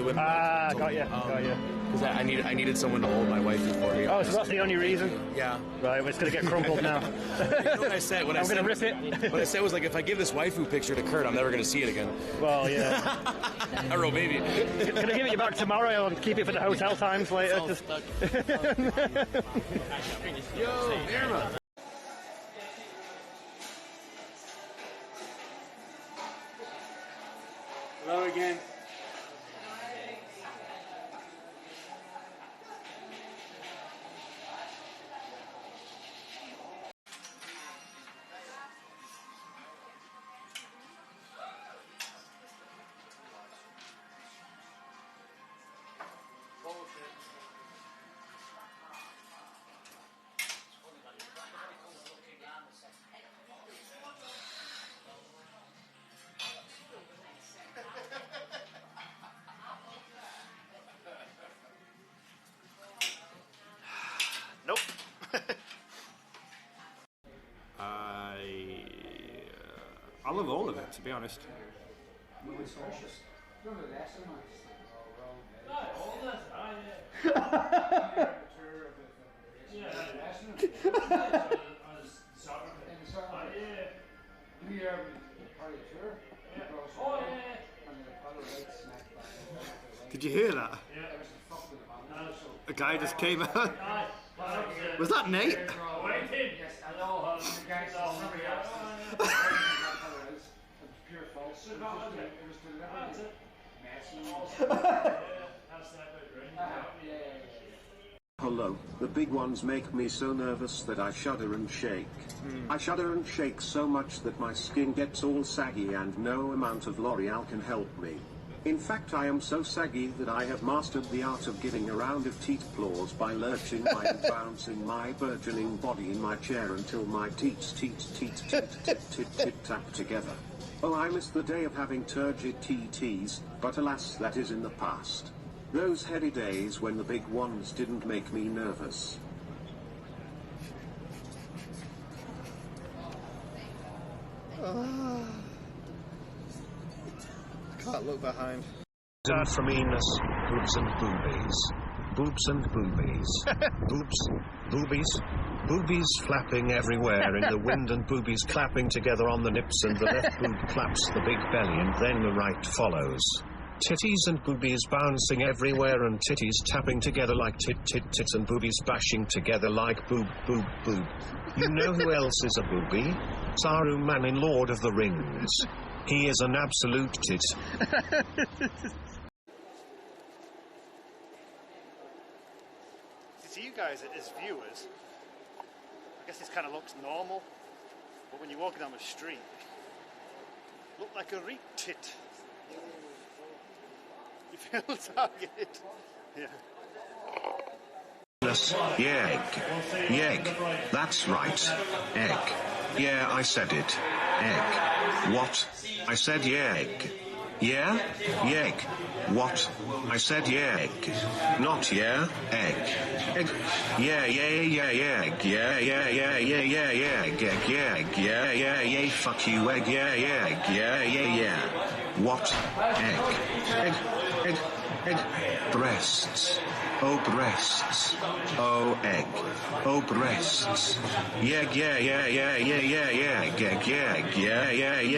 with me. Ah, got you. Because I needed someone to hold my wifey for me. Oh, so that's the only reason? Yeah. Right, well, it's going to get crumpled now. You know what I said? I'm going to rip it. What I said was, like, if I give this waifu picture to Kurt, I'm never going to see it again. Well, yeah. Hello, baby. Can I give it you back tomorrow and keep it for the hotel times later? Yo, Irma. Hello again. Nope. I love all of it, to be honest. Did you hear that? A guy just came out. Was that Nate? Hello, the big ones make me so nervous that I shudder and shake. I shudder and shake so much that my skin gets all saggy and no amount of L'Oreal can help me. In fact, I am so saggy that I have mastered the art of giving a round of teat claws by lurching my and bouncing my burgeoning body in my chair until my teats tap together. Oh, I miss the day of having turgid TTs, but alas, that is in the past. Those heady days when the big ones didn't make me nervous. Can't look behind. From Enos, boobs and boobies. Boobs and boobies. Boobs, boobies. Boobies flapping everywhere in the wind and boobies clapping together on the nips, and the left boob claps the big belly and then the right follows. Titties and boobies bouncing everywhere and titties tapping together like tits and boobies bashing together like boob. You know who else is a booby? Saruman in Lord of the Rings. He is an absolute tit. To you guys as viewers, I guess this kind of looks normal, but when you're walking down the street, look like a reek tit. You feel targeted. Yeah. Yeg. That's right. Egg. Yeah, I said it. Egg. What? I said yeg. Yeah? Yeg. What? I said yeg. Not yeah. Egg. Egg. Yeah. Egg. Yeah. Fuck you, egg. Yeah. What? Egg. Breasts. Oh, breasts. Oh, egg. Oh, breasts. Yeg. Yeah.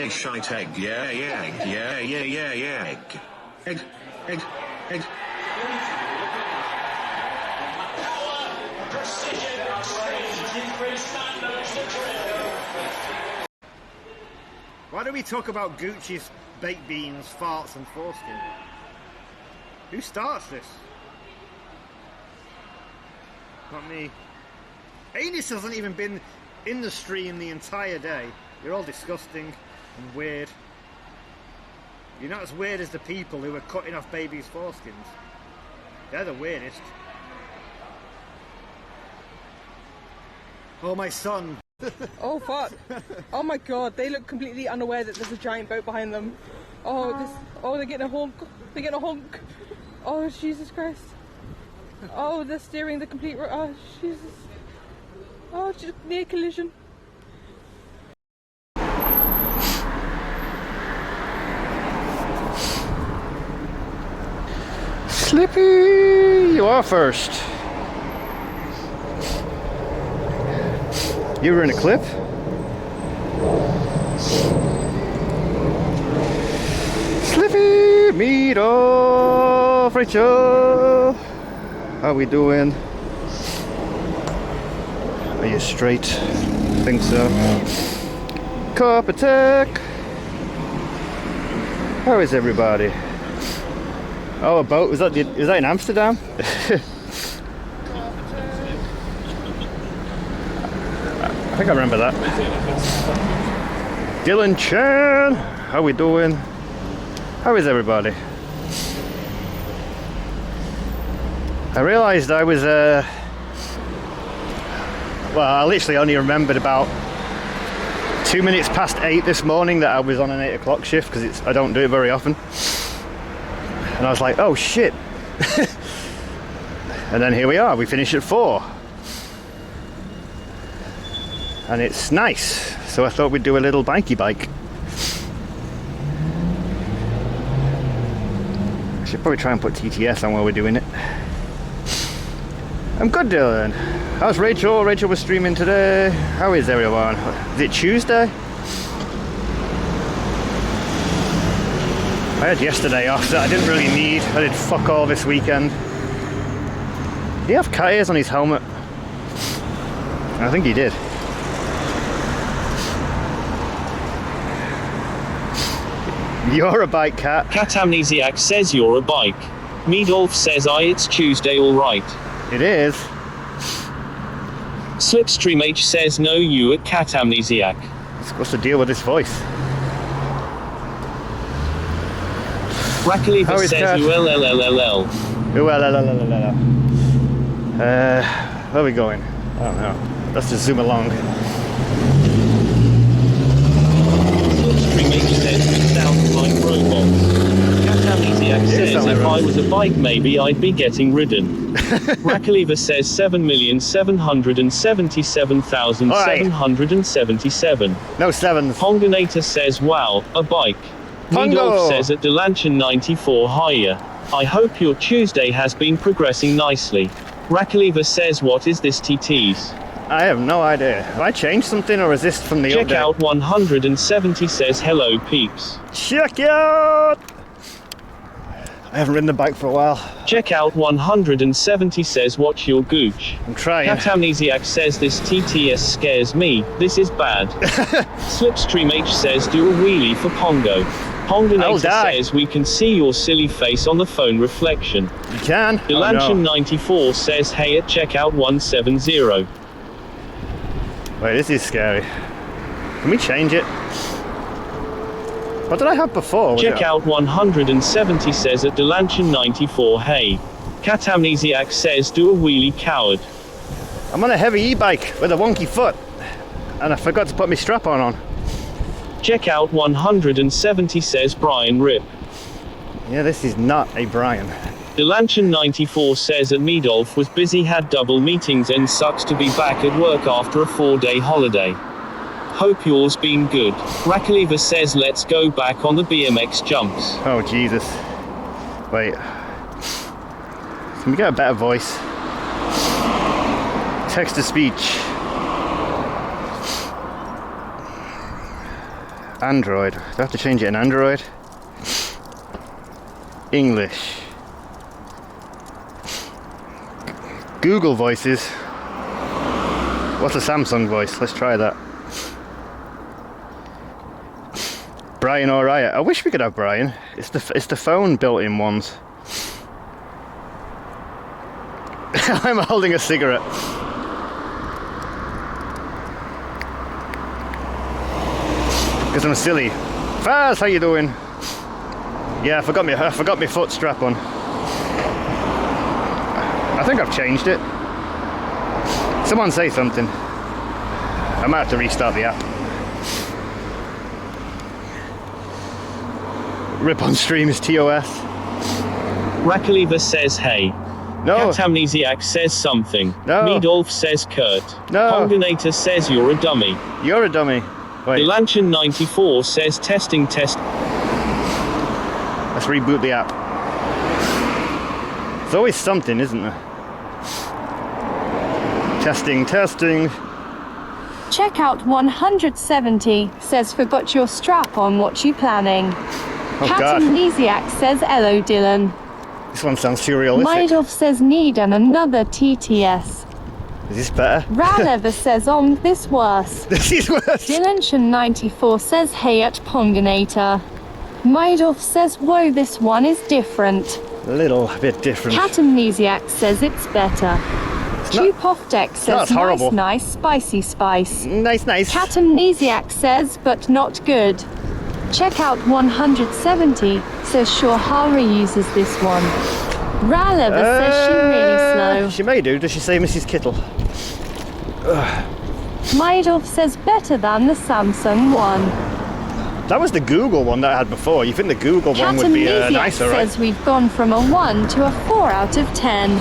Shite egg. Yeah. Egg. Why do we talk about Gucci's baked beans, farts and foreskin? Who starts this? Not me. Anus hasn't even been in the stream the entire day. You're all disgusting and weird. You're not as weird as the people who are cutting off babies' foreskins. They're the weirdest. Oh, my son. Oh fuck. Oh my god, they look completely unaware that there's a giant boat behind them. Oh, they're getting a honk. Oh, Jesus Christ. Oh, they're steering the complete... Oh, Jesus. Oh, just near collision. Slippy, you are first. You were in a clip? Slippy, meet off, Rachel. How we doing? Are you straight? Think so. Cup attack. How is everybody? Oh, a boat. Is that in Amsterdam? I think I remember that. Dylan Chan, how we doing? How is everybody? I realised I was well, I literally only remembered about 2 minutes past 8 this morning that I was on an 8 o'clock shift, because I don't do it very often. And I was like, oh shit. And then here we are, we finish at 4. And it's nice, so I thought we'd do a little bikey bike. I should probably try and put TTS on while we're doing it. I'm good, Dylan. How's Rachel? Rachel was streaming today. How is everyone? Is it Tuesday? I had yesterday off that I didn't really need. I did fuck all this weekend. Did he have cat ears on his helmet? I think he did. You're a bike cat. Cat Amnesiac says you're a bike. Meadolf says it's Tuesday alright. It is. Slipstream H says no you at Cat Amnesiac. What's the deal with this voice? Rakaliva says ULLLLL. Where are we going? I don't know. Let's just zoom along. Slipstream H says we sound like robots. Cat Amnesiac says if I was a bike maybe I'd be getting ridden. Rakaliva says 7,777,777. No sevens. Ponganator says wow, a bike. Meadolf says at Delanchen 94 higher. I hope your Tuesday has been progressing nicely. Rakaliva says what is this TTs? I have no idea. Have I changed something, or is this from the Check update? out 170 says hello peeps. Check out! I haven't ridden the bike for a while. Check out 170 says watch your gooch. I'm trying. Cat Amnesiac says this TTS scares me, this is bad. Slipstream H says do a wheelie for Pongo. Ponganator says we can see your silly face on the phone reflection. You can? Delanchen 94 says hey at checkout 170. Wait, this is scary. Can we change it? What did I have before? Check out 170 says at Delanchen 94 hey. Cat Amnesiac says do a wheelie coward. I'm on a heavy e-bike with a wonky foot, and I forgot to put my strap on. Check out 170 says Brian Rip. Yeah, this is not a Brian. Delanchen 94 says at Meadolf was busy, had double meetings and sucks to be back at work after a 4-day holiday. Hope yours been good. Rakaliva says let's go back on the BMX jumps. Oh Jesus. Wait. Can we get a better voice? Text to speech. Android. Do I have to change it in Android? English. Google voices. What's a Samsung voice? Let's try that. Brian or Riot. I wish we could have Brian. It's the phone built-in ones. I'm holding a cigarette. Because I'm silly. Faz, how you doing? Yeah, I forgot my foot strap on. I think I've changed it. Someone say something. I might have to restart the app. Rip on stream is TOS. Rakaliva says hey. No. Cat Amnesiac says something. No. Meadolf says Kurt. No. Ponganator says you're a dummy. You're a dummy. Wait. Delanchen 94 says testing test. Let's reboot the app. There's always something, isn't there? Testing, testing. Checkout 170 says forgot your strap on, what you planning? Oh Cat God, Amnesiac says hello Dylan. this one sounds surrealistic. Maidov says need and another TTS. Is this better? Ralever says this worse. This is worse. Dylanshan94 says hey at Ponganator. Maidov says whoa, this one is different. A little bit different. Cat Amnesiac says it's better. Tupofdeck not says horrible. nice, spicy spice. Nice, nice. Cat Amnesiac says but not good. Checkout 170 says sure Hari uses this one. Ralever says she really slow. She may do. Does she say Mrs. Kittle? Maidov says better than the Samsung one. That was the Google one that I had before. You think the Google one Cat would be Amnesiac nicer, right? says we've gone from a 1 to a 4 out of 10.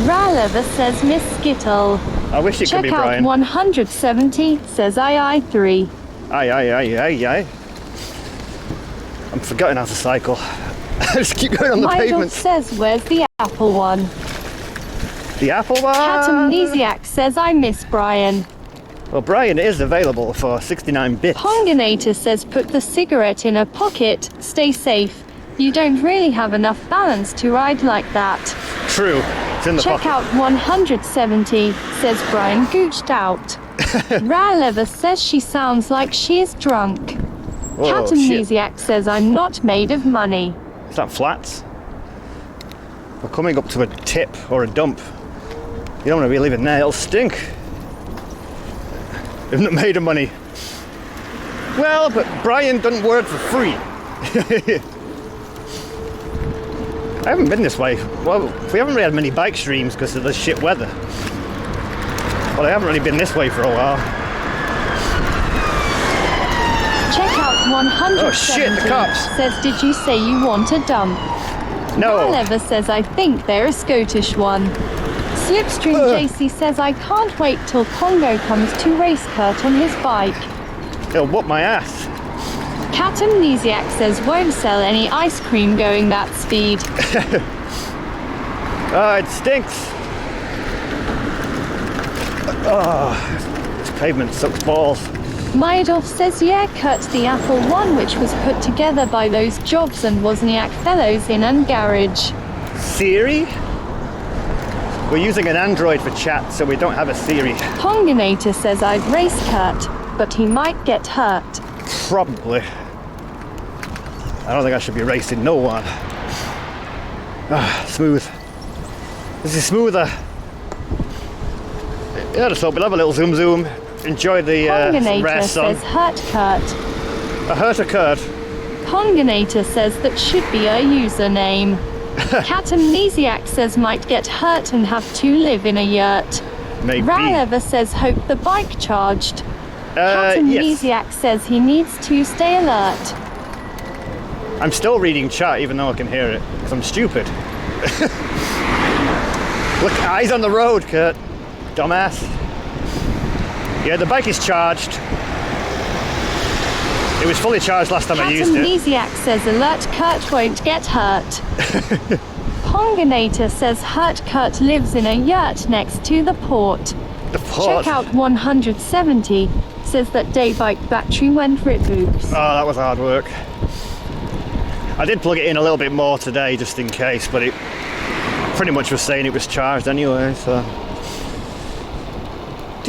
Ralever says Miss Skittle. I wish it could be Checkout Brian. 170 says II3. Aye. I'm forgetting how to cycle. I just keep going on the Maidov pavement. says where's the Apple one? The Apple one. Cat Amnesiac says I miss Brian. Well, Brian is available for 69 bits. Ponganator says put the cigarette in a pocket, stay safe. You don't really have enough balance to ride like that. True. It's in the pocket. Checkout 170 says Brian gooched out. Ralever says she sounds like she is drunk. Whoa, Cat shit. Amnesiac says I'm not made of money. Is that flats? We're coming up to a tip or a dump. You don't want to be living there, it'll stink. Isn't it made of money? Well, but Brian doesn't work for free. I haven't been this way. Well, we haven't really had many bike streams because of the shit weather. But I haven't really been this way for a while. Checkout 170 Oh shit, the cops. says did you say you want a dump? No. Ralever says I think they're a Scottish one. Slipstream JC says I can't wait till Pongo comes to race Kurt on his bike. It'll whoop my ass. Cat Amnesiac says won't sell any ice cream going that speed. Oh, it stinks. Oh, this pavement sucks balls. Maidov says yeah, Kurt, the Apple one which was put together by those Jobs and Wozniak fellows in an garage. Siri? We're using an Android for chat, so we don't have a Siri. Ponganator says I'd race Kurt, but he might get hurt. Probably. I don't think I should be racing no one. Ah, smooth. This is smoother. Yeah, I just thought we'll have a little zoom. Enjoy the Ponganator rare sun. says hurt Kurt. A hurt occurred. Ponganator says that should be a username. Cat Amnesiac says might get hurt and have to live in a yurt. Maybe. Ralever says hope the bike charged. Cat Yes. Amnesiac says he needs to stay alert. I'm still reading chat even though I can hear it, because I'm stupid. Look, eyes on the road, Kurt. Dumbass. Yeah, the bike is charged. It was fully charged last time I Cat used it. Amnesiac says alert Kurt won't get hurt. Ponganator says hurt Kurt lives in a yurt next to the port. The port. Checkout 170 says that day bike battery went reboots. Oh, that was hard work. I did plug it in a little bit more today just in case, but it pretty much was saying it was charged anyway, so.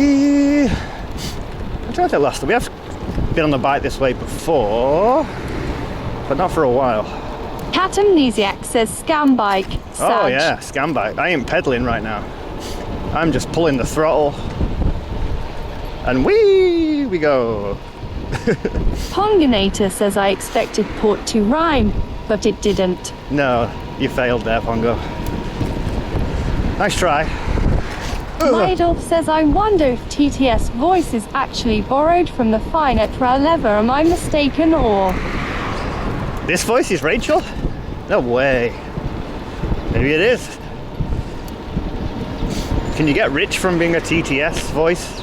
I'm trying to think last time. We have been on the bike this way before, but not for a while. Cat Amnesiac says scam bike. Oh Sag. yeah, scam bike. I ain't pedaling right now. I'm just pulling the throttle. And whee we go. Ponganator says I expected port to rhyme, but it didn't. No, you failed there, Pongo. Nice try. Maidolf says I wonder if TTS voice is actually borrowed from the fine at Ralever. Am I mistaken or? This voice is Rachel? No way. Maybe it is. Can you get rich from being a TTS voice?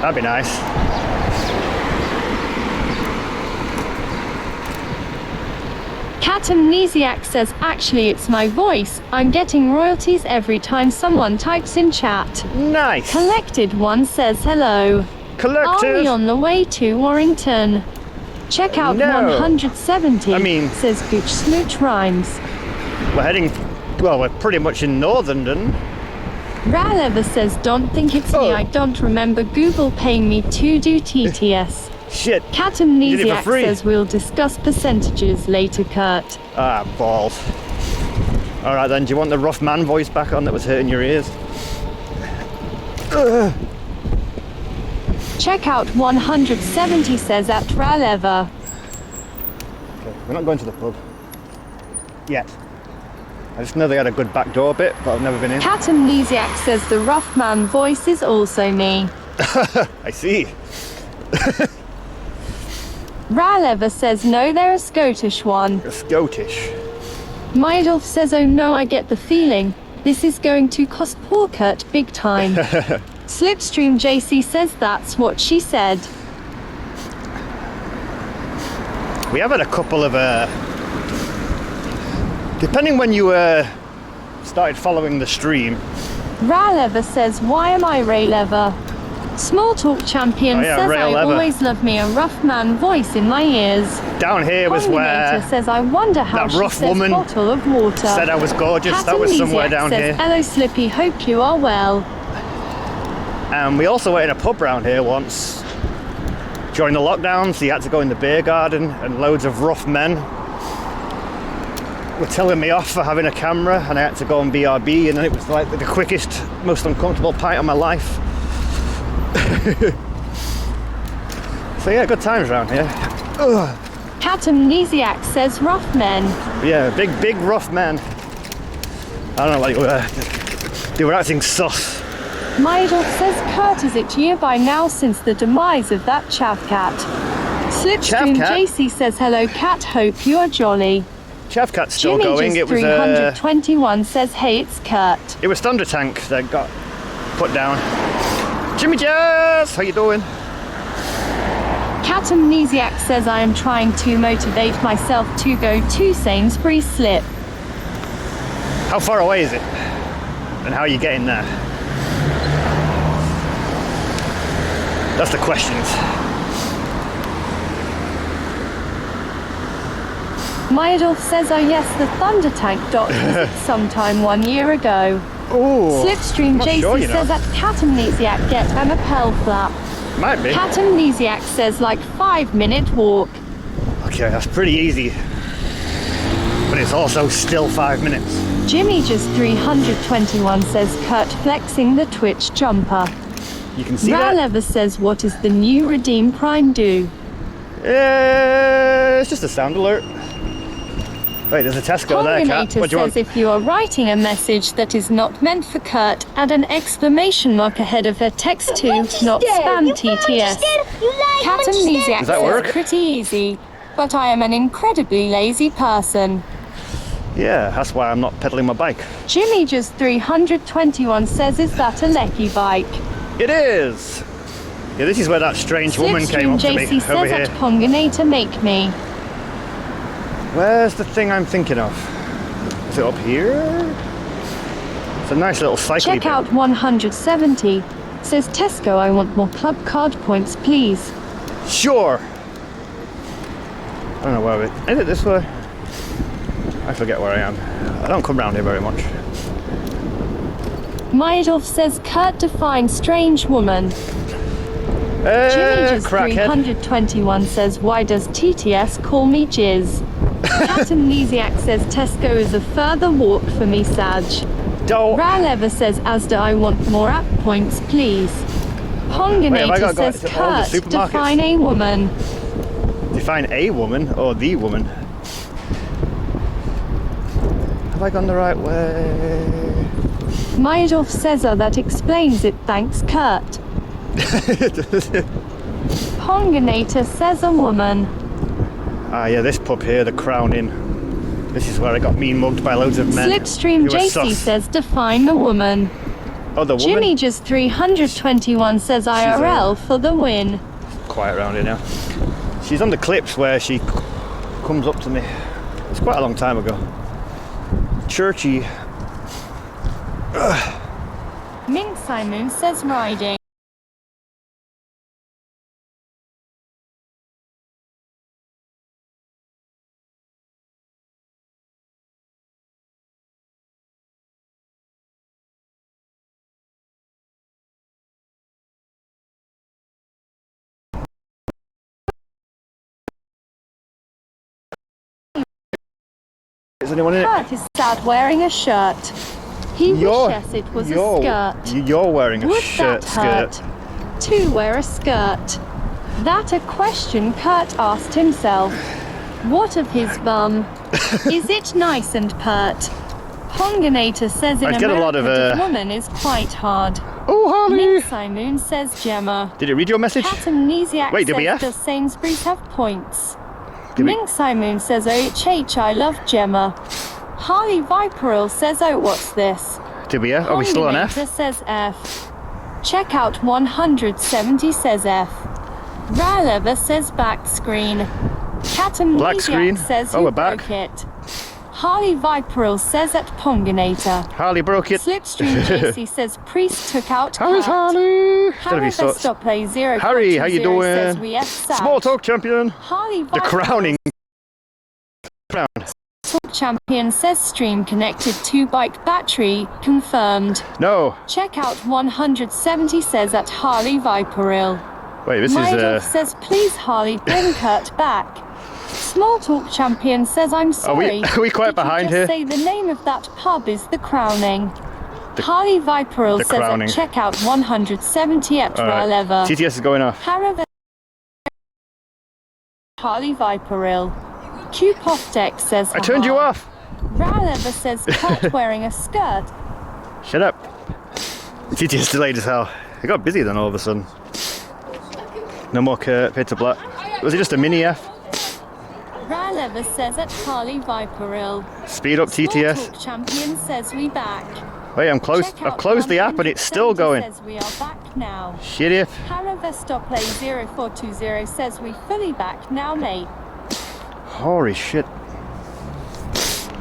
That'd be nice. Cat Amnesiac says, actually it's my voice. I'm getting royalties every time someone types in chat. Nice. Collected One says hello. Are Collective. we on the way to Warrington? Check out No. 170, I mean- says Gooch Smooch Rhymes. We're heading, well, we're pretty much in Northern. Ralever says, don't think it's me, Oh. I don't remember Google paying me to do TTS. Shit. Cat You did it for Amnesiac free. says we'll discuss percentages later, Kurt. Ah, balls. Alright then, do you want the rough man voice back on that was hurting your ears? Check out 170, says at Ralever. Okay, we're not going to the pub. Yet. I just know they had a good back door bit, but I've never been in. Cat Amnesiac says the rough man voice is also me. I see. Ralever says no, they're a Scottish one. You're Scottish. Mydolf says, oh no, I get the feeling. This is going to cost poor Kurt big time. Slipstream JC says that's what she said. We have had a couple of, depending when you started following the stream. Ralever says, why am I Ray Lever? Small Talk Champion Oh yeah, says, Ray I Lever. always love me a rough man voice in my ears. Down here was Combinator where says, I wonder how that she rough says woman bottle of water. said I was gorgeous. Cat That was somewhere Amnesiac down says, here. hello Slippy, hope you are well. And we also went in a pub round here once during the lockdown, so you had to go in the beer garden, and loads of rough men were telling me off for having a camera, and I had to go on BRB, and then it was like the quickest, most uncomfortable pint of my life. So yeah, good times around here. Ugh. Cat Amnesiac says rough men. Yeah, big rough men. I don't know, like they were acting sus. Mydolf says, Kurt, is it year by now since the demise of that chav cat? Slipstream Chav cat? JC says, hello Cat, hope you are jolly. Chavcat's still Jimmy going. just It was 321 says, hey, it's Kurt. it was Thunder Tank that got put down. Jimmy Jazz, how you doing? Cat Amnesiac says, I am trying to motivate myself to go to Sainsbury's Slip. How far away is it? And how are you getting there? That's the questions. Mydolf says, oh yes, the Thunder Tank docked visit sometime 1 year ago. Oh, Slipstream not JC sure, you know. says, at Cat Amnesiac get an appel flap. Might be. Cat Amnesiac says, like 5-minute walk. Okay, that's pretty easy. But it's also still 5 minutes. Jimmy just 321 says, Kurt flexing the Twitch jumper. You can see that? Ralever says, what is the new Redeem Prime do? It's just a sound alert. Wait, there's a Tesco there, Cat. Combinator What do you says, want? if you are writing a message that is not meant for Kurt, add an exclamation mark ahead of the text to not spam TTS. Cat Amnesiac Does that says, work? pretty easy, but I am an incredibly lazy person. Yeah, that's why I'm not pedaling my bike. Jimmy just 321 says, is that a Lecky bike? It is! Yeah, this is where that strange woman came up to me, JC over says here. at Ponganator make me. Where's the thing I'm thinking of? Is it up here? It's a nice little cycling Check bit. out 170. Says Tesco, I want more club card points, please. Sure! I don't know where we... Is it this way? I forget where I am. I don't come round here very much. Mydolf says Kurt defines strange woman. Jimmy just crackhead. 321 says, why does TTS call me Jizz? Cat Amnesiac says Tesco is a further walk for me, Sag. Don't... Ralever says Asda, I want more app points, please. Wait, have I Ponganator got- says is it all the Kurt, supermarkets? define a woman. Define a woman or the woman? Have I gone the right way? Mydolf says that explains it, thanks Kurt. Ponganator says a woman. Ah, yeah, this pub here, the Crown Inn. This is where I got mean mugged by loads of men. Slipstream who were JC sus. says define the woman. Oh, the woman? Jimmy just 321 says IRL for the win. Quiet around here now. She's on the clips where she comes up to me. It's quite a long time ago. Churchy. Ming Simon says riding. Is anyone in it? Kurt is sad wearing a shirt. He wishes it was a skirt. You're wearing a Would shirt that skirt. hurt to wear a skirt? That a question Kurt asked himself. What of his bum? Is it nice and pert? Ponganator says in I'd get a lot of, America, woman is quite hard. Oh, Harley! Ming Simon says Gemma. Did it read your message? Cat Amnesiac Wait, did we says, F? does Sainsbury's have points? Did we- Ming Simon says, OHH, I love Gemma. Harley Viperil says, oh, what's this? Did we? Are we still on F? Ponganator says F. Checkout 170 says F. Ralever says back screen. Cat Black screen. Amnesiac says Oh, who we're back. broke it. Harley Viperil says at Ponganator. Harley broke it. Slipstream JC says priest took out How is hat. Harley? Gotta be Harry so. Stop Play 0. Harry, how you doing? Says we F Sat. Small talk champion. Harley The crowning crown. Talk Champion says stream connected to bike battery. Confirmed. No. Checkout 170 says at Harley Viperil. Wait, this Mydolf is says please Harley bring Kurt back. Small Talk Champion says I'm sorry. Are we quite Did behind you just here? say the name of that pub is The Crowning. Harley Viperil The says Crowning. at checkout 170 at Ralever. TTS is going off. Haraver Harley Viperil. Q-Poftec says I turned you haha. off. Ralever says Kurt wearing a skirt. Shut up. TTS delayed as hell. It got busy then all of a sudden. No more Kurt, Peter Black. Was it just a mini F? Ralever says at Harley Viperil. Speed up TTS. Small Talk Champion says we back. Wait, I'm close. Checkout I've closed the app and it's still 170 going. Says we are back now. Shit if. Haraver Stop Play 0420 says we fully back now, mate. Holy shit.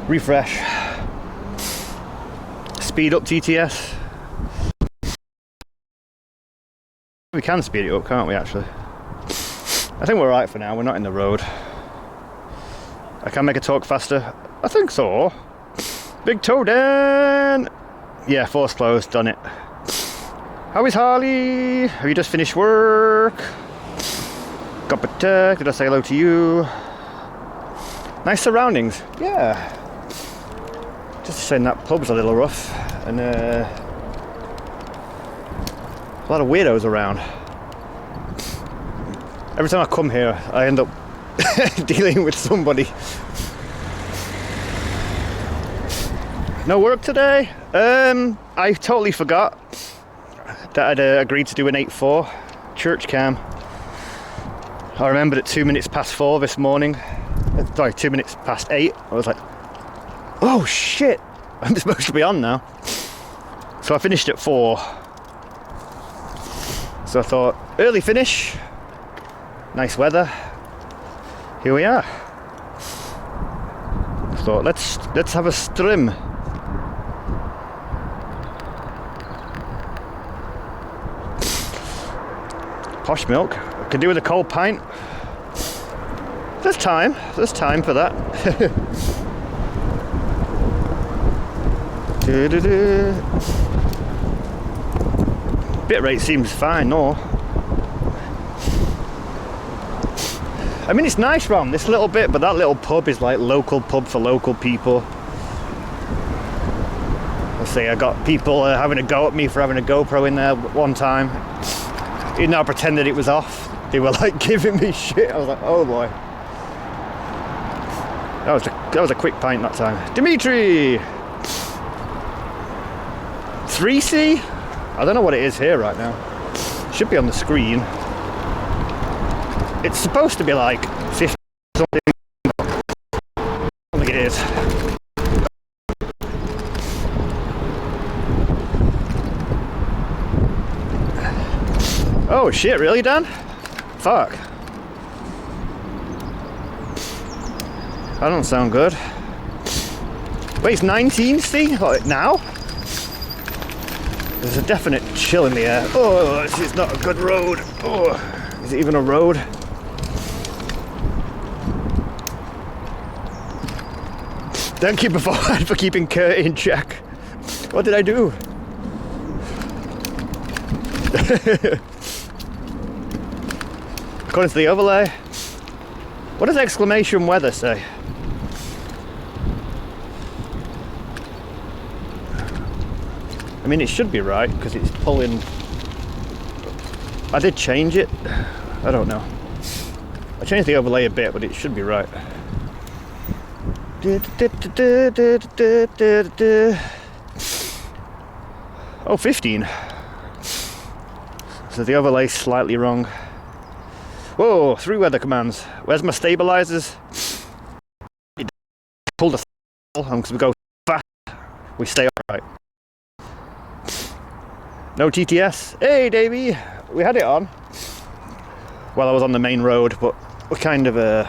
Refresh. Speed up TTS. We can speed it up, can't we, actually? I think we're alright for now. We're not in the road. I can make it talk faster. I think so. Big toe down. Yeah, force closed. Done it. How is Harley? Have you just finished work? Got protect. Did I say hello to you? Nice surroundings. Yeah. Just saying that pub's a little rough and a lot of weirdos around. Every time I come here, I end up dealing with somebody. No work today? I totally forgot that I'd agreed to do an 8-4 church cam. I remembered at 2 minutes past 4 this morning. Sorry, 2 minutes past 8. I was like, oh shit, I'm supposed to be on now. So I finished at 4. So I thought, early finish, nice weather. Here we are. I thought, let's have a strim. Posh milk. I could do with a cold pint. There's time for that. Bit rate seems fine, no? I mean, it's nice round this little bit, but that little pub is like local pub for local people. Let's see, I got people having a go at me for having a GoPro in there one time. Even though I pretended it was off, they were like giving me shit. I was like, oh boy. That was a quick pint that time. Dimitri! 3C? I don't know what it is here right now. Should be on the screen. It's supposed to be like 50 something. I don't think it is. Oh shit, really, Dan? Fuck. That don't sound good. Wait, it's 19, see? Like, now? There's a definite chill in the air. Oh, this is not a good road. Oh, is it even a road? Thank you beforehand for keeping Kurt in check. What did I do? According to the overlay, what does exclamation weather say? I mean, it should be right because it's pulling. I did change it. I don't know. I changed the overlay a bit, but it should be right. Oh, 15. So the overlay's slightly wrong. Whoa, 3 weather commands. Where's my stabilizers? Pull the because we go fast, we stay upright. No TTS. Hey, Davey, we had it on while I was on the main road, but we're kind of we're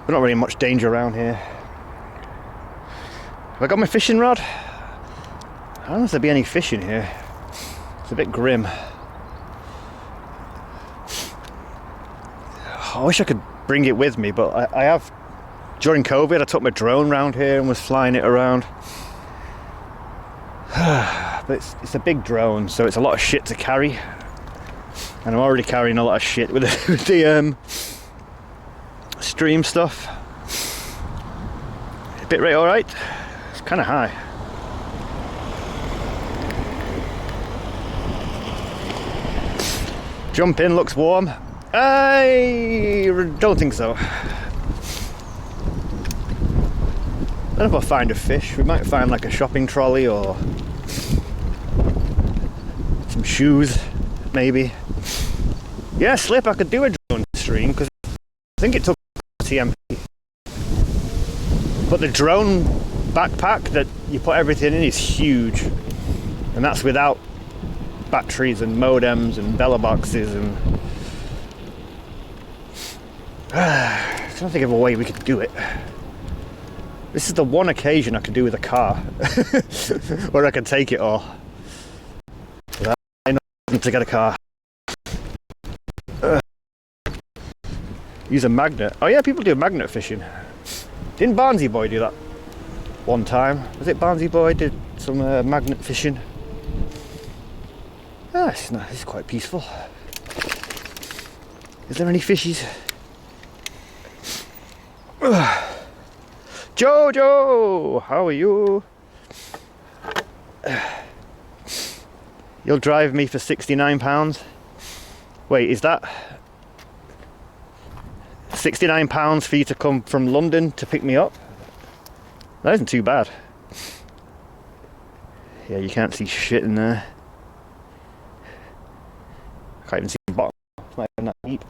not really in much danger around here. Have I got my fishing rod? I don't know if there'd be any fishing here. It's a bit grim. I wish I could bring it with me, but I have. During COVID, I took my drone around here and was flying it around. But it's a big drone, so it's a lot of shit to carry. And I'm already carrying a lot of shit with the stream stuff. Bit rate alright? It's kind of high. Jump in, looks warm. I don't think so. I don't know if I'll find a fish. We might find like a shopping trolley or some shoes, maybe. Yeah, Slip, I could do a drone stream because I think it took TMP. But the drone backpack that you put everything in is huge. And that's without batteries and modems and bella boxes and... I don't think of a way we could do it. This is the one occasion I could do with a car where I can take it all. I know to get a car. Use a magnet. Oh yeah, people do magnet fishing. Didn't Barnsey Boy do that one time? Was it Barnsey Boy did some magnet fishing? Ah, it's nice. It's quite peaceful. Is there any fishies? Jojo, how are you? You'll drive me for £69. Wait, is that £69 for you to come from London to pick me up? That isn't too bad. Yeah, you can't see shit in there. I can't even see the bottom. It's not even that deep.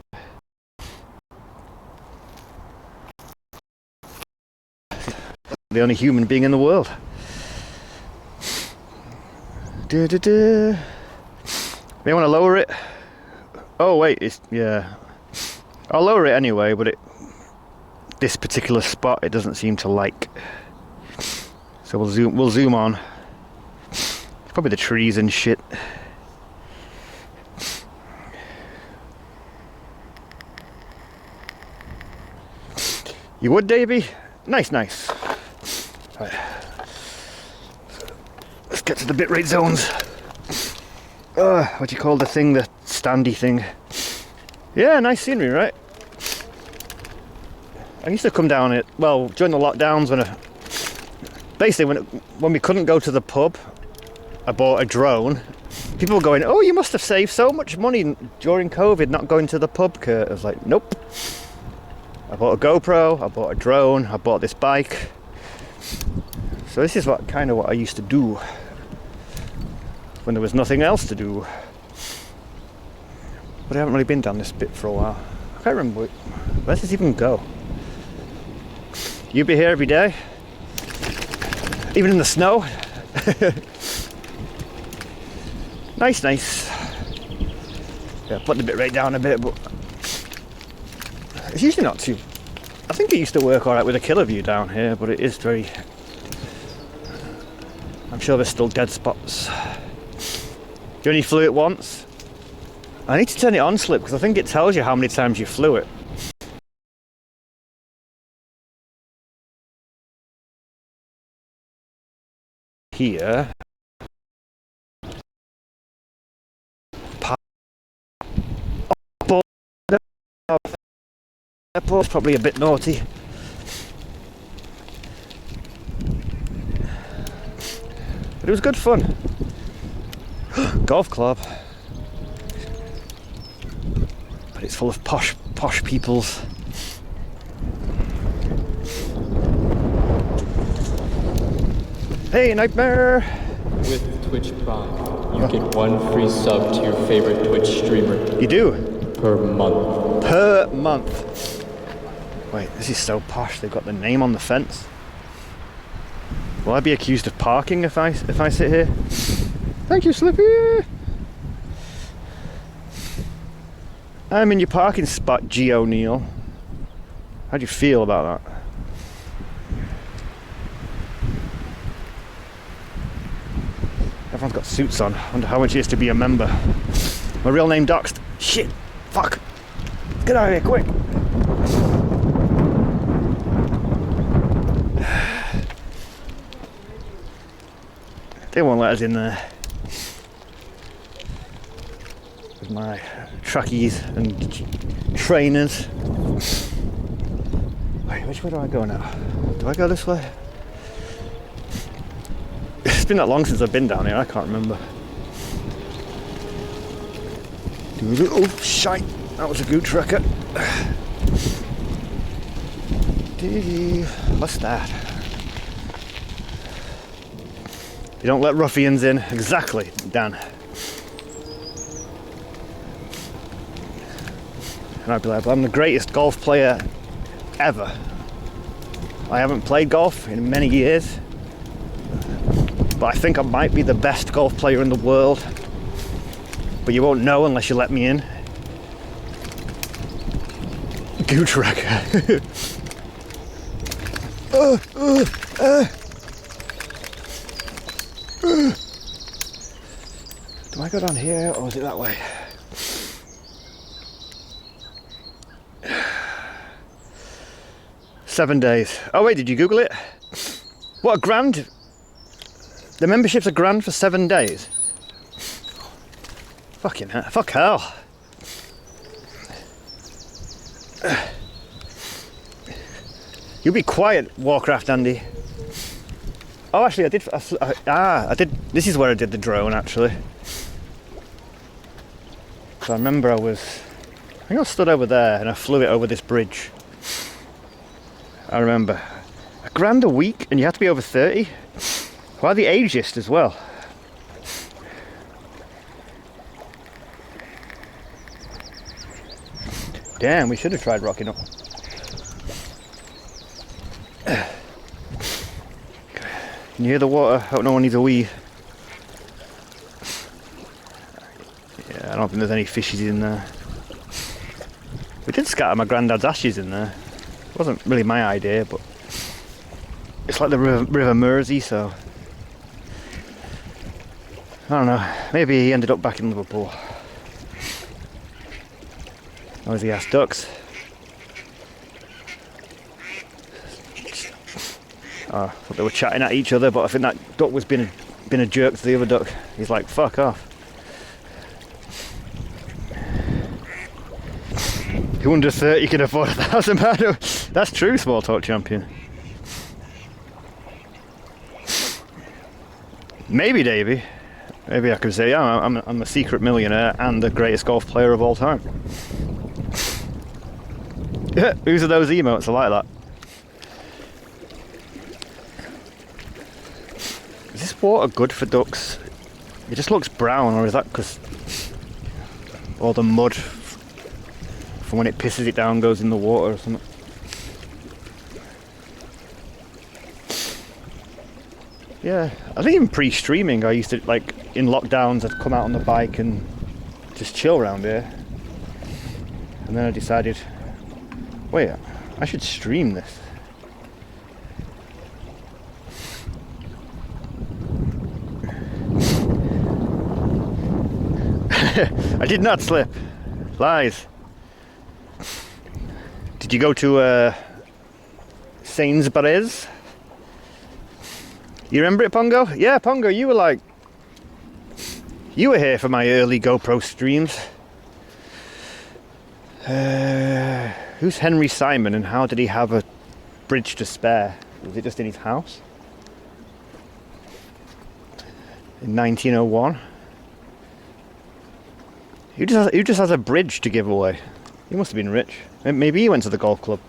The only human being in the world. May want to lower it. Oh wait, it's yeah. I'll lower it anyway, but this particular spot it doesn't seem to like. So we'll zoom on. It's probably the trees and shit. You would, Davey? Nice. Right. Let's get to the bitrate zones. What do you call the thing? The standy thing. Yeah, nice scenery, right? I used to come down it. Well, during the lockdowns, when we couldn't go to the pub, I bought a drone. People were going, "Oh, you must have saved so much money during COVID not going to the pub, Kurt." I was like, "Nope." I bought a GoPro. I bought a drone. I bought this bike. So this is what I used to do when there was nothing else to do. But I haven't really been down this bit for a while. I can't remember where does this even go. You be here every day, even in the snow. Nice. Yeah, put the bit right down a bit, but It's usually not too... I think it used to work alright with a killer view down here, but it is very... I'm sure there's still dead spots. You only flew it once? I need to turn it on slip because I think it tells you how many times you flew it. Here. Airport's probably a bit naughty. But it was good fun. Golf club. But it's full of posh peoples. Hey, Nightmare! With Twitch Prime, you get 1 free sub to your favorite Twitch streamer. You do? Per month. Per month. Wait, this is so posh. They've got the name on the fence. Will I be accused of parking if I sit here? Thank you, Slippy! I'm in your parking spot, G. O'Neill. How do you feel about that? Everyone's got suits on. I wonder how much it is to be a member. My real name doxed. Shit! Fuck! Get out of here, quick! They won't let us in there. With my trackies and trainers. Wait, which way do I go now? Do I go this way? It's been that long since I've been down here, I can't remember. Oh, shite! That was a good tracker. What's that? You don't let ruffians in. Exactly, Dan. And I'd be like, I'm the greatest golf player ever. I haven't played golf in many years, but I think I might be the best golf player in the world. But you won't know unless you let me in. Gooch wrecker. Do I go down here or is it that way? $7 days. Oh wait, did you Google it? What, $1,000? The membership's $1,000 for 7 days? Fucking hell. Fuck hell. You be quiet, Warcraft Andy. Oh, actually, I did. This is where I did the drone, actually. So I remember I think I stood over there and I flew it over this bridge. I remember. $1,000 a week, and you have to be over 30. Why the ageist as well? Damn, we should have tried rocking up. Can you hear the water? I hope no one needs a wee. Yeah, I don't think there's any fishes in there. We did scatter my granddad's ashes in there. It wasn't really my idea, but it's like the River Mersey, so I don't know. Maybe he ended up back in Liverpool. Noisy ass ducks. I thought they were chatting at each other, but I think that duck was being a jerk to the other duck. He's like, fuck off. Who under 30 can afford £1,000? That's true, Small Talk Champion. Maybe, Davey. Maybe I could say, yeah, I'm a secret millionaire and the greatest golf player of all time. Whose are those emotes? I like that. Is this water good for ducks? It just looks brown, or is that because all the mud from when it pisses it down goes in the water or something? Yeah, I think even pre-streaming I used to, like, in lockdowns I'd come out on the bike and just chill around here. And then I decided, Wait, I should stream this. I did not slip. Lies. Did you go to Sainsbury's? You remember it, Pongo? Yeah, Pongo, you were here for my early GoPro streams. Who's Henry Simon and how did he have a bridge to spare? Was it just in his house? In 1901? Who just has a bridge to give away? He must have been rich. Maybe he went to the golf club.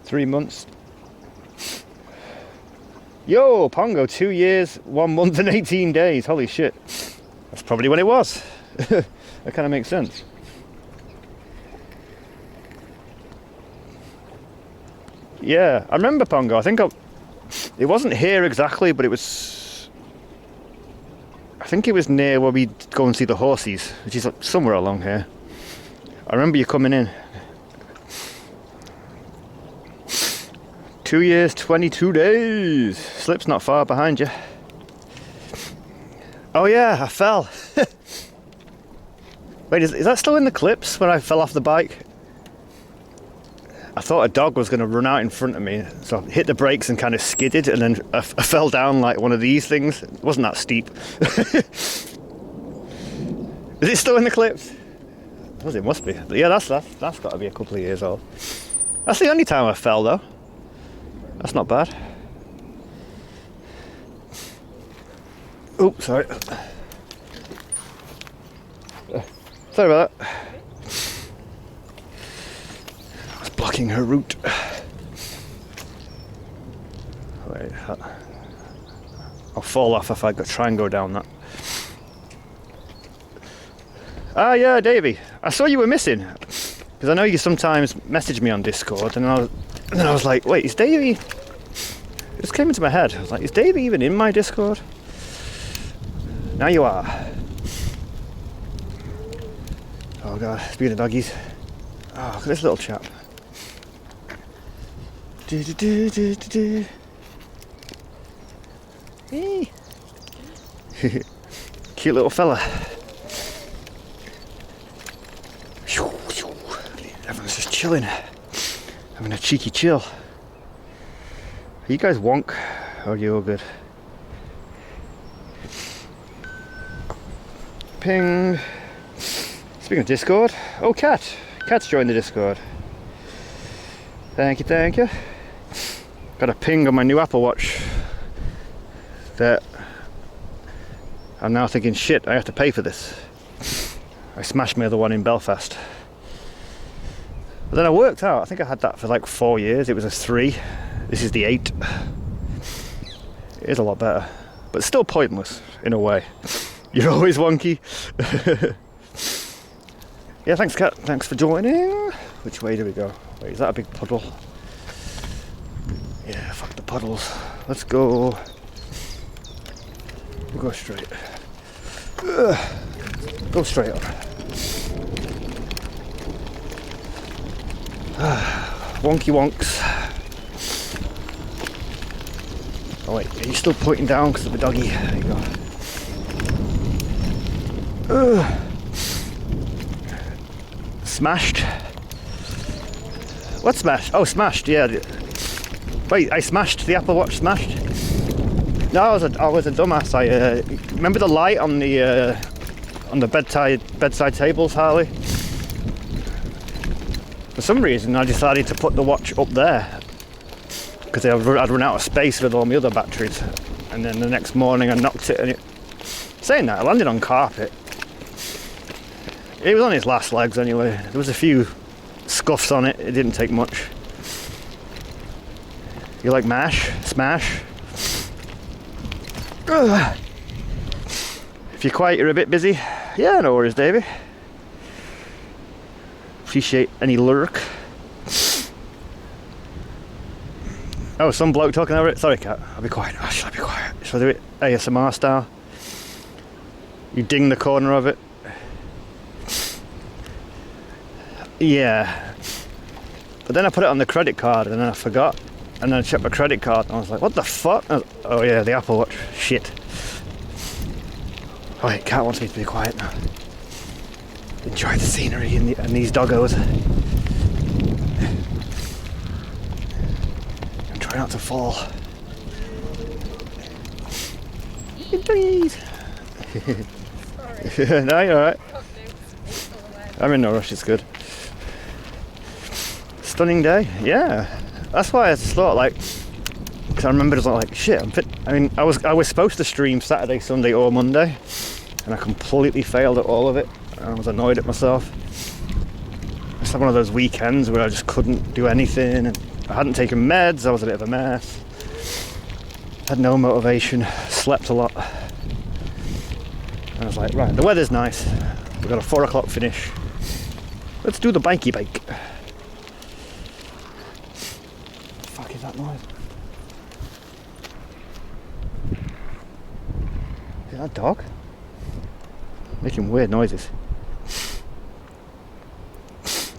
Three months. Yo, Pongo, 2 years, 1 month and 18 days. Holy shit. That's probably when it was. That kind of makes sense. Yeah, I remember Pongo. I think it wasn't here exactly, but it was... I think it was near where we'd go and see the horses, which is somewhere along here. I remember you coming in. 2 years, 22 days. Slip's not far behind you. Oh yeah, I fell. Wait, is that still in the clips when I fell off the bike? I thought a dog was going to run out in front of me, so I hit the brakes and kind of skidded, and then I fell down like one of these things. It wasn't that steep. Is it still in the clips? It must be. Yeah, that's got to be a couple of years old. That's the only time I fell though. That's not bad. Oh, sorry. Sorry about that. I was blocking her route. Wait, I'll fall off if I try and go down that. Ah, yeah, Davey. I saw you were missing. Because I know you sometimes message me on Discord, and then I was like, wait, is Davey... It just came into my head. I was like, is Davey even in my Discord? Now you are. Oh god, speaking of doggies. Oh, look at this little chap. Hey. Cute little fella. Everyone's just chilling. Having a cheeky chill. Are you guys wonk? Or are you all good? Ping. Speaking of Discord. Oh, Cat. Cat's joined the Discord. Thank you, thank you. Got a ping on my new Apple Watch that I'm now thinking, shit, I have to pay for this. I smashed my other one in Belfast. But then I worked out, I think I had that for like 4 years. It was a 3. This is the 8. It is a lot better, but still pointless in a way. You're always wonky. Yeah, thanks, Kat. Thanks for joining. Which way do we go? Wait, is that a big puddle? Yeah, fuck the puddles. Let's go. We'll go straight. Go straight on. Wonky wonks. Oh wait, are you still pointing down because of the doggy? There you go. Smashed. What smashed? Oh, smashed. Yeah. Wait, I smashed the Apple Watch. Smashed. No, I was a dumbass. I remember the light on the bedside tables, Harley. For some reason, I decided to put the watch up there because I'd run out of space with all my other batteries. And then the next morning, I knocked it, and saying that, I landed on carpet. It was on its last legs anyway. There was a few scuffs on it. It didn't take much. You like mash? Smash? Ugh. If you're quiet, you're a bit busy. Yeah, no worries, Davey. Appreciate any lurk. Oh, some bloke talking over it. Sorry, Kat. I'll be quiet. Oh, should I be quiet? Should I do it ASMR style? You ding the corner of it. Yeah. But then I put it on the credit card and then I forgot. And then I checked my credit card and I was like, what the fuck? Oh yeah, the Apple Watch. Shit. Oh wait, Cat wants me to be quiet now. Enjoy the scenery and these doggos. And try not to fall. Please. No, you're alright. I'm in no rush, it's good. Stunning day, yeah. That's why I just thought, like, because I remember it was like, shit, I'm fit. I mean, I was supposed to stream Saturday, Sunday or Monday, and I completely failed at all of it. I was annoyed at myself. It's like one of those weekends where I just couldn't do anything, and I hadn't taken meds, I was a bit of a mess. Had no motivation, slept a lot. I was like, right, the weather's nice. We've got a 4 o'clock finish. Let's do the bikey bike. What the fuck is that noise? Is that a dog? Making weird noises.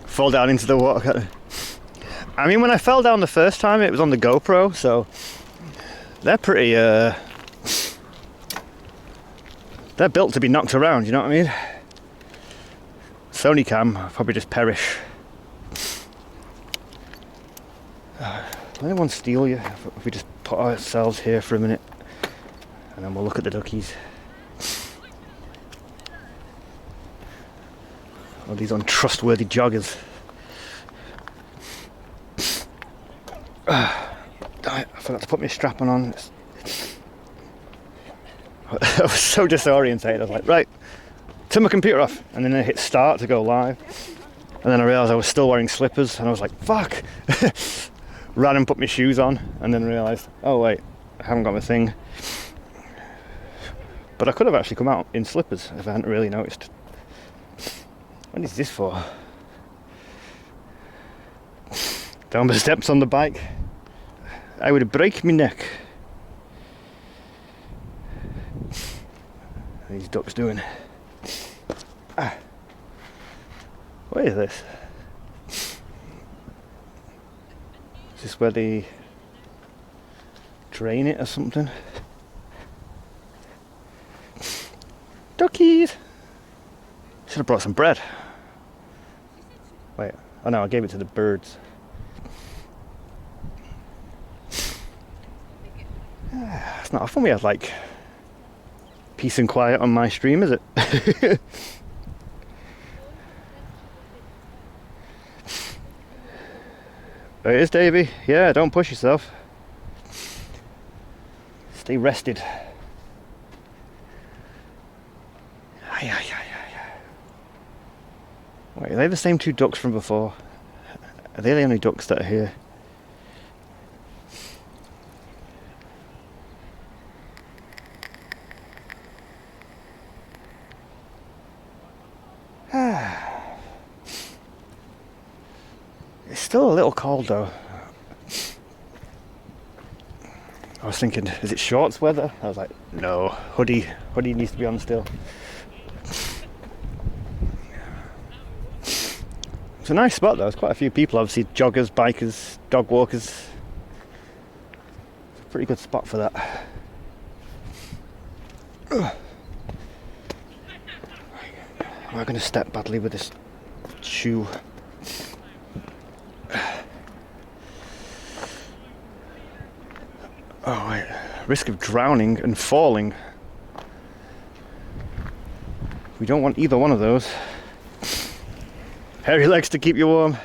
Fall down into the water. I mean, when I fell down the first time, it was on the GoPro, so they're pretty, they're built to be knocked around, you know what I mean? Sony cam, I'll probably just perish. Will anyone steal you if we just put ourselves here for a minute and then we'll look at the duckies? Oh, these untrustworthy joggers. I forgot to put my strap on. I was so disorientated. I was like, right, turn my computer off, and then I hit start to go live, and then I realised I was still wearing slippers, and I was like, fuck. Ran and put my shoes on, and then realised, oh wait, I haven't got my thing. But I could have actually come out in slippers if I hadn't really noticed. What is this for? Down the steps on the bike. I would break my neck. What are these ducks doing? Ah. What is this? Is this where they drain it or something? Duckies! Should have brought some bread. Wait, oh no, I gave it to the birds. It's not often we have like peace and quiet on my stream, is it? There it is, Davey. Yeah, don't push yourself. Stay rested. Wait, are they the same two ducks from before? Are they the only ducks that are here? It's still a little cold though. I was thinking, is it shorts weather? I was like, no, hoodie needs to be on still. It's a nice spot though, there's quite a few people, obviously joggers, bikers, dog walkers. It's a pretty good spot for that. Am I going to step badly with this shoe? Oh wait, risk of drowning and falling. We don't want either one of those. Hairy legs to keep you warm.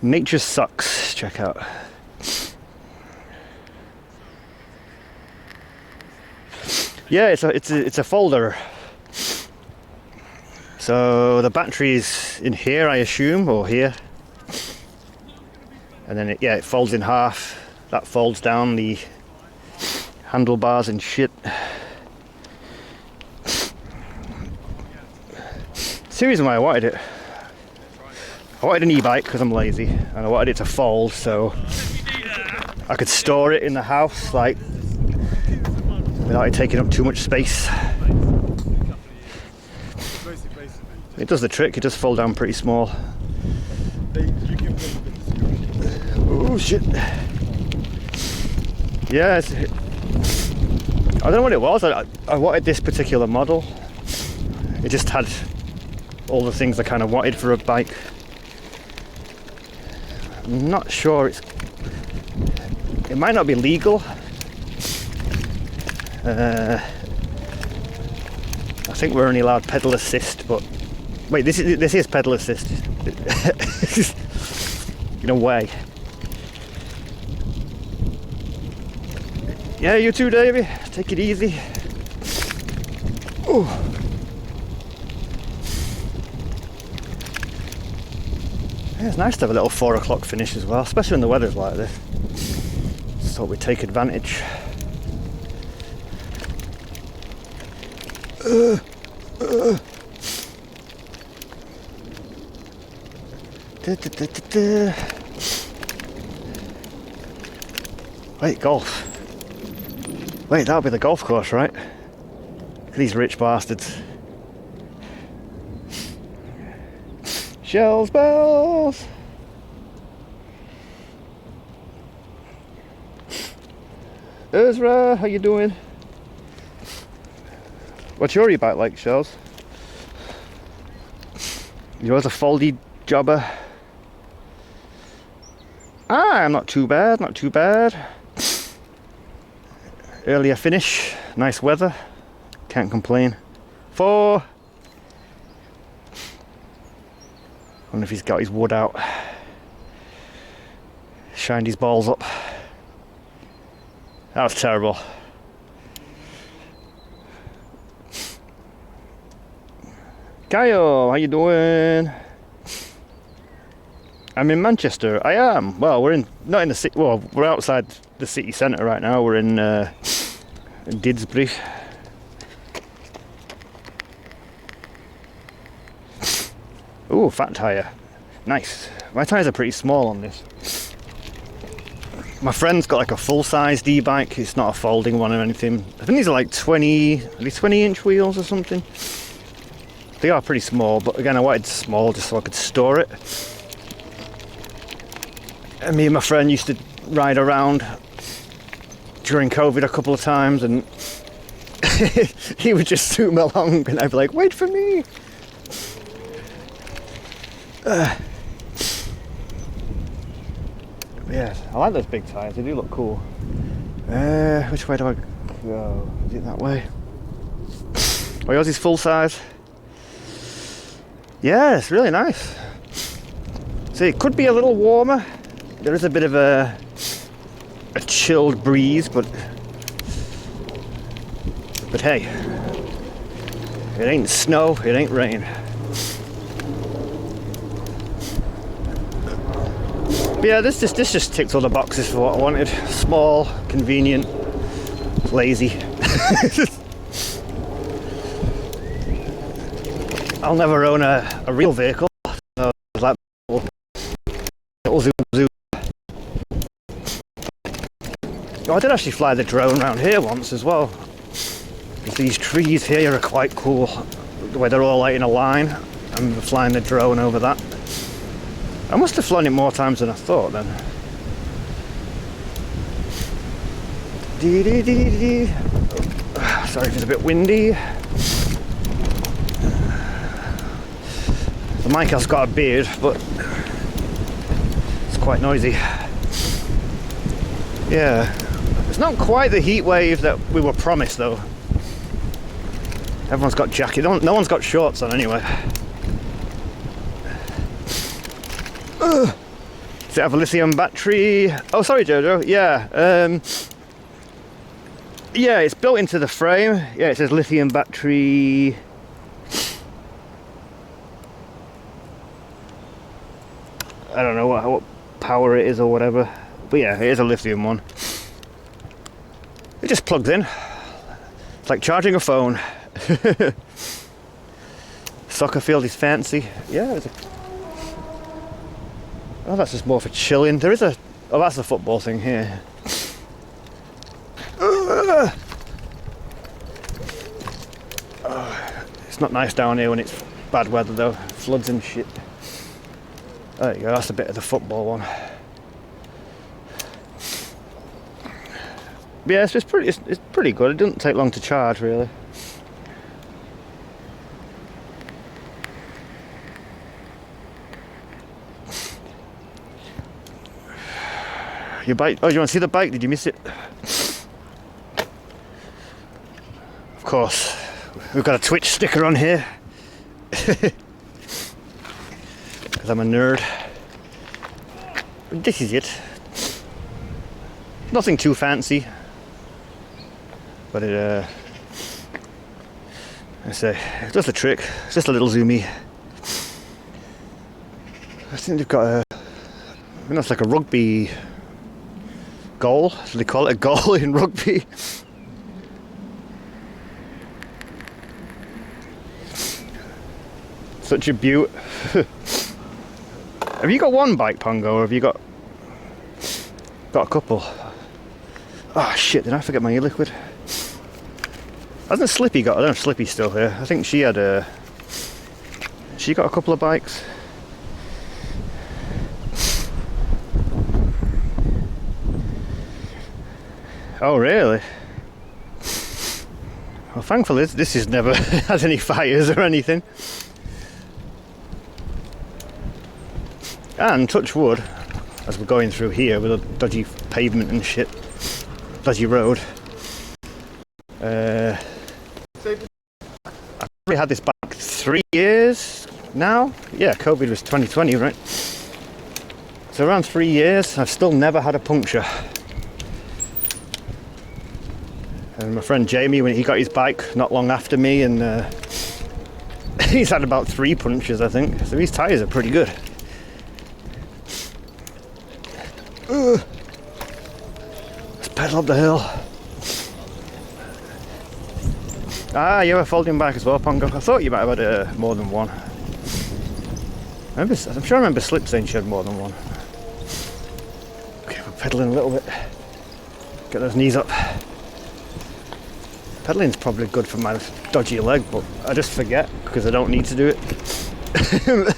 Nature Sucks, check out. Yeah, it's a folder. So the battery's in here, I assume, or here. And then it folds in half. That folds down the handlebars and shit. It's the reason why I wanted it. I wanted an e-bike because I'm lazy, and I wanted it to fold so I could store it in the house, like, without it taking up too much space. It does the trick, it does fold down pretty small. Oh shit. Yeah, I don't know what it was. I wanted this particular model. It just had all the things I kind of wanted for a bike. I'm not sure it might not be legal. I think we're only allowed pedal assist, but wait, this is pedal assist. In a way. Yeah, you too, Davey. Take it easy. Ooh. Yeah, it's nice to have a little 4 o'clock finish as well, especially when the weather's like this. Just thought we'd take advantage. Wait, golf. Wait, that'll be the golf course, right? Look at these rich bastards. Shells bells. Ezra, how you doing? What's your e-bike like, Shells? Yours a foldy jobber? Ah, not too bad, not too bad. Earlier finish, nice weather, can't complain. 4. Wonder if he's got his wood out. Shined his balls up. That was terrible. Kyle, how you doing? I'm in Manchester. I am. Well, we're not in the city. Well, we're outside the city centre right now. We're in Didsbury. Ooh, fat tyre. Nice. My tyres are pretty small on this. My friend's got like a full-sized e-bike. It's not a folding one or anything. I think these are like 20-inch wheels or something. They are pretty small, but again, I wanted small just so I could store it. And me and my friend used to ride around during COVID a couple of times, and he would just zoom along, and I'd be like, "Wait for me." Yeah, I like those big tyres. They do look cool. Which way do I go? Is it that way? Oh, yours is full size. Yeah, it's really nice. See, it could be a little warmer. There is a bit of a chilled breeze, but hey, it ain't snow, it ain't rain. But yeah, this just ticks all the boxes for what I wanted. Small, convenient, lazy. I'll never own a real vehicle. So it's like little zoom. Oh, I did actually fly the drone around here once as well. These trees here are quite cool, the way they're all like in a line. I'm flying the drone over that. I must have flown it more times than I thought then. Sorry if it's a bit windy. The mic has got a beard, but it's quite noisy. Yeah, it's not quite the heat wave that we were promised though. Everyone's got jackets. No one's got shorts on anyway. Does it have a lithium battery? Oh, sorry, Jojo. Yeah. Yeah, it's built into the frame. Yeah, it says lithium battery. I don't know what power it is or whatever. But yeah, it is a lithium one. It just plugs in. It's like charging a phone. Soccer field is fancy. Yeah, oh, that's just more for chilling. There is a... Oh, that's the football thing here. It's not nice down here when it's bad weather though. Floods and shit. There you go, that's a bit of the football one. But yeah, it's pretty good. It doesn't take long to charge, really. Your bike. Oh, you want to see the bike? Did you miss it? Of course, we've got a Twitch sticker on here. Because I'm a nerd. This is it. Nothing too fancy. But it it does the trick. It's just a little zoomy. I think they've got a, it's like a rugby goal. So they call it a goal in rugby. Such a beaut. Have you got one bike, Pongo, or have you got a couple? Oh shit! Did I forget my e-liquid? Hasn't Slippy got? I don't know if Slippy's still here. I think she had a. She got a couple of bikes. Oh really? Well, thankfully this has never had any fires or anything. And touch wood, as we're going through here with a dodgy pavement and shit, dodgy road. I've probably had this bike 3 years now. Yeah, COVID was 2020, right? So around 3 years, I've still never had a puncture. And my friend Jamie, when he got his bike not long after me, and he's had about 3 punctures, I think. So these tyres are pretty good. Let's pedal up the hill. Ah, you have a folding bike as well, Pongo. I thought you might have had more than one. I'm sure I remember Slip saying she had more than one. Okay, we're pedaling a little bit. Get those knees up. Pedaling's probably good for my dodgy leg, but I just forget because I don't need to do it.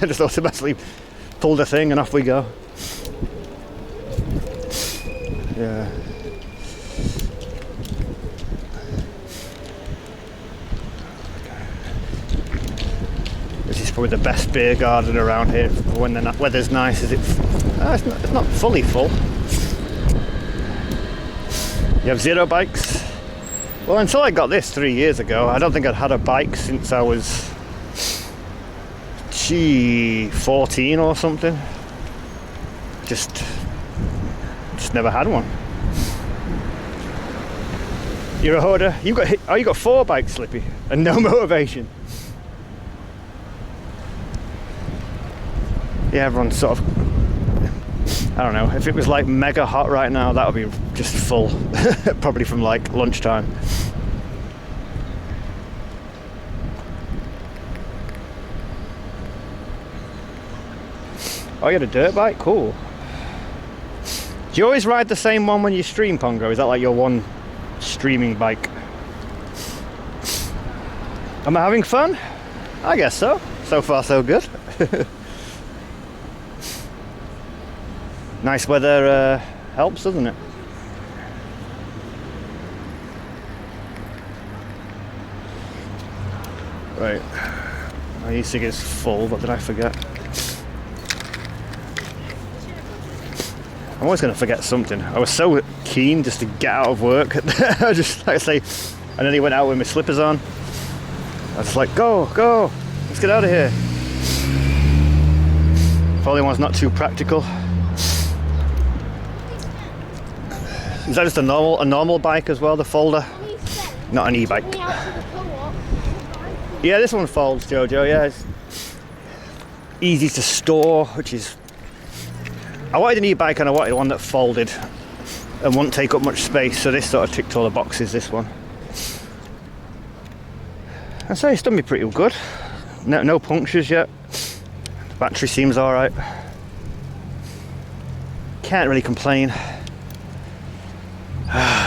I just automatically pull the thing and off we go. Yeah. This is probably the best beer garden around here when the weather's nice. It's not fully full. You have zero bikes? Well, until I got this 3 years ago, I don't think I'd had a bike since I was 14 or something. Just never had one. You're a hoarder. You got 4 bikes, Slippy, and no motivation. Yeah, everyone's sort of, I don't know, if it was like mega hot right now, that would be just full. Probably from like lunchtime. Oh, you had a dirt bike? Cool. Do you always ride the same one when you stream, Pongo? Is that like your one streaming bike? Am I having fun? I guess so. So far so good. Nice weather helps, doesn't it? Right. My e-cig is full. What did I forget? I'm always going to forget something. I was so keen just to get out of work. I just, like I say, and then he went out with my slippers on. I was like, go, let's get out of here. Probably one's not too practical. Is that just a normal bike as well, the folder? Not an e-bike. Yeah, this one folds, Jojo, yeah. It's easy to store, which is... I wanted an e-bike and I wanted one that folded and wouldn't take up much space, so this sort of ticked all the boxes, this one. I'd say it's done me pretty good. No punctures yet. The battery seems alright. Can't really complain.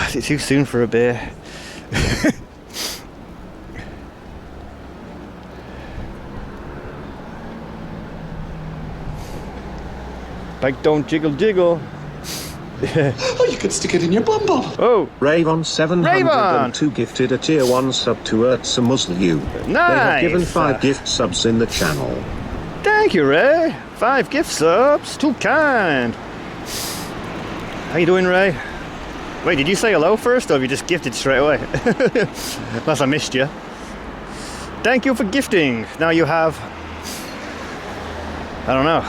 Is it too soon for a beer? Bike don't jiggle jiggle. Oh, you could stick it in your bum bum. Oh, Ravon 702 gifted a tier 1 sub to Urtsa Musliu. Nice. They have given 5 gift subs in the channel. thank you, Ray. 5 gift subs. Too kind. How you doing, Ray? Wait, did you say hello first, or have you just gifted straight away? Unless I missed you. Thank you for gifting. Now you have, I don't know,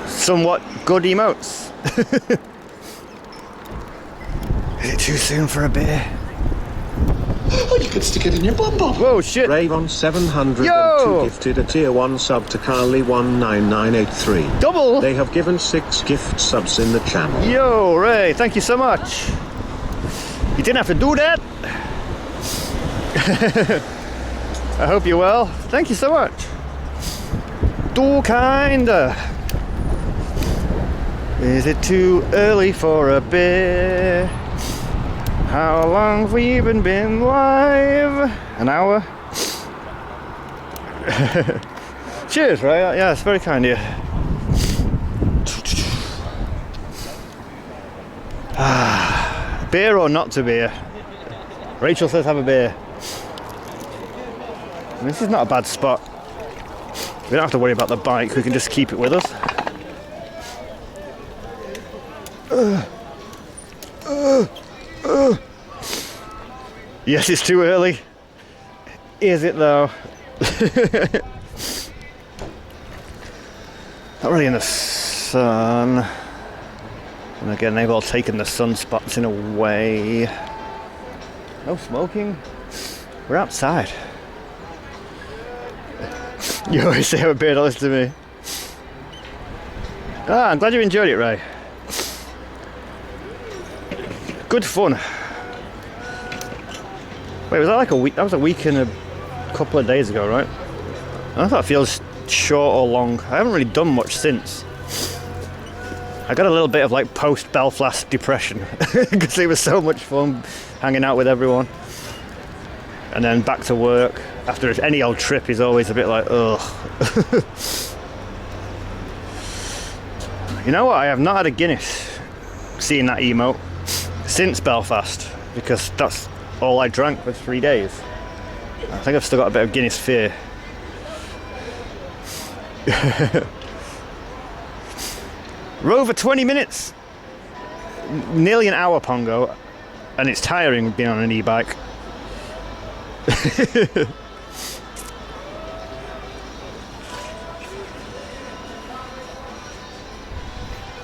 somewhat good emotes. Is it too soon for a beer? Oh, you could stick it in your bum bum. Whoa, shit. Ravon 702 Yo! gifted a tier 1 sub to Carly 19983. Double. They have given 6 gift subs in the channel. Yo, Ray, thank you so much. You didn't have to do that. I hope you're well. Thank you so much. Too kind. Is it too early for a beer? How long have we even been live? An hour? Cheers, Ray. Yeah, it's very kind of you. Beer or not to beer? Rachel says have a beer. This is not a bad spot. We don't have to worry about the bike, we can just keep it with us. Yes, it's too early. Is it though? Not really in the sun. And again, they've all taken the sunspots in a way. No smoking. We're outside. You always say have a beer, don't listen to me. Ah, I'm glad you enjoyed it, Ray. Good fun. Wait, was that like a week? That was a week and a couple of days ago, right? I don't know if that feels short or long. I haven't really done much since. I got a little bit of like post-Belfast depression because it was so much fun hanging out with everyone. And then back to work after any old trip is always a bit like, ugh. You know what? I have not had a Guinness, seeing that emote, since Belfast, because that's all I drank for 3 days. I think I've still got a bit of Guinness fear. Rode for 20 minutes, nearly an hour, Pongo, and it's tiring being on an e-bike.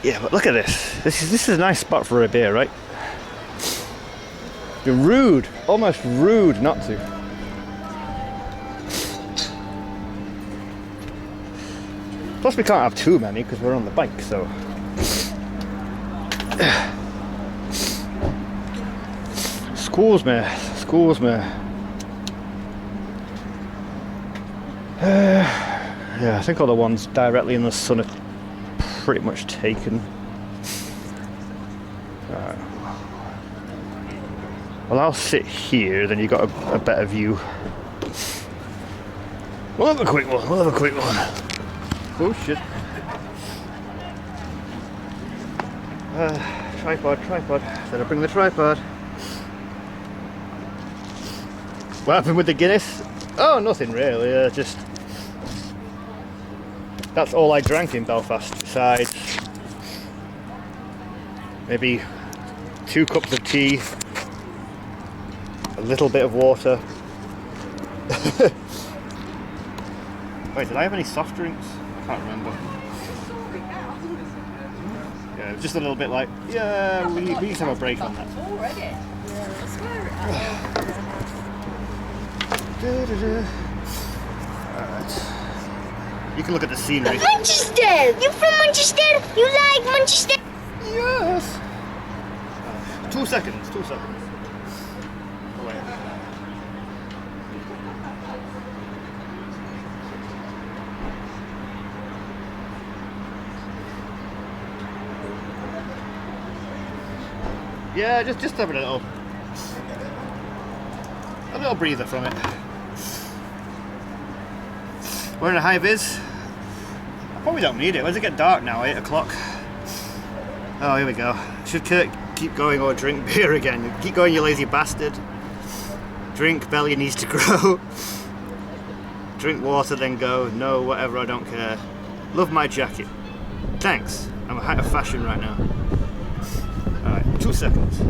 Yeah, but look at this. This is a nice spot for a beer, right? You're rude, almost rude not to. Plus we can't have too many because we're on the bike, so. Excuse me, excuse me. Yeah, I think all the ones directly in the sun are pretty much taken. Well, I'll sit here, then you've got a better view. We'll have a quick one, we'll have a quick one. Oh shit. Tripod. Better bring the tripod. What happened with the Guinness? Oh, nothing really, just... That's all I drank in Belfast, besides maybe 2 cups of tea, a little bit of water. Wait, did I have any soft drinks? I can't remember. Yeah, it was just a little bit like, yeah, we need to have a break on that. Already? Alright. You can look at the scenery. Manchester! You from Manchester? You like Manchester? Yes! 2 seconds, 2 seconds. Oh, wait. Yeah, just have a little breather from it. We're in a high vis. I probably don't need it. Where does it get dark now? 8 o'clock. Oh, here we go. Should Kurt keep going or drink beer again? Keep going, you lazy bastard. Drink, belly needs to grow. Drink water, then go. No, whatever, I don't care. Love my jacket. Thanks. I'm a height of fashion right now. Alright, 2 seconds.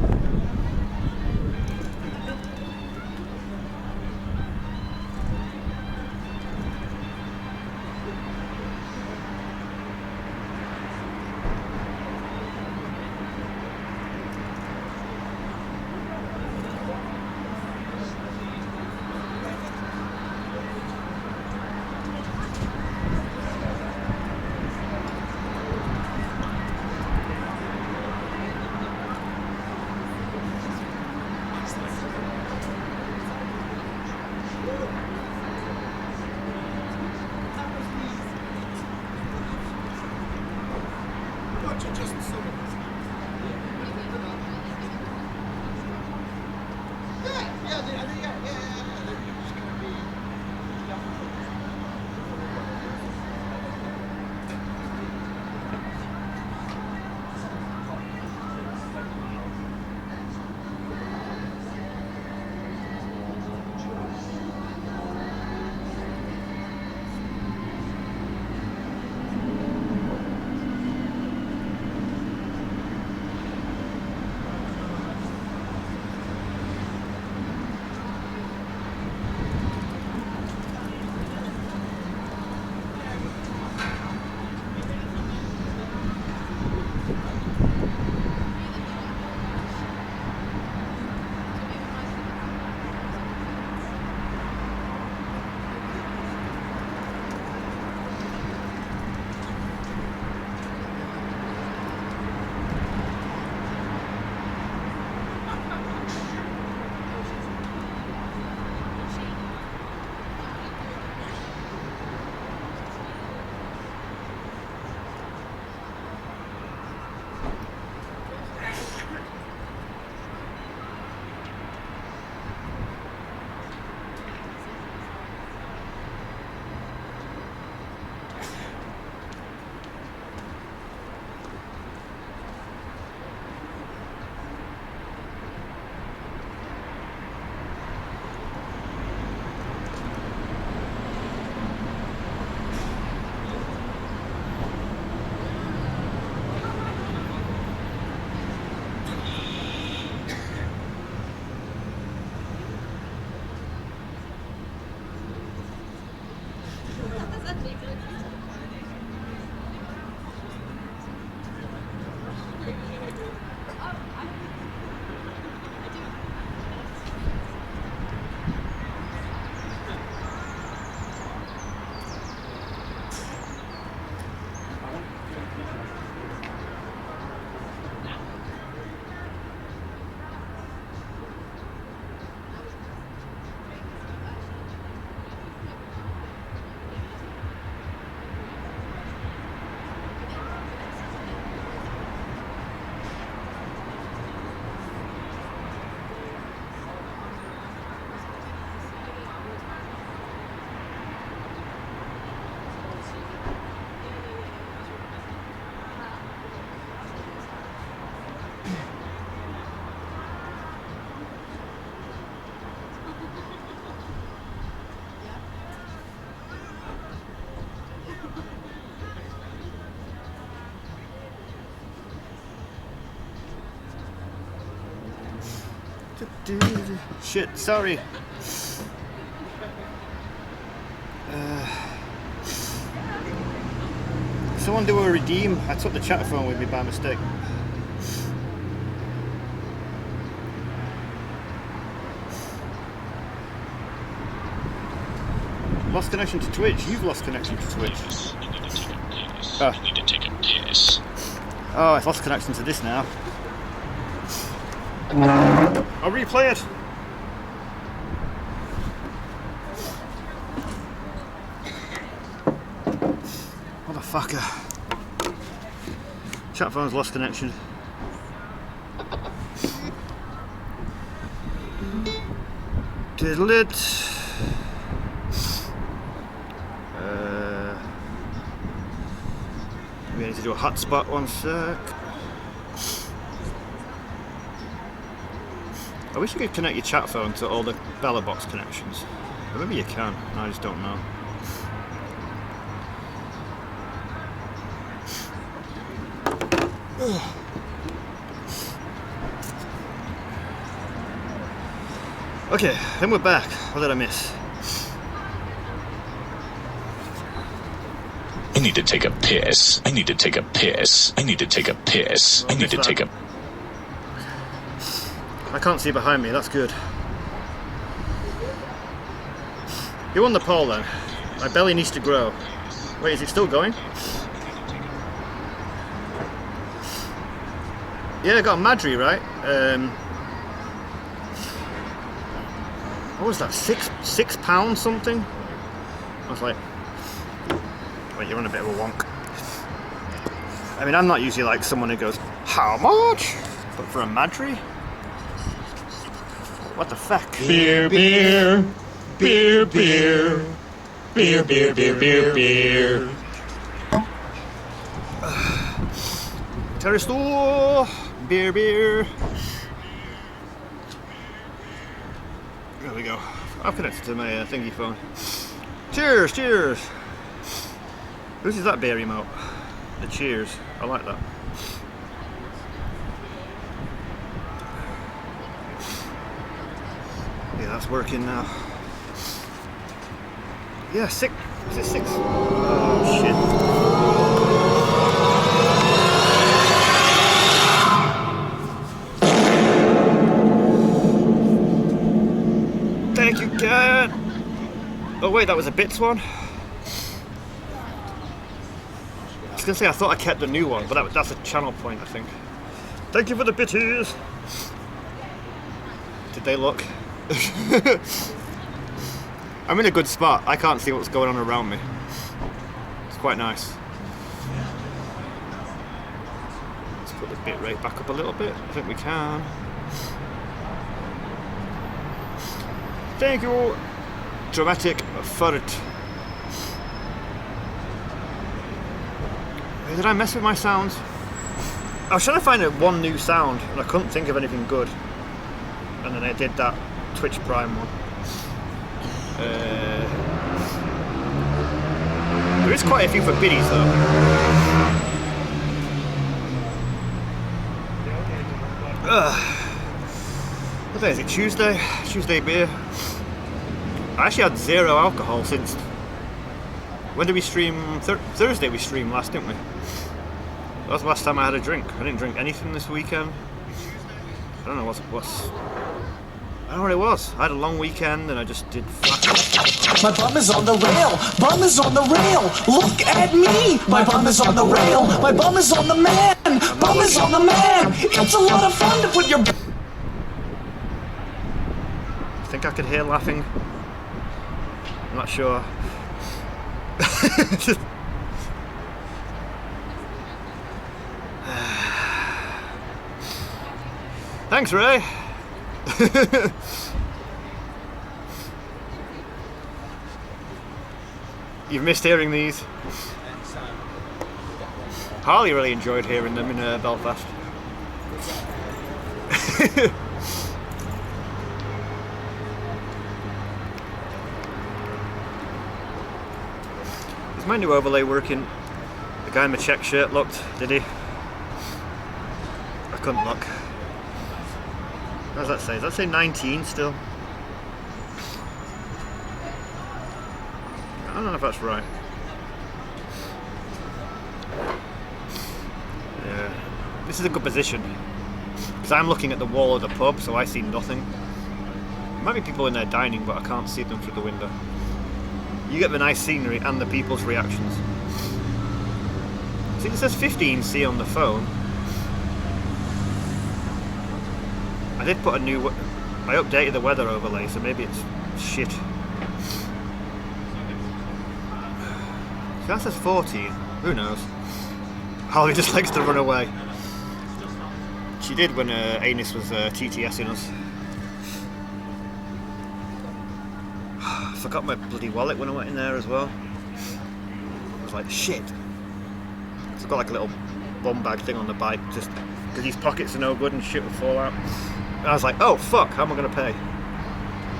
Shit, sorry. Someone do a redeem. I took the chat phone with me by mistake. Lost connection to Twitch. You've lost connection to Twitch. I need to take a piss. Oh, I've lost connection to this now. I'll replay it. Motherfucker. Chat phone's lost connection. Diddle it. We need to do a hotspot, one sec. I wish you could connect your chat phone to all the Bella Box connections. Or maybe you can, I just don't know. Okay, then we're back. What did I miss? I need to take a piss. I need to take a piss. I need to take a piss. I need to take a... I can't see behind me, that's good. You won the poll then. My belly needs to grow. Wait, is it still going? Yeah, I got a Madri, right? What was that? Six pounds something? I was like, wait, you're on a bit of a wonk. I mean, I'm not usually like someone who goes, how much? But for a Madri? What the fuck? Beer, beer. Beer, beer. Beer, beer, beer, beer, beer. Terrace store. Beer, beer. There we go. I've connected to my thingy phone. Cheers, cheers. Whose is that beer emote? The cheers. I like that. Yeah, that's working now. Yeah, 6. Is it 6? Oh shit. Thank you, Cat. Oh wait, that was a bits one. I was gonna say I thought I kept the new one, but that's a channel point, I think. Thank you for the bitties. Did they look? I'm in a good spot. I can't see what's going on around me. It's quite nice. Let's put the bit rate back up a little bit. I think we can. Thank you, Dramatic Furt. Did I mess with my sounds? I was trying to find one new sound and I couldn't think of anything good. And then I did that Twitch Prime one. There is quite a few for biddies though. What day is it? Tuesday? Tuesday beer. I actually had 0 alcohol since... When did we stream? Thursday we streamed last, didn't we? That was the last time I had a drink. I didn't drink anything this weekend. I don't know what's... I don't know what it was. I had a long weekend and I just did flat. My bum is on the rail. Bum is on the rail. Look at me. My bum is on the rail. My bum is on the man. Bum is on the man. It's a lot of fun to put your... I think I could hear laughing. I'm not sure. Thanks, Ray. You've missed hearing these. Harley really enjoyed hearing them in Belfast. Is my new overlay working? The guy in the check shirt looked, did he? I couldn't look. What does that say? Does that say 19 still? I don't know if that's right. Yeah. This is a good position. Because I'm looking at the wall of the pub, so I see nothing. There might be people in there dining, but I can't see them through the window. You get the nice scenery and the people's reactions. See, it says 15C on the phone. I did put I updated the weather overlay, so maybe it's shit. So that says 14. Who knows? Holly just likes to run away. She did when Anus was TTSing us. I forgot my bloody wallet when I went in there as well. I was like, shit. It's got like a little one bag thing on the bike, just because these pockets are no good and shit will fall out. And I was like, oh fuck, how am I going to pay?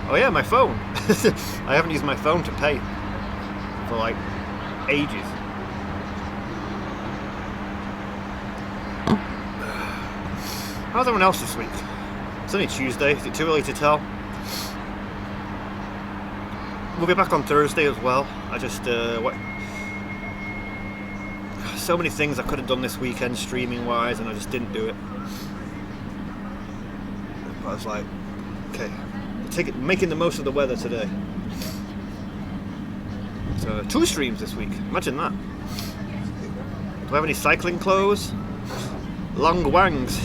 Oh yeah, my phone. I haven't used my phone to pay for like ages. How's everyone else this week? It's only Tuesday, is it too early to tell? We'll be back on Thursday as well. I just, so many things I could have done this weekend streaming wise and I just didn't do it. But I was like, okay, making the most of the weather today. So 2 streams this week, imagine that. Do I have any cycling clothes? Long wangs.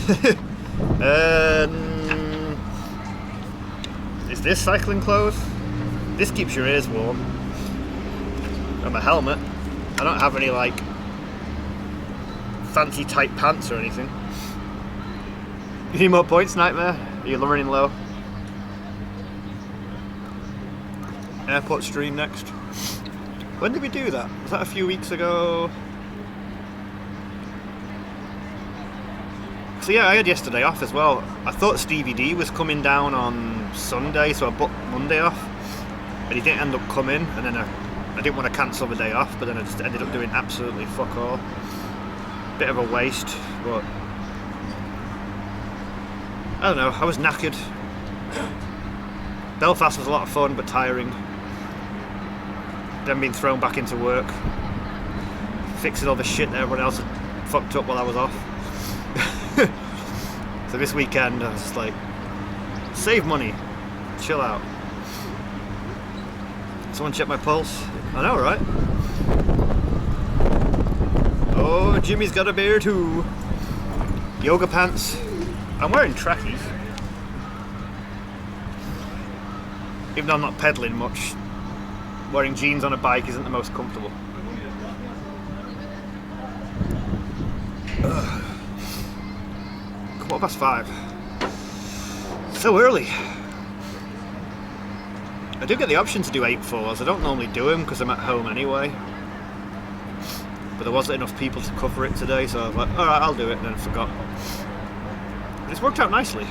Is this cycling clothes? This keeps your ears warm. And my helmet. I don't have any like fancy tight pants or anything. You need more points, Nightmare? Are you running low? Airport stream next. When did we do that? Was that a few weeks ago? So yeah, I had yesterday off as well. I thought Stevie D was coming down on Sunday, so I booked Monday off. And he didn't end up coming, and then I didn't want to cancel the day off, but then I just ended up doing absolutely fuck all. Bit of a waste, but I don't know, I was knackered. Belfast was a lot of fun, but tiring. Then being thrown back into work, fixing all the shit that everyone else had fucked up while I was off. So this weekend I was just like, save money, chill out. Someone check my pulse. I know, right? Oh, Jimmy's got a beer too. Yoga pants. I'm wearing trackies. Even though I'm not pedaling much, wearing jeans on a bike isn't the most comfortable. Quarter past 5. So early. I do get the option to do 8-4s. I don't normally do them because I'm at home anyway. But there wasn't enough people to cover it today, so I was like, alright, I'll do it, and then I forgot. But it's worked out nicely.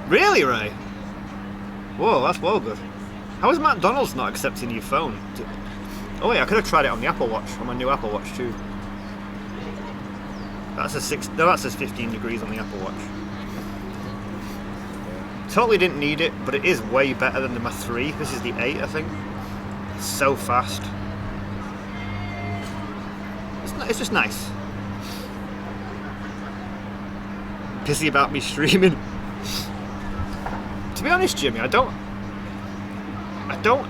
Really, Ray? Whoa, that's well good. How is McDonald's not accepting your phone? Oh wait, I could have tried it on the Apple Watch, on my new Apple Watch too. That says 15 degrees on the Apple Watch. Totally didn't need it, but it is way better than my 3. This is the 8, I think. It's so fast. It's just nice. Pissy about me streaming. To be honest, Jimmy, I don't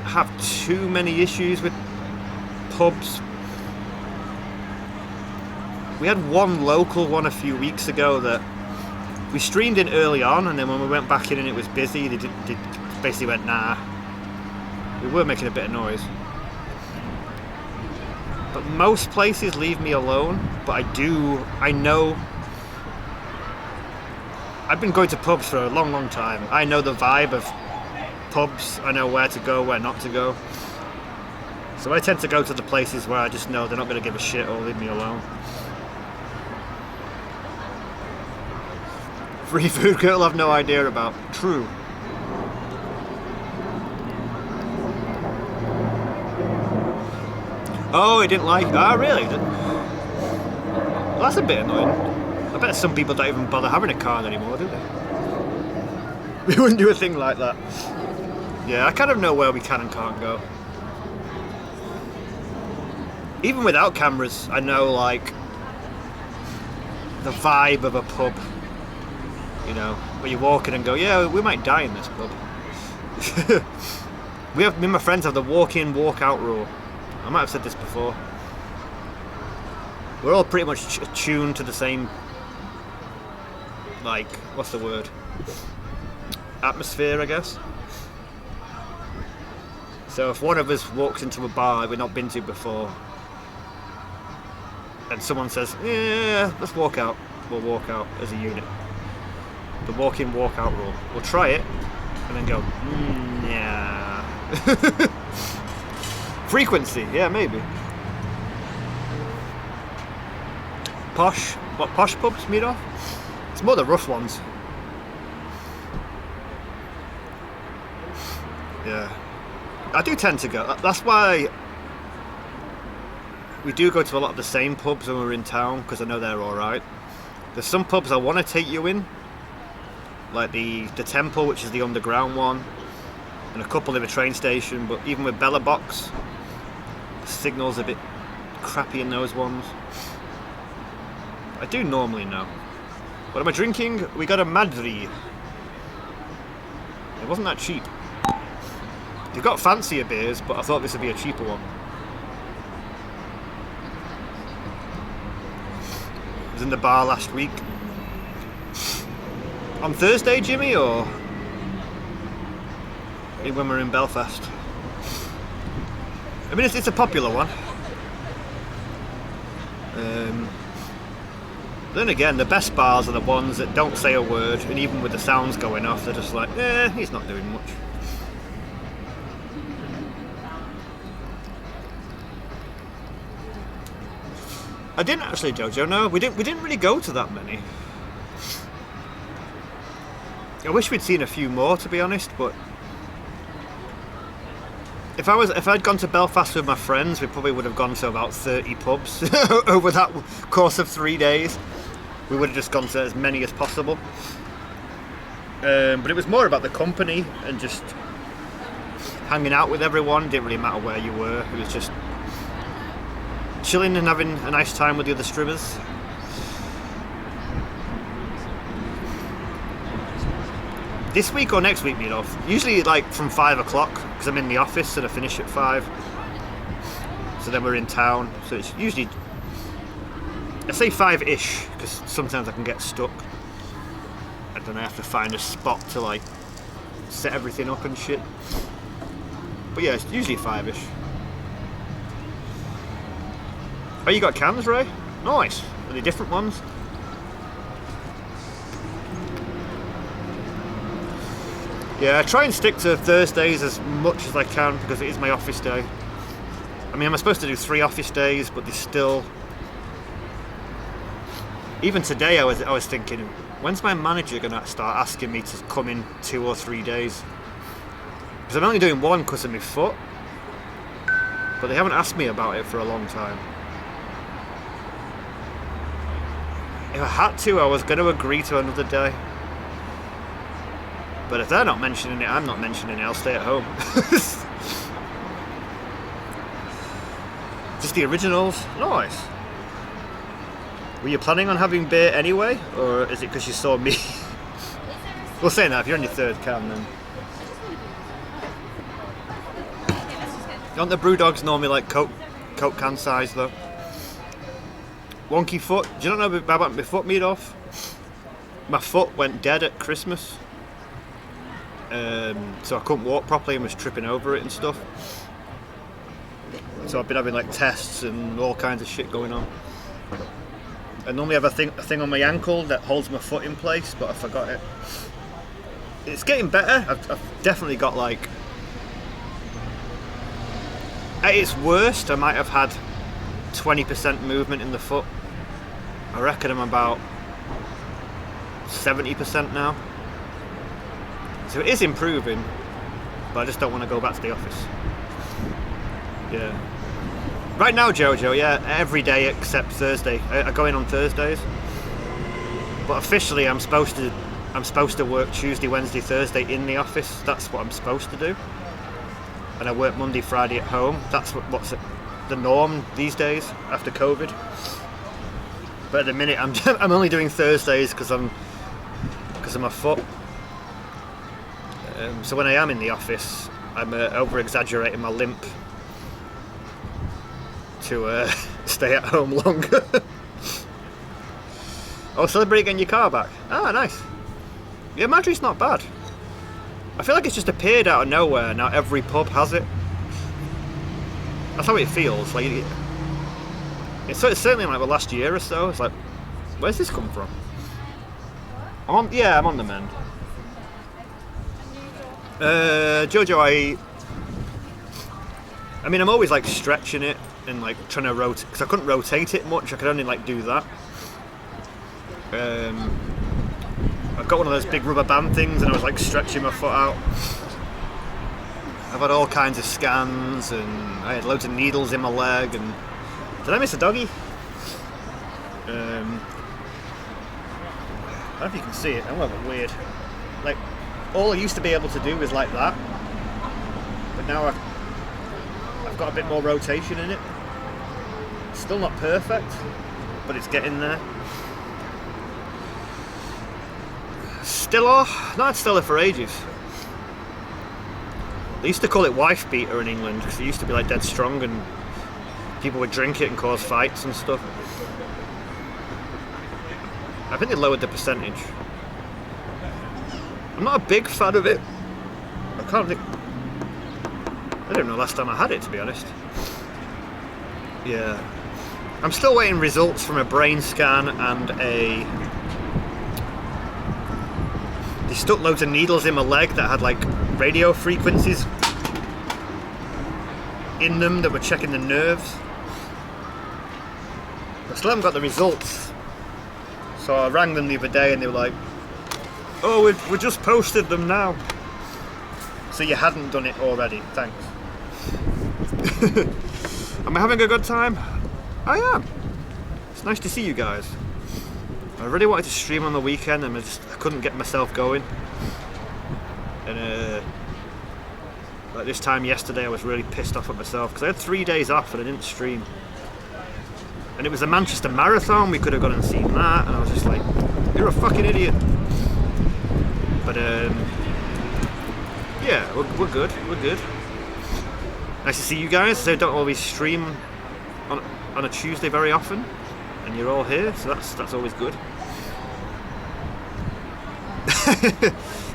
have too many issues with pubs. We had one local one a few weeks ago that we streamed in early on, and then when we went back in and it was busy, they basically went, nah. We were making a bit of noise. But most places leave me alone, but I know, I've been going to pubs for a long, long time. I know the vibe of pubs, I know where to go, where not to go. So I tend to go to the places where I just know they're not going to give a shit or leave me alone. Free food girl I've no idea about. True. Oh, he didn't like... Ah, really? Well, that's a bit annoying. I bet some people don't even bother having a card anymore, do they? We wouldn't do a thing like that. Yeah, I kind of know where we can and can't go. Even without cameras, I know, like, the vibe of a pub. You know, where you walk in and go, yeah, we might die in this pub. Me and my friends have the walk-in, walk-out rule. I might have said this before. We're all pretty much attuned to the same, like, what's the word? Atmosphere, I guess. So if one of us walks into a bar we've not been to before, and someone says, yeah, let's walk out, we'll walk out as a unit. The walk-in, walk-out rule. We'll try it, and then go, yeah. Frequency, yeah, maybe. Posh pubs, meet off? It's more the rough ones. Yeah. I do tend to go. That's why we do go to a lot of the same pubs when we're in town, because I know they're alright. There's some pubs I want to take you in, like the Temple, which is the underground one, and a couple in a train station, but even with Bella Box, the signal's a bit crappy in those ones. I do normally know. What am I drinking? We got a Madri. It wasn't that cheap. They've got fancier beers, but I thought this would be a cheaper one. I was in the bar last week. On Thursday, Jimmy, or when we're in Belfast? I mean, it's a popular one. Then again, the best bars are the ones that don't say a word, and even with the sounds going off, they're just like, he's not doing much. I didn't actually, Jojo. No, we didn't really go to that many. I wish we'd seen a few more, to be honest. But if I'd gone to Belfast with my friends, we probably would have gone to about 30 pubs over that course of 3 days. We would have just gone to as many as possible. But it was more about the company and just hanging out with everyone. It didn't really matter where you were. It was just chilling and having a nice time with the other strimmers. This week or next week, off. Usually like from 5 o'clock, because I'm in the office and I finish at 5. So then we're in town. So it's usually, I say 5-ish, because sometimes I can get stuck. And then I have to find a spot to like set everything up and shit. But yeah, it's usually 5-ish. Oh, you got cans, Ray? Nice. Are they different ones? Yeah, I try and stick to Thursdays as much as I can because it is my office day. I mean, I'm supposed to do 3 office days, but there's still... Even today I was thinking, when's my manager going to start asking me to come in 2 or 3 days? Because I'm only doing 1 because of my foot. But they haven't asked me about it for a long time. If I had to, I was going to agree to another day. But if they're not mentioning it, I'm not mentioning it, I'll stay at home. Just the originals? Nice. Were you planning on having beer anyway? Or is it because you saw me? We'll say that, if you're on your 3rd can then. Aren't the Brewdogs normally like Coke can size though? Wonky foot. Do you not know about my foot, Meadoff? My foot went dead at Christmas. So I couldn't walk properly and was tripping over it and stuff. So I've been having like tests and all kinds of shit going on. I normally have a thing on my ankle that holds my foot in place, but I forgot it. It's getting better. I've definitely got like... At its worst, I might have had 20% movement in the foot. I reckon I'm about 70% now. So it is improving, but I just don't want to go back to the office. Yeah. Right now, Jojo, yeah, every day except Thursday. I go in on Thursdays. But officially I'm supposed to work Tuesday, Wednesday, Thursday in the office. That's what I'm supposed to do. And I work Monday, Friday at home. That's what's the norm these days after COVID. But at the minute I'm only doing Thursdays because of my foot. So when I am in the office, I'm over-exaggerating my limp to stay at home longer. Oh, celebrate getting your car back. Ah, nice. Yeah, Madry's not bad. I feel like it's just appeared out of nowhere. Now every pub has it. That's how it feels. Like it's certainly in like the last year or so. It's like, where's this come from? I'm on the mend. Jojo, I mean, I'm always like stretching it and like trying to rotate, because I couldn't rotate it much. I could only like do that. I've got one of those big rubber band things, and I was like stretching my foot out. I've had all kinds of scans, and I had loads of needles in my leg. And did I miss a doggy? I don't know if you can see it. I'm a little bit weird. Like, all I used to be able to do was like that, but now I've got a bit more rotation in it. Still not perfect, but it's getting there. Stilla? Not had Stella for ages. They used to call it wife beater in England because it used to be like dead strong and people would drink it and cause fights and stuff. I think they lowered the percentage. I'm not a big fan of it. I don't know last time I had it, to be honest. Yeah. I'm still waiting results from a brain scan and they stuck loads of needles in my leg that had like radio frequencies in them that were checking the nerves. I still haven't got the results. So I rang them the other day and they were like, oh, we just posted them now. So you hadn't done it already, thanks. Am I having a good time? I am. It's nice to see you guys. I really wanted to stream on the weekend and I couldn't get myself going. And like this time yesterday I was really pissed off at myself because I had 3 days off and I didn't stream. And it was the Manchester Marathon, we could have gone and seen that, and I was just like, you're a fucking idiot. But yeah, we're good, we're good. Nice to see you guys. I don't always stream on a Tuesday very often, and you're all here, so that's always good.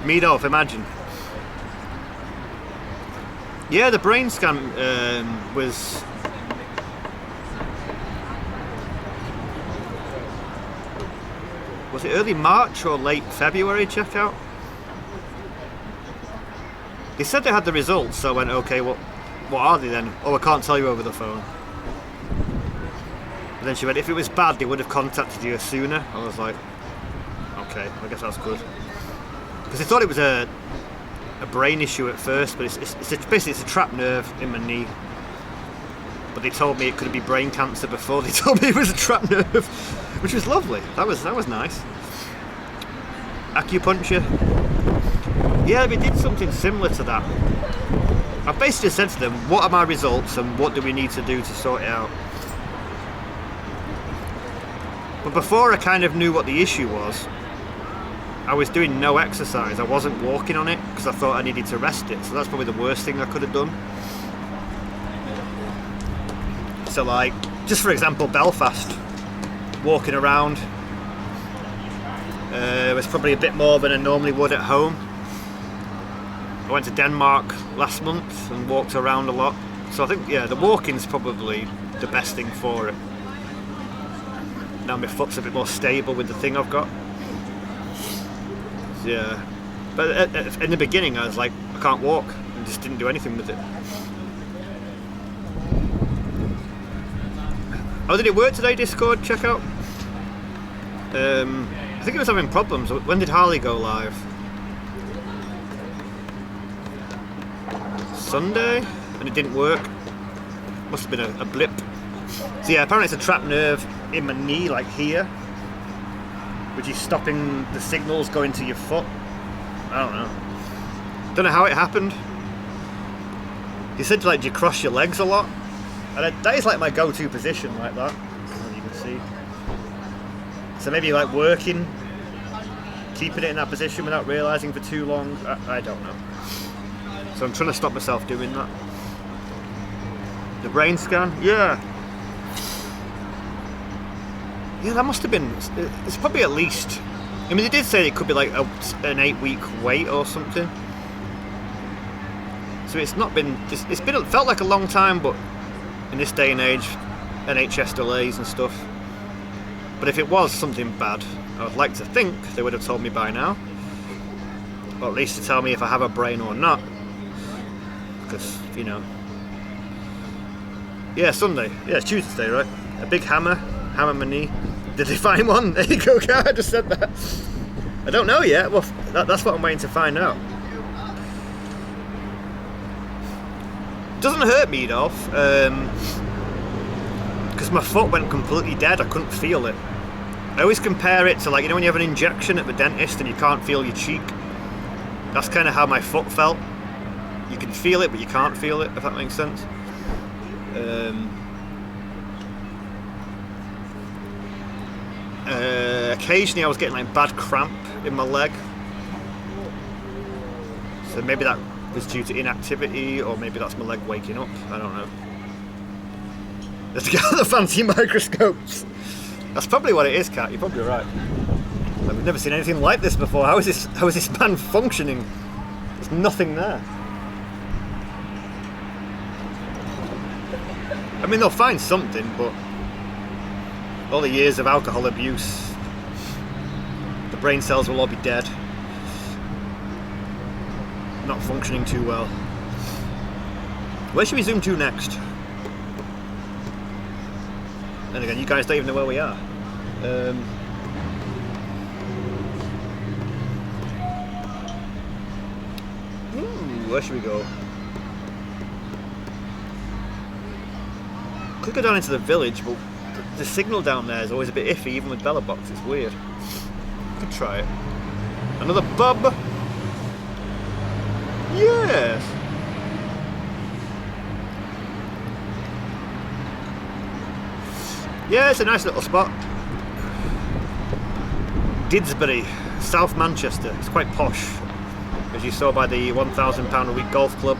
Meadolf, imagine. Yeah, the brain scan was... Was it early March or late February checkout? They said they had the results, so I went, okay, what are they then? Oh, I can't tell you over the phone. And then she went, if it was bad, they would have contacted you sooner. I was like, okay, I guess that's good. Because they thought it was a brain issue at first, but basically it's a trapped nerve in my knee. But they told me it could be brain cancer before they told me it was a trapped nerve, which was lovely. That was nice. Acupuncture. Yeah, we did something similar to that. I basically said to them, what are my results and what do we need to do to sort it out? But before I kind of knew what the issue was, I was doing no exercise. I wasn't walking on it because I thought I needed to rest it. So that's probably the worst thing I could have done. So like, just for example, Belfast, walking around was probably a bit more than I normally would at home. I went to Denmark last month and walked around a lot. So I think, yeah, the walking's probably the best thing for it. Now my foot's a bit more stable with the thing I've got. Yeah. But in the beginning I was like, I can't walk, and just didn't do anything with it. Oh, did it work today, Discord? Check out. I think it was having problems. When did Harley go live? Sunday? And it didn't work. Must have been a blip. So yeah, apparently it's a trapped nerve in my knee, like here, which is stopping the signals going to your foot. I don't know. Don't know how it happened. He said, like, do you cross your legs a lot? And that is like my go-to position, like that, as you can see. So maybe like working, keeping it in that position without realising for too long, I don't know. So I'm trying to stop myself doing that. The brain scan, yeah. Yeah, that must have been, it's probably at least, I mean they did say it could be like an 8-week wait or something. So it's not been, it felt like a long time, but in this day and age, NHS delays and stuff. But if it was something bad, I would like to think they would have told me by now. Or at least to tell me if I have a brain or not. Because, you know, Yeah, Sunday. Yeah, it's Tuesday, right? A big hammer my knee. Did they find one? There you go, I just said that. I don't know yet. Well, that's what I'm waiting to find out. Doesn't hurt me, Dolph, because my foot went completely dead. I couldn't feel it. I always compare it to, like, you know when you have an injection at the dentist and you can't feel your cheek? That's kind of how my foot felt. You can feel it, but you can't feel it, if that makes sense. Occasionally I was getting like bad cramp in my leg. So maybe that was due to inactivity, or maybe that's my leg waking up. I don't know. Let's get the fancy microscopes. That's probably what it is, Kat. You're probably right. I've never seen anything like this before. How is this man functioning? There's nothing there. I mean, they'll find something, but all the years of alcohol abuse, the brain cells will all be dead. Not functioning too well. Where should we zoom to next? And again, you guys don't even know where we are. Where should we go? Could go down into the village, but the signal down there is always a bit iffy, even with Bella Box. It's weird. Could try it. Another pub. Yes. Yeah, it's a nice little spot. Didsbury, South Manchester. It's quite posh, as you saw by the £1,000 a week golf club.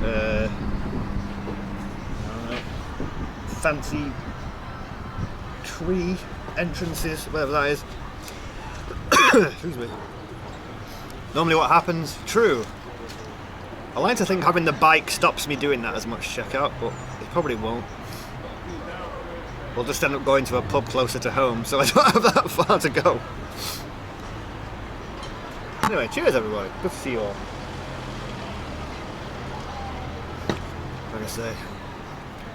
I don't know, fancy tree entrances, whatever that is. Excuse me. Normally what happens, true. I like to think having the bike stops me doing that as much checkout, but it probably won't. We'll just end up going to a pub closer to home, so I don't have that far to go. Anyway, cheers everybody. Good to see you all. Like I say,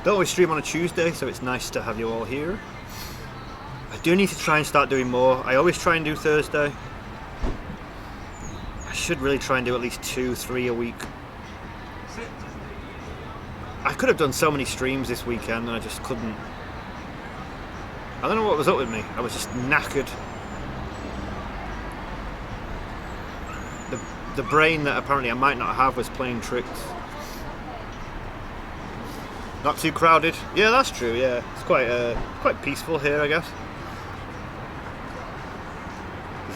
don't always stream on a Tuesday, so it's nice to have you all here. I do need to try and start doing more. I always try and do Thursday. I should really try and do at least 2-3 a week. I could have done so many streams this weekend and I just couldn't. I don't know what was up with me. I was just knackered. The brain that apparently I might not have was playing tricks. Not too crowded. Yeah, that's true. Yeah, it's quite peaceful here, I guess.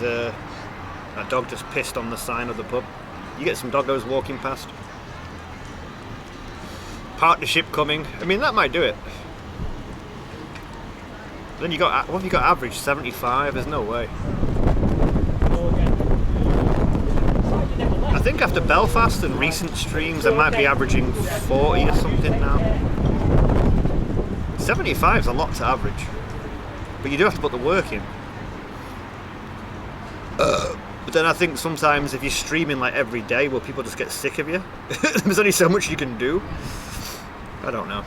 There's a dog just pissed on the sign of the pub. You get some doggos walking past. Partnership coming. I mean, that might do it. Then you got, what have you got average? 75? There's no way. I think after Belfast and recent streams I might be averaging 40 or something now. 75 is a lot to average, but you do have to put the work in. But then I think sometimes if you're streaming like every day, will people just get sick of you? There's only so much you can do. I don't know.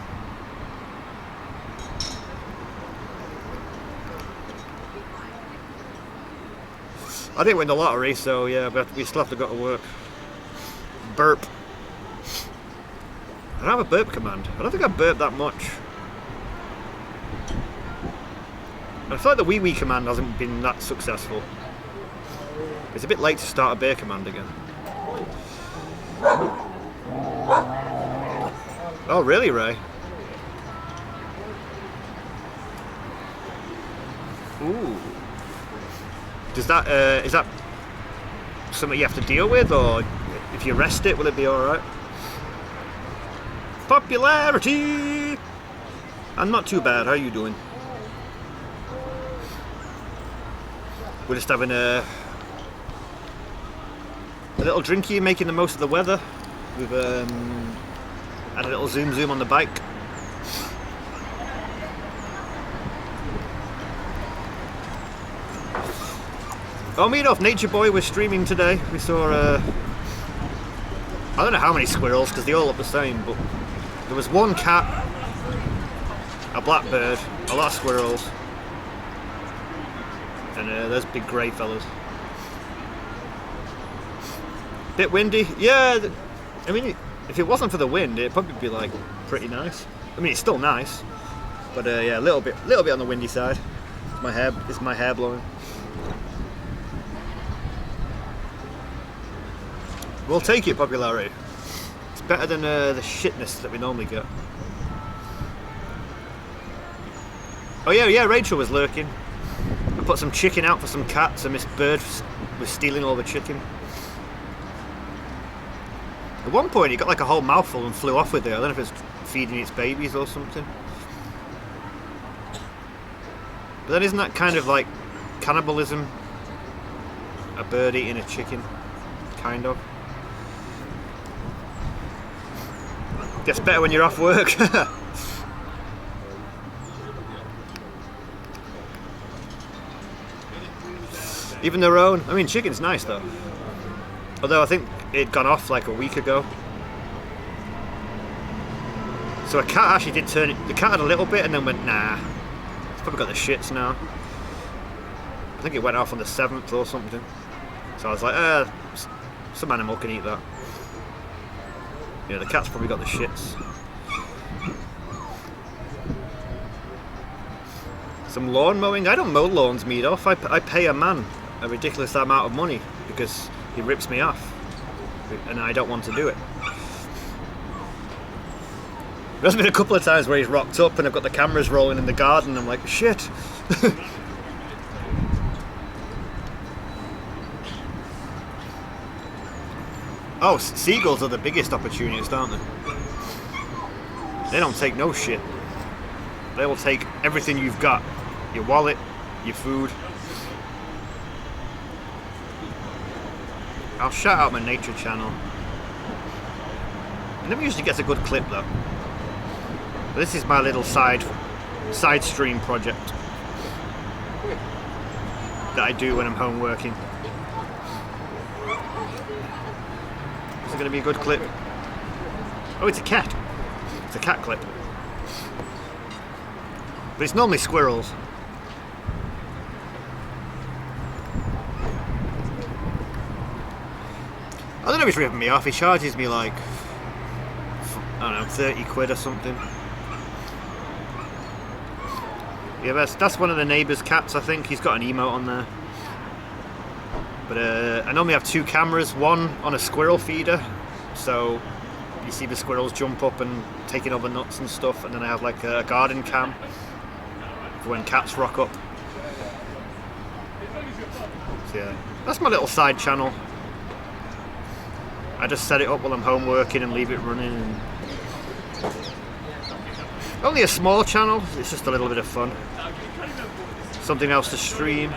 I didn't win the lottery, so yeah, but we still have to go to work. Burp. I don't have a burp command. I don't think I burp that much. I feel like the wee wee command hasn't been that successful. It's a bit late to start a beer command again. Oh really, Ray? Ooh. Does that, is that something you have to deal with, or if you rest it, will it be alright? Popularity! I'm not too bad, how are you doing? We're just having a little drinky, making the most of the weather. We've had a little zoom on the bike. Oh, me off Nature Boy was streaming today. We saw, I don't know how many squirrels, because they all look the same, but there was one cat a blackbird, a lot of squirrels, and those big grey fellas. Bit windy, yeah. I mean, if it wasn't for the wind, it'd probably be like pretty nice. I mean, it's still nice, but yeah, a little bit on the windy side. Is my hair blowing? We'll take it, popularity. It's better than the shitness that we normally get. Oh yeah, Rachel was lurking. I put some chicken out for some cats, and Miss Bird was stealing all the chicken. At one point, it got like a whole mouthful and flew off with it. I don't know if it's feeding its babies or something. But then isn't that kind of like cannibalism? A bird eating a chicken, kind of. Gets better when you're off work. Even their own. I mean, chicken's nice though. Although I think it'd gone off like a week ago. So a cat actually did turn it. The cat had a little bit and then went, nah. It's probably got the shits now. I think it went off on the 7th or something. So I was like, some animal can eat that. Yeah, the cat's probably got the shits. Some lawn mowing. I don't mow lawns, Meadoff. I pay a man a ridiculous amount of money because he rips me off, and I don't want to do it. There's been a couple of times where he's rocked up and I've got the cameras rolling in the garden and I'm like, shit. Oh, seagulls are the biggest opportunists, aren't they? They don't take no shit. They will take everything you've got. Your wallet, your food. I'll shout out my nature channel. I never usually get a good clip though. But this is my little side stream project that I do when I'm home working. Is it going to be a good clip? Oh, it's a cat. It's a cat clip. But it's normally squirrels. I don't know if he's ripping me off. He charges me like, I don't know, 30 quid or something. Yeah, that's one of the neighbour's cats, I think. He's got an emote on there. But I normally have 2 cameras, one on a squirrel feeder, so you see the squirrels jump up and taking over nuts and stuff, and then I have like a garden cam for when cats rock up. So yeah, that's my little side channel. I just set it up while I'm home working and leave it running. And only a small channel, it's just a little bit of fun. Something else to stream.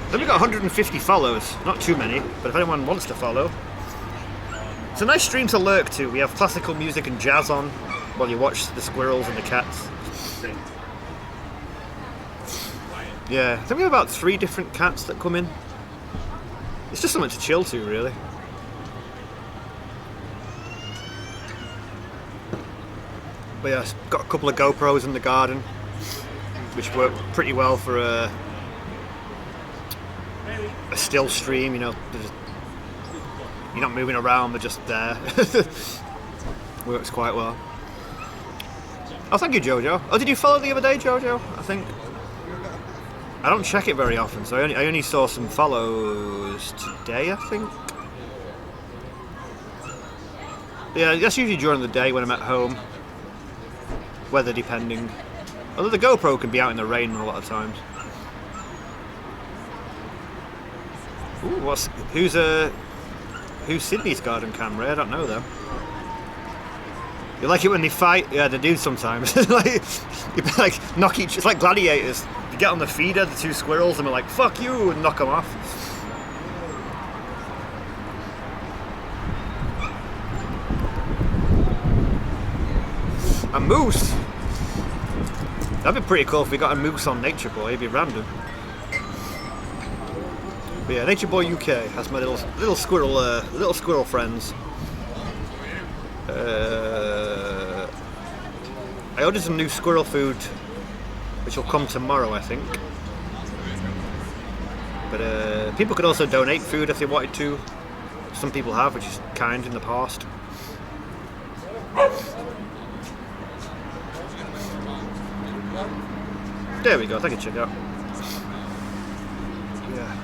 Then we've got 150 follows, not too many, but if anyone wants to follow. It's a nice stream to lurk to. We have classical music and jazz on while you watch the squirrels and the cats. Yeah, I think we have about 3 different cats that come in. It's just something to chill to, really. But yeah, got a couple of GoPros in the garden, which work pretty well for a still stream, you know. You're not moving around, they're just there. Works quite well. Oh, thank you, Jojo. Oh, did you follow the other day, Jojo? I think. I don't check it very often, so I only saw some follows today, I think. Yeah, that's usually during the day when I'm at home. Weather depending. Although the GoPro can be out in the rain a lot of times. Ooh, who's Sydney's garden camera? I don't know though. You like it when they fight? Yeah, they do sometimes. Like, it's like gladiators. You get on the feeder, the 2 squirrels, and they're like, fuck you, and knock them off. A moose! That'd be pretty cool if we got a moose on Nature Boy, it'd be random. But yeah, Nature Boy UK has my little squirrel friends. I ordered some new squirrel food, which will come tomorrow, I think. But people could also donate food if they wanted to. Some people have, which is kind in the past. There we go, thank you, check out. Yeah.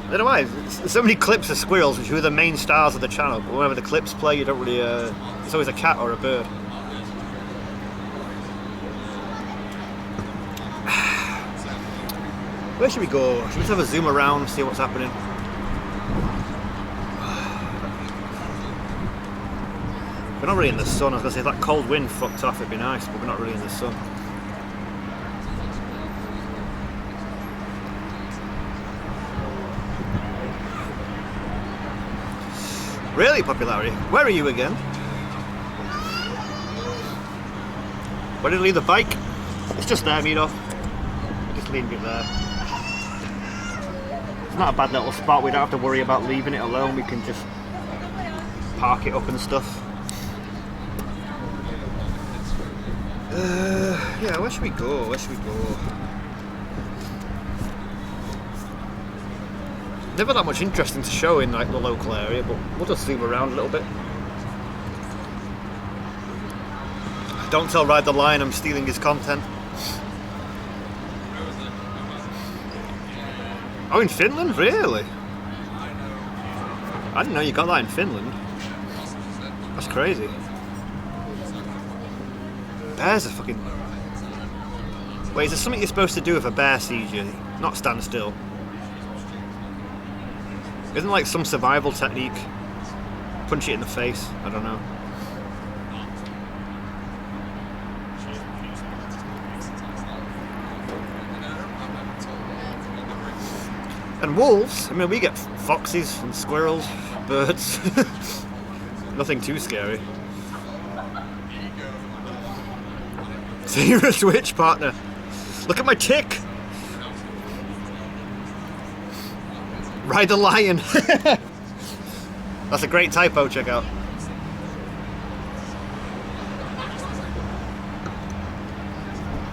I don't know why, there's so many clips of squirrels, which are the main stars of the channel, but whenever the clips play, you don't really, it's always a cat or a bird. Where should we go? Should we just have a zoom around, see what's happening? We're not really in the sun. I was going to say, if that cold wind fucked off, it'd be nice, but we're not really in the sun. Really, popularity? Where are you again? Where did I leave the bike? It's just there, Meadow. Just leaving it there. It's not a bad little spot. We don't have to worry about leaving it alone. We can just park it up and stuff. Yeah, where should we go? Where should we go? Never that much interesting to show in like the local area, but we'll just zoom around a little bit. Don't tell Ride the Lion I'm stealing his content. Oh, in Finland? Really? I didn't know you got that in Finland. That's crazy. Bears are fucking... Wait, is there something you're supposed to do if a bear sees you? Not stand still. Isn't it like some survival technique? Punch it in the face? I don't know. And wolves? I mean, we get foxes and squirrels, birds. Nothing too scary. So you're a Switch partner. Look at my tick! Ride the Lion! That's a great typo, check out.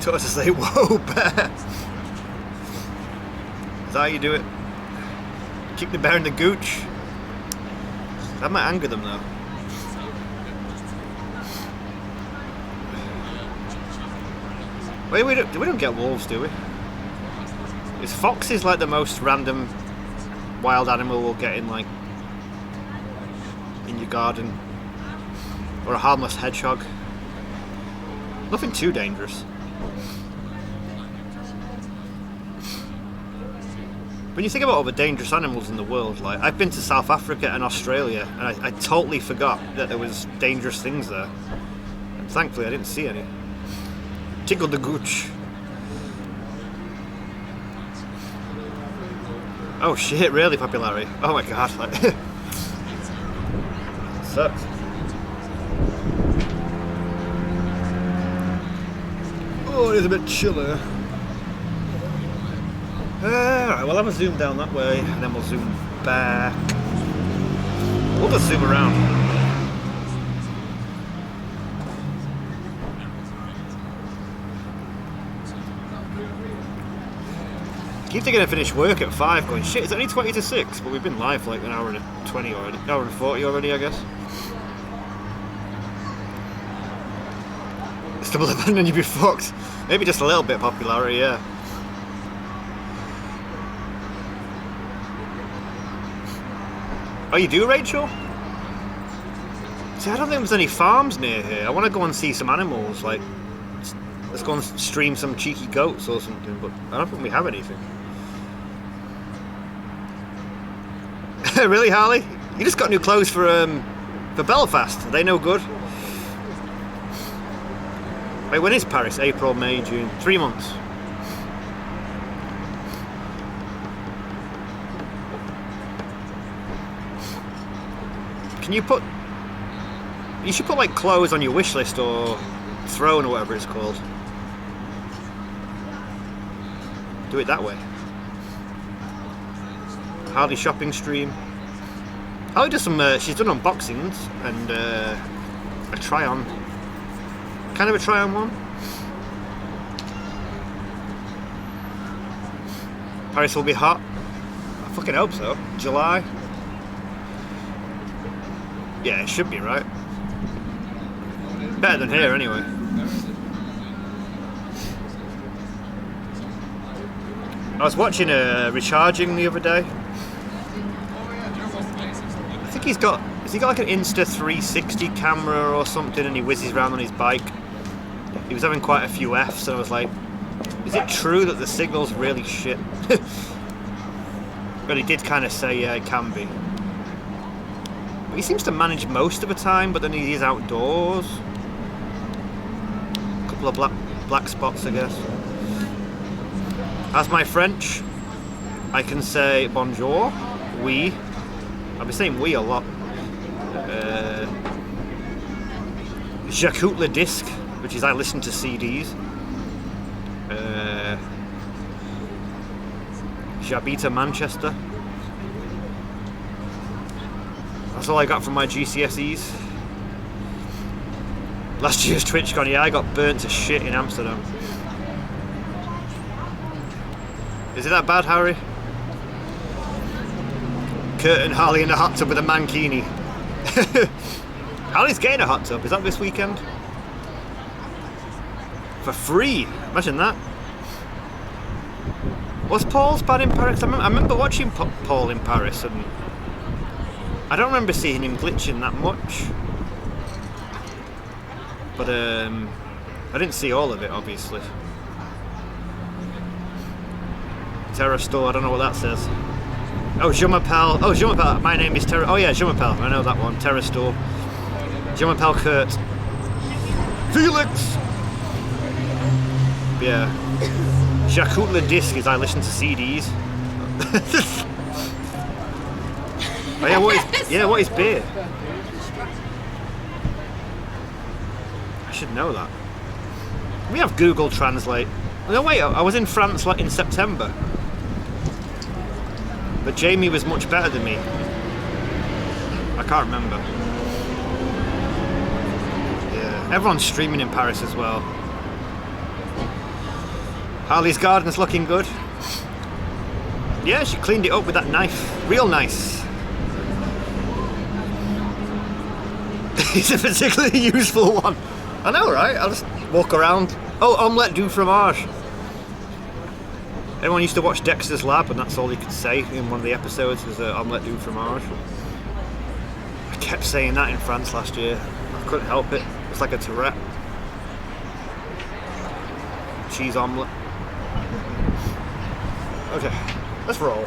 Taught us to say, whoa, bear! Is that how you do it? Keep the bear in the gooch? That might anger them though. Wait, we don't get wolves, do we? Is foxes like the most random wild animal we'll get in, like, in your garden? Or a harmless hedgehog? Nothing too dangerous. When you think about all the dangerous animals in the world, like, I've been to South Africa and Australia, and I totally forgot that there was dangerous things there. And thankfully I didn't see any. Tickle the gooch. Oh shit, really, popularity? Oh my god, like... Sucks. Oh, it is a bit chilly. Alright, well, I'm gonna zoom down that way, and then we'll zoom back. We'll just zoom around. I keep thinking I finished work at 5, going, shit, it's only 20 to 6, but we've been live for like an hour and 20 already, an hour and 40 already, I guess. Stumble upon and you'd be fucked. Maybe just a little bit popularity, yeah. Oh, you do, Rachel? See, I don't think there's any farms near here. I want to go and see some animals, like, let's go and stream some cheeky goats or something, but I don't think we have anything. Really, Harley? You just got new clothes for Belfast. Are they no good? Wait, when is Paris? April, May, June. 3 months. Can you put... You should put, like, clothes on your wish list or throne or whatever it's called. Do it that way. Harley shopping stream. Harley does some... she's done unboxings and a try-on Kind of a try on one. Paris will be hot. I fucking hope so. July. Yeah, it should be right. Better than here anyway. I was watching Recharging the other day. I think he's got like an Insta360 camera or something, and he whizzes around on his bike. He was having quite a few Fs, and I was like, is it true that the signal's really shit? But he did kind of say, yeah, it can be. But he seems to manage most of the time, but then he is outdoors. A couple of black spots, I guess. As my French, I can say bonjour, oui. I'll be saying oui a lot. J'écoute le disque, which is I listen to CDs. J'habite à Manchester. That's all I got from my GCSEs. Last year's TwitchCon, yeah, I got burnt to shit in Amsterdam. Is it that bad, Harry? Kurt and Harley in a hot tub with a mankini. Harley's getting a hot tub. Is that this weekend? For free. Imagine that. Was Paul's bad in Paris? I remember watching Paul in Paris, and I don't remember seeing him glitching that much. But I didn't see all of it, obviously. Terra Store, I don't know what that says. Oh, Je m'appelle. Oh, Je m'appelle. My name is Terra. Oh yeah, Je m'appelle. I know that one. Terra Store. Je m'appelle Kurt. Felix! Yeah. J'écoute le disque is I listen to CDs. Oh yeah, what is beer? I should know that. We have Google Translate. No wait, I was in France in September. But Jamie was much better than me. I can't remember. Yeah, everyone's streaming in Paris as well. Harley's garden's looking good. Yeah, she cleaned it up with that knife. Real nice. It's a particularly useful one. I know, right? I'll just walk around. Oh, omelette du fromage. Everyone used to watch Dexter's Lab, and that's all he could say in one of the episodes was omelette du fromage. I kept saying that in France last year. I couldn't help it. It's like a Tourette. Cheese omelette. Okay, let's roll.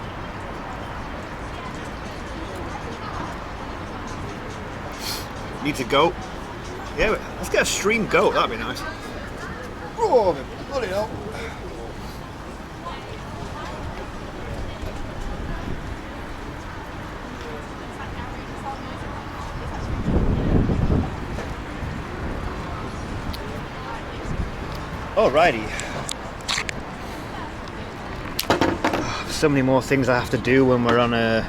Needs a goat. Yeah, let's get a stream goat, that'd be nice. Oh, bloody hell. Alrighty. So many more things I have to do when we're on the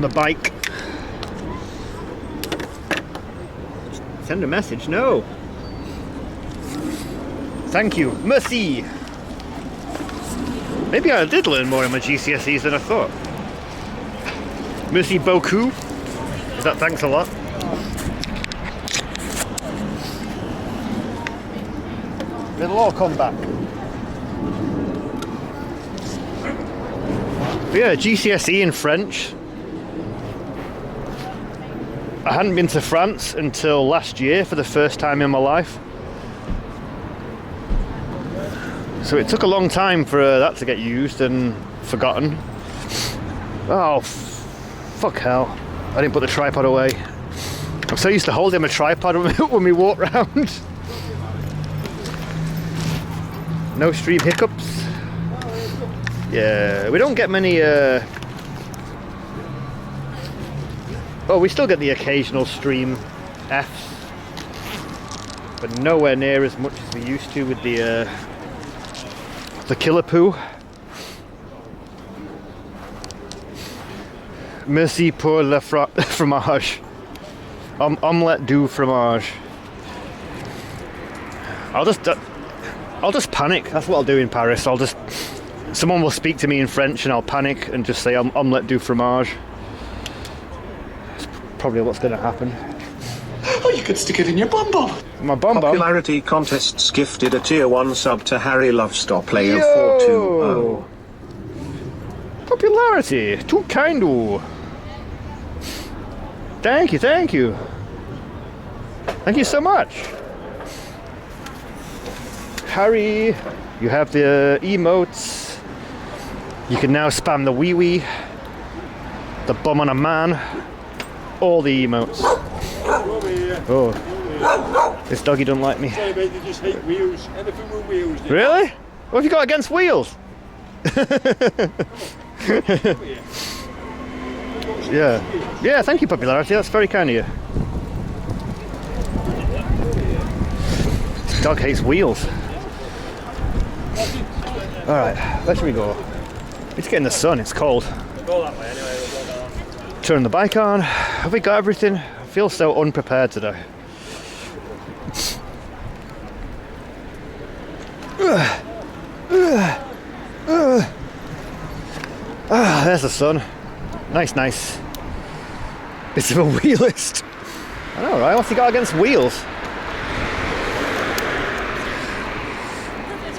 bike. Send a message? No. Thank you. Merci. Maybe I did learn more in my GCSEs than I thought. Merci beaucoup. Is that thanks a lot? It'll all come back. But yeah, GCSE in French. I hadn't been to France until last year for the first time in my life. So it took a long time for that to get used and forgotten. Oh, fuck hell. I didn't put the tripod away. I'm so used to holding a tripod when we walk around. No stream hiccups. Yeah, we don't get many well, we still get the occasional stream Fs, but nowhere near as much as we used to with the killer poo. Merci pour le fromage. Omelette du fromage. I'll just panic. That's what I'll do in Paris. Someone will speak to me in French and I'll panic and just say omelette du fromage. That's probably what's going to happen. Oh, you could stick it in your bum bum. My bum bum. Popularity contests gifted a tier 1 sub to Harry Lovestop player 420. Popularity, too kind of. Thank you. Thank you so much. Harry, you have the emotes. You can now spam the wee wee, the bum on a man, all the emotes. Oh, this doggy don't like me. Sorry, mate, they just hate wheels. Anything with wheels. Really? What have you got against wheels? Yeah, thank you, Popularity. That's very kind of you. This dog hates wheels. Alright, where should we go? Let's get in the sun, it's cold. Go that way anyway, we'll go down. Turn the bike on. Have we got everything? I feel so unprepared today. There's the sun. Nice. Bit of a wheelist. I know, right? What's he got against wheels?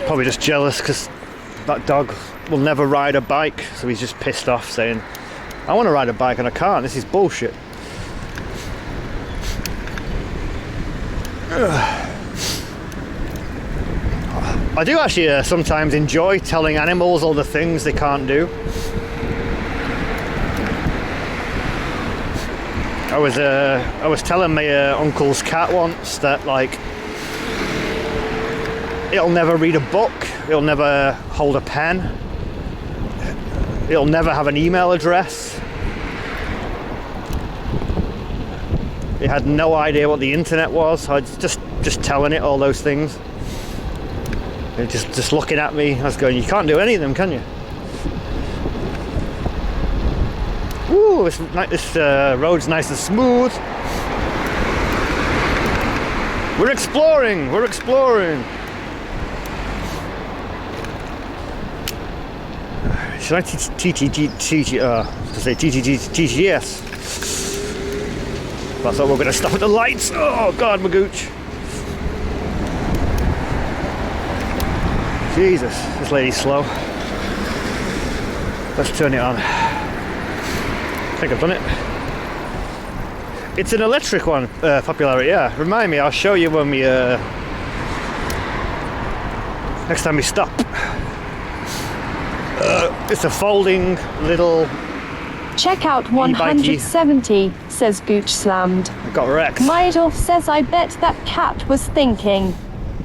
Probably just jealous because that dog will never ride a bike, so he's just pissed off saying, I want to ride a bike and I can't, this is bullshit. I do actually sometimes enjoy telling animals all the things they can't do. I was telling my uncle's cat once that, like, it'll never read a book, it'll never hold a pen, it'll never have an email address. It had no idea what the internet was. I was just telling it all those things. It just looking at me. I was going, you can't do any of them, can you? Ooh, this road's nice and smooth. We're exploring. Should I teach TTGS? I thought we were going to stop at the lights. Oh God, Magooch. Jesus, this lady's slow. Let's turn it on. I think I've done it. It's an electric one, Popularity, yeah. Remind me, I'll show you when we, next time we stop. It's a folding little... Check out 170, says Gooch Slammed. I got wrecked. Maidolf says, I bet that cat was thinking,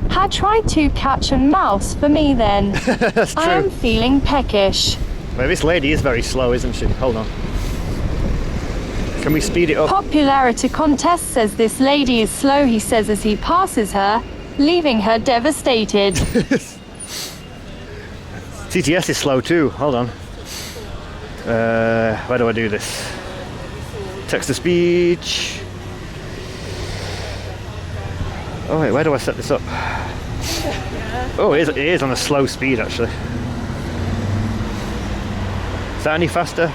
had tried to catch a mouse for me then. That's true. I am feeling peckish. Well, this lady is very slow, isn't she? Hold on. Can we speed it up? Popularity contest says this lady is slow, he says as he passes her, leaving her devastated. TTS is slow too. Hold on. Where do I do this? Text to speech. Oh wait, where do I set this up? Oh, it is on a slow speed actually. Is that any faster?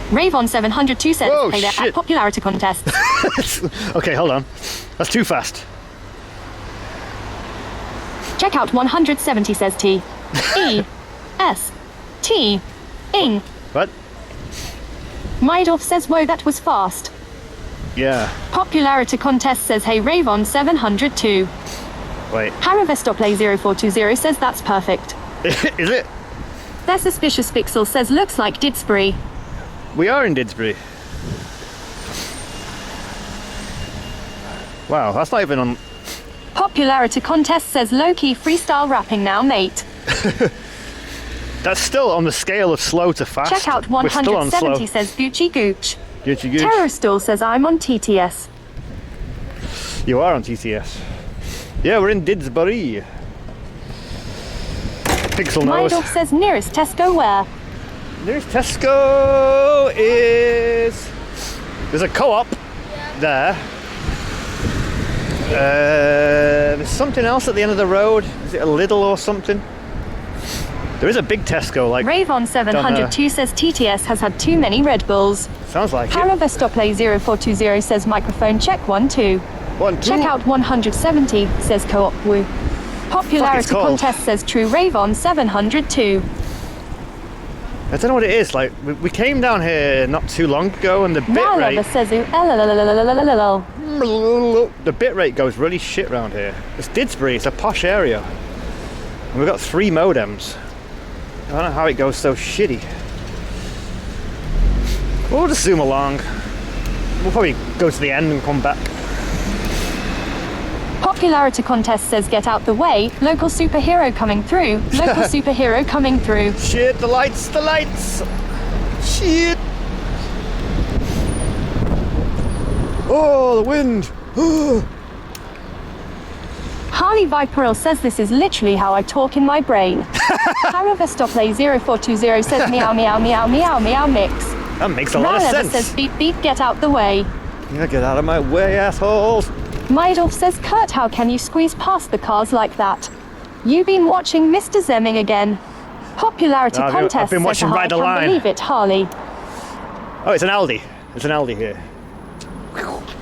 Ravon 702 says, whoa, hey there, shit. at popularity contest. Okay, hold on. That's too fast. Check out 170 says T. E. S. T. Ing. What? Maidolf says, whoa, that was fast. Yeah. Popularity contest says, hey, Ravon 702. Wait. Haravestoplay 0420 says, that's perfect. Is it? Their suspicious pixel says, looks like Didsbury. We are in Didsbury. Wow, that's not even on... Popularity contest says, low-key freestyle rapping now, mate. That's still on the scale of slow to fast. Check out 170 says Gucci Gooch. Gucci Gooch. Terrorstall says, I'm on TTS. You are on TTS. Yeah, we're in Didsbury. Pixel knows. Maidolf says, nearest Tesco where? Nearest Tesco is... There's a co-op there. There's something else at the end of the road. Is it a Lidl or something? There is a big Tesco, like... Ravon 702 says TTS has had too many Red Bulls. Sounds like it. Paravestoplay 0420 says microphone check 1 2. 1 2. Check out 170 says Co-op Woo. Popularity contest says True Ravon 702. I don't know what it is. Like we came down here not too long ago, and the bitrate says the bitrate goes really shit around here. It's Didsbury. It's a posh area, and we've got 3 modems. I don't know how it goes so shitty. We'll just zoom along. We'll probably go to the end and come back. Popularity contest says get out the way. Local superhero coming through. Local superhero coming through. Shit, the lights, the lights. Shit. Oh, the wind. Harley Viperil says this is literally how I talk in my brain. Paravestoplay 0420 says meow meow meow meow meow mix. That makes a lot of sense. says beep beep get out the way. Yeah, get out of my way, assholes. Maidolf says, Kurt, how can you squeeze past the cars like that? You been watching Mr. Zemming again? Popularity contest. I've been watching Ride the Line. I can't believe it, Harley. Oh, it's an Aldi. It's an Aldi here.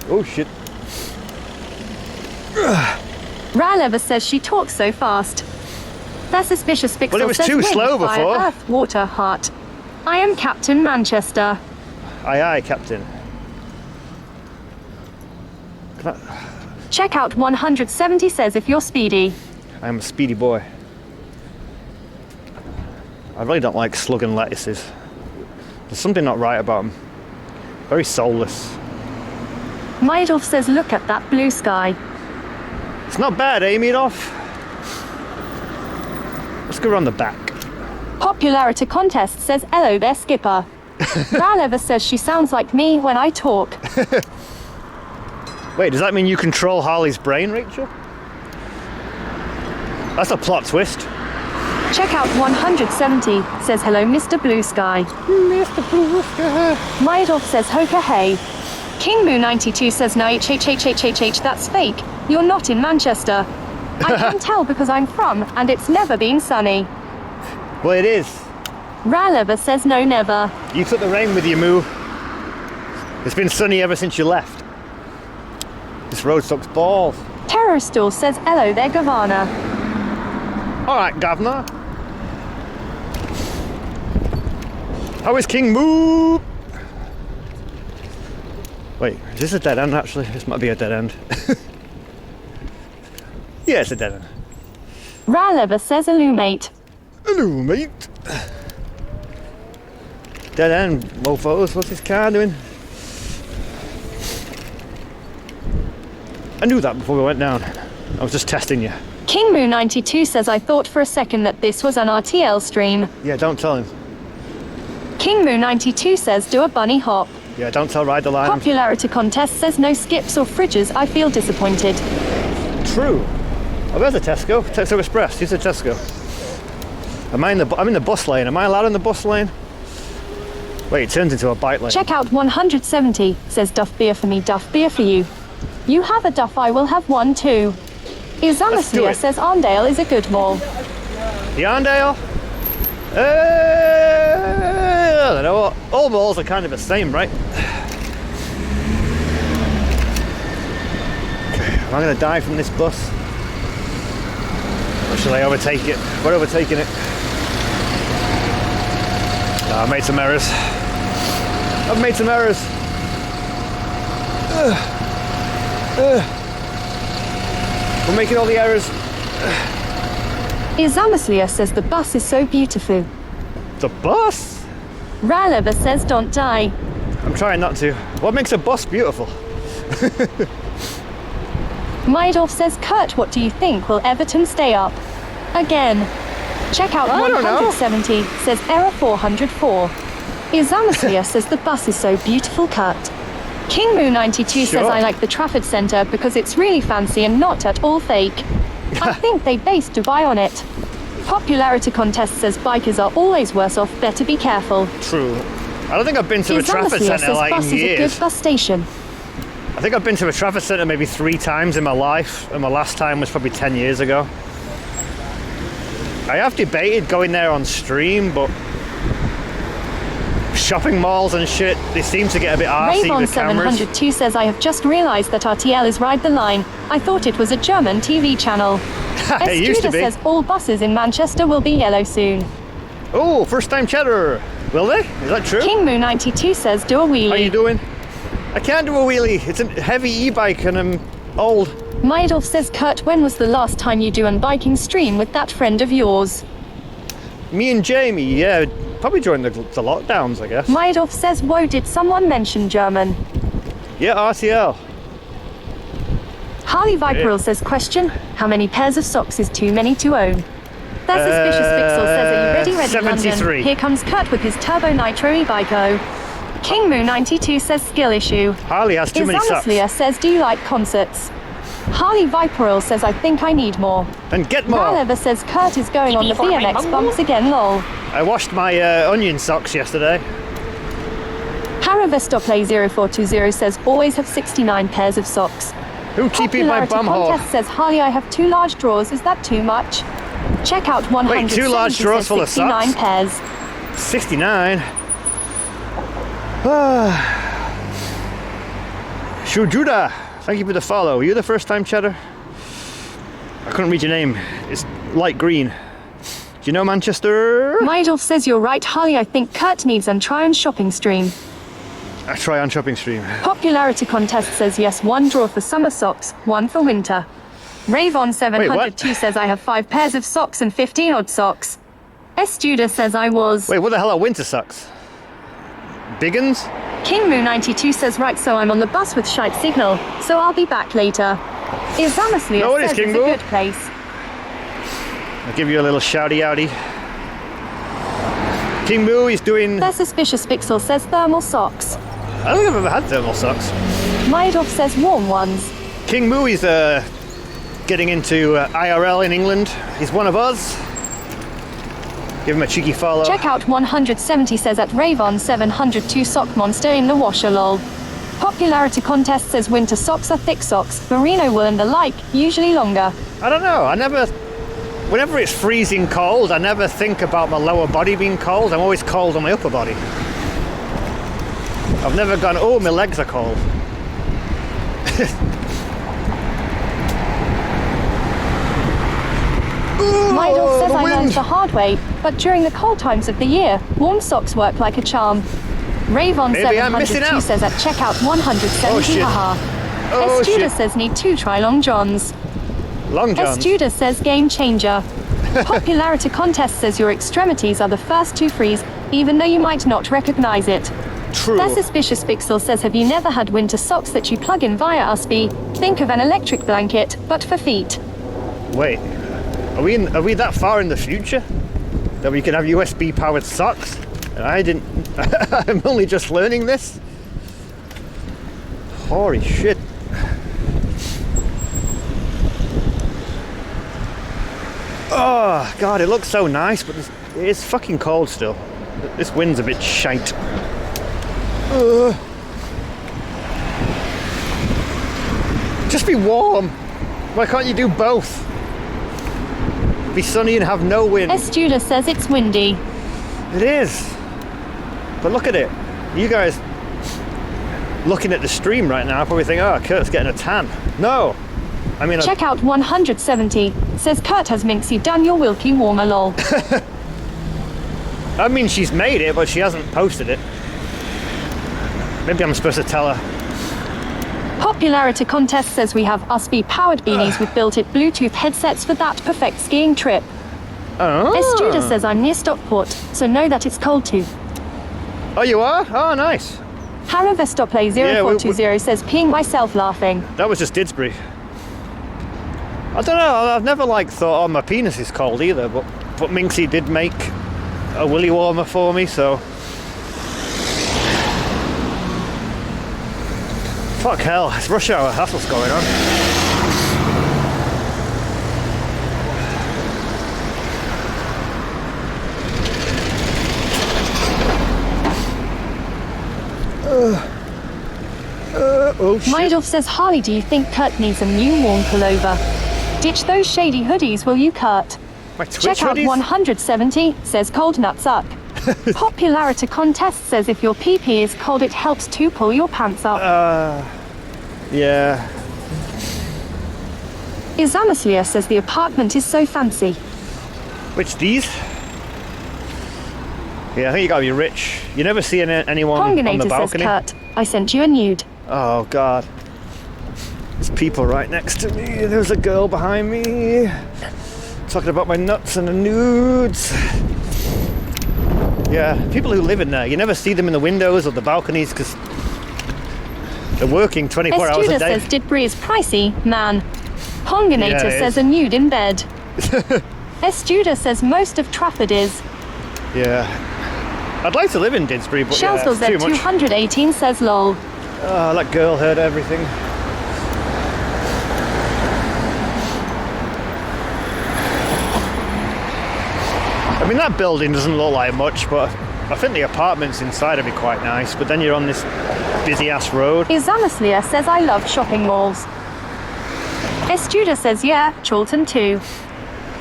Oh shit. Ralever says she talks so fast. That suspicious Pixel Well, it was says too wind, slow fire, before. Earth, water, heart. I am Captain Manchester. Aye aye, Captain. Check out 170 says if you're speedy. I'm a speedy boy. I really don't like slugging lettuces. There's something not right about them. Very soulless. Maidolf says look at that blue sky. It's not bad, eh, Meatloaf? Let's go around the back. Popularity contest says hello there, Skipper. Ralever says she sounds like me when I talk. Wait, does that mean you control Harley's brain, Rachel? That's a plot twist. Check out 170 says hello Mr. Blue Sky. Mr. Blue Sky. Maidolf says hoka hey. King Moo 92 says no that's fake. You're not in Manchester. I can tell because I'm from and it's never been sunny. Well, it is. Ralever says no never. You took the rain with you, Moo. It's been sunny ever since you left. This road sucks balls. Terror Store says hello there Governor. Alright, Governor. How is King Moo? Wait, is this a dead end actually? This might be a dead end. Yeah, it's a dead end. Ralever says hello mate. Hello mate. Dead end, mofos. What's this car doing? I knew that before we went down. I was just testing you. King Moo 92 says I thought for a second that this was an RTL stream. Yeah, don't tell him. King Moo 92 says do a bunny hop. Yeah, don't tell Ride the Line. Popularity contest says no skips or fridges. I feel disappointed. True. Oh, there's a Tesco. Tesco Express. Here's a Tesco. I'm in the bus lane. Am I allowed in the bus lane? Wait, it turns into a bike lane. Check out 170 says Duff beer for me, Duff beer for you. You have a Duff, I will have one too. Izamasia says Arndale is a good mall. The Arndale? I don't know. All malls are kind of the same, right? Okay, am I going to die from this bus? Or should I overtake it? We're overtaking it. No, I made some errors. I've made some errors. We're making all the errors. Izamasia says the bus is so beautiful. The bus? Ralever says don't die. I'm trying not to. What makes a bus beautiful? Maidolf says, Kurt, what do you think? Will Everton stay up? Again. Check out 170 says error 404. Izamasia says the bus is so beautiful, Kurt. King Moo 92 says I like the Trafford Centre because it's really fancy and not at all fake. I think they based Dubai on it. Popularity contest says bikers are always worse off, better be careful. True. I don't think I've been to a Trafford Centre like in bus years. is a good bus station. I think I've been to a Trafford Centre maybe 3 times in my life, and my last time was probably 10 years ago. I have debated going there on stream, but shopping malls and shit, they seem to get a bit arsey with cameras. Ravon702 says, I have just realised that RTL is Ride the Line. I thought it was a German TV channel. It used to be. says all buses in Manchester will be yellow soon. Oh, first time cheddar. Will they? Is that true? KingMoo92 says, do a wheelie. How you doing? I can't do a wheelie. It's a heavy e-bike and I'm old. Maidolf says, Kurt, when was the last time you do a biking stream with that friend of yours? Me and Jamie, yeah, probably during the lockdowns, I guess. Maidolf says, whoa, did someone mention German? Yeah, RTL. Harley Viperil says, question, how many pairs of socks is too many to own? Their suspicious Pixel says, are you ready, 73. London? Here comes Kurt with his Turbo Nitro e-bike-o. KingMoo92 says, skill issue. Harley has too many socks. Isamislia says, do you like concerts? Harley Viperil says, I think I need more. And get more. Ralever says, Kurt is going on the BMX bumps again, lol. I washed my onion socks yesterday. Haravestoplay0420 says, always have 69 pairs of socks. Who TP'd my bum hole? Contest says, Harley, I have 2 large drawers, is that too much? Check out 100. Wait, 2 large drawers full of socks? 69 pairs. 69? Shujuda, thank you for the follow. Are you the first time cheddar? I couldn't read your name. It's light green. Do you know Manchester? Maidolf says, you're right, Harley, I think Kurt needs an try on shopping stream. I try on shopping stream. Popularity contest says, yes, 1 drawer for summer socks, 1 for winter. Ravon702 says, I have 5 pairs of socks and 15 odd socks. Judah says, I was... Wait, what the hell are winter socks? Big uns? KingMoo92 says, right, so I'm on the bus with shite signal, so I'll be back later. Isamislia says it's a good place. I'll give you a little shouty outy. King Moo is doing... Their suspicious Pixel says thermal socks. I don't think I've ever had thermal socks. Maidolf says warm ones. King Moo is getting into IRL in England. He's one of us. Give him a cheeky follow. Check out 170 says at Ravon702 sock monster in the washer, lol. Popularity contest says winter socks are thick socks, merino wool and the like, usually longer. I don't know, whenever it's freezing cold, I never think about my lower body being cold. I'm always cold on my upper body. I've never gone, oh, my legs are cold. Maidolf says I learned the hard way, but during the cold times of the year, warm socks work like a charm. Ravon702 says at checkout 170, haha. Judah says need 2 try long johns. Long johns? Judah says game changer. Popularity contest says your extremities are the first to freeze, even though you might not recognize it. True. Their suspicious Pixel says, have you never had winter socks that you plug in via USB? Think of an electric blanket, but for feet. Wait, are we that far in the future that we can have USB powered socks? I didn't. I'm only just learning this. Holy shit. Oh god, it looks so nice, but it's fucking cold still. This wind's a bit shite. Just be warm. Why can't you do both? Be sunny and have no wind. Judah says it's windy. It is. But look at it. You guys looking at the stream right now probably think, oh, Kurt's getting a tan. No. I mean, check out 170. Says Kurt has Minxie done your Wilkie warmer, lol. I mean, she's made it, but she hasn't posted it. Maybe I'm supposed to tell her. Popularity contest says we have USB powered beanies with built-in Bluetooth headsets for that perfect skiing trip. Oh. Judah says I'm near Stockport, so know that it's cold too. Oh, you are? Oh, nice. Haravestoplay0420 says peeing myself laughing. That was just Didsbury. I don't know, I've never thought, oh, my penis is cold either, but Minxie did make a willy warmer for me, so. Fuck hell, it's rush hour, that's what's going on. bullshit. Mydolf says, Harley, do you think Kurt needs a new worn pullover? Ditch those shady hoodies, will you, Kurt? My Twitch Check out hoodies? 170, says Cold Nuts Up. Popularity contest says if your pee-pee is cold, it helps to pull your pants up. Yeah. Izamaslia says the apartment is so fancy. Which, these? Yeah, I think you gotta be rich. You never see anyone on the Ponginator balcony. says, Kurt, I sent you a nude. Oh, God. There's people right next to me. There's a girl behind me. Talking about my nuts and the nudes. Yeah, people who live in there, you never see them in the windows or the balconies because they're working 24 hours a Estuda day. says Didbury is pricey, man. Ponginator Yeah, it says is. a nude in bed. Estuda says most of Trafford is. Yeah. I'd like to live in Didsbury, but yeah, Shellsville it's too much. Z218 says lol. Oh, that girl heard everything. I mean, that building doesn't look like much, but I think the apartments inside would be quite nice. But then you're on this busy-ass road. Izamaslia says I love shopping malls. Estuda says yeah, Chorlton too.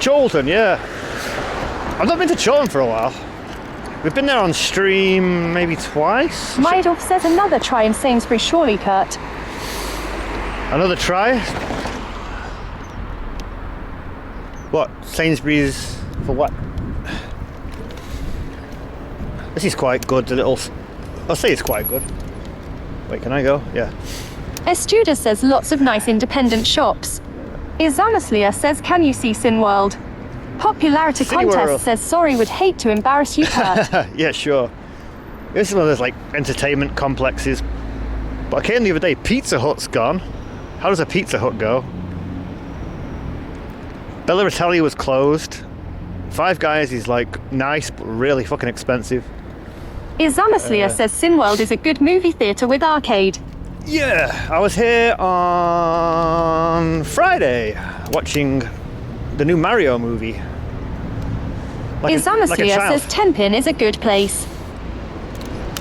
Chorlton, yeah. I've not been to Chorlton for a while. We've been there on stream maybe twice. Mydolf says another try in Sainsbury, surely, Kurt. Another try? What? Sainsbury's for what? This is quite good, the little... I'll say it's quite good. Wait, can I go? Yeah. Estuda says lots of nice independent shops. Izamaslia says can you see Cineworld? Popularity Cineworld. contest says sorry, would hate to embarrass you, Kurt. Yeah, sure. This is one of those like entertainment complexes. But I came the other day, Pizza Hut's gone. How does a Pizza Hut go? Bella Italia was closed. Five Guys is like nice but really fucking expensive. Izamaslia says Cineworld is a good movie theatre with arcade. Yeah, I was here on Friday watching the new Mario movie. Izamaslia child. says Tenpin is a good place.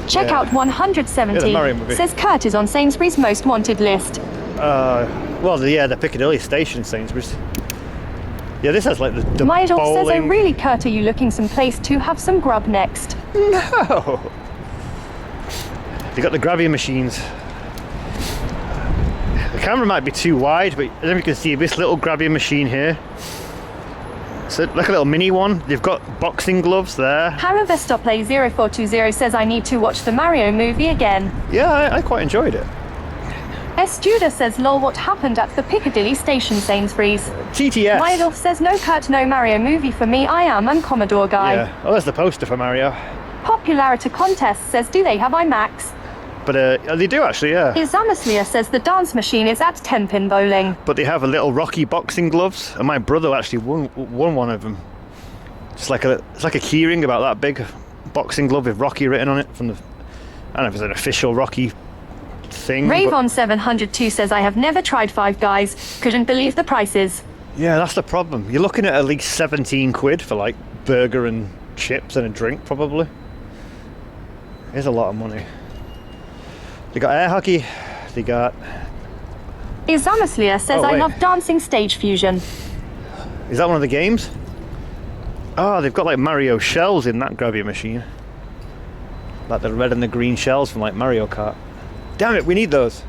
Check Yeah. out 170 Yeah, the Mario movie. says Kurt is on Sainsbury's most wanted list. Well, the Piccadilly Station Sainsbury's. Yeah, this has like the Mydolf says, oh bowling. really, Kurt, are you looking someplace to have some grub next? No. They got the grabby machines. The camera might be too wide, but then you can see this little grabby machine here. So like a little mini one. They've got boxing gloves there. Haravestoplay 0420 says I need to watch the Mario movie again. Yeah, I quite enjoyed it. Estuda says lol, what happened at the Piccadilly Station Sainsbury's? TTS. Mydolf says no Kurt, no Mario movie for me, I am an Commodore guy. Yeah. Oh, there's the poster for Mario. Popularity contest says do they have IMAX? But they do actually, yeah. Izamaslia says the dance machine is at Tenpin Bowling. But they have a little Rocky boxing gloves, and my brother actually won one of them. It's like a keyring about that big, boxing glove with Rocky written on it from the. I don't know if it's an official Rocky thing. but- Ravon 702 says I have never tried Five Guys, couldn't believe the prices. Yeah, that's the problem. You're looking at least 17 quid for like burger and chips and a drink, probably. It's a lot of money. They got air hockey. They got. Izamaslia says Oh, I wait. love dancing stage fusion. Is that one of the games? Oh, they've got like Mario shells in that grabby machine. Like the red and the green shells from like Mario Kart. Damn it, we need those.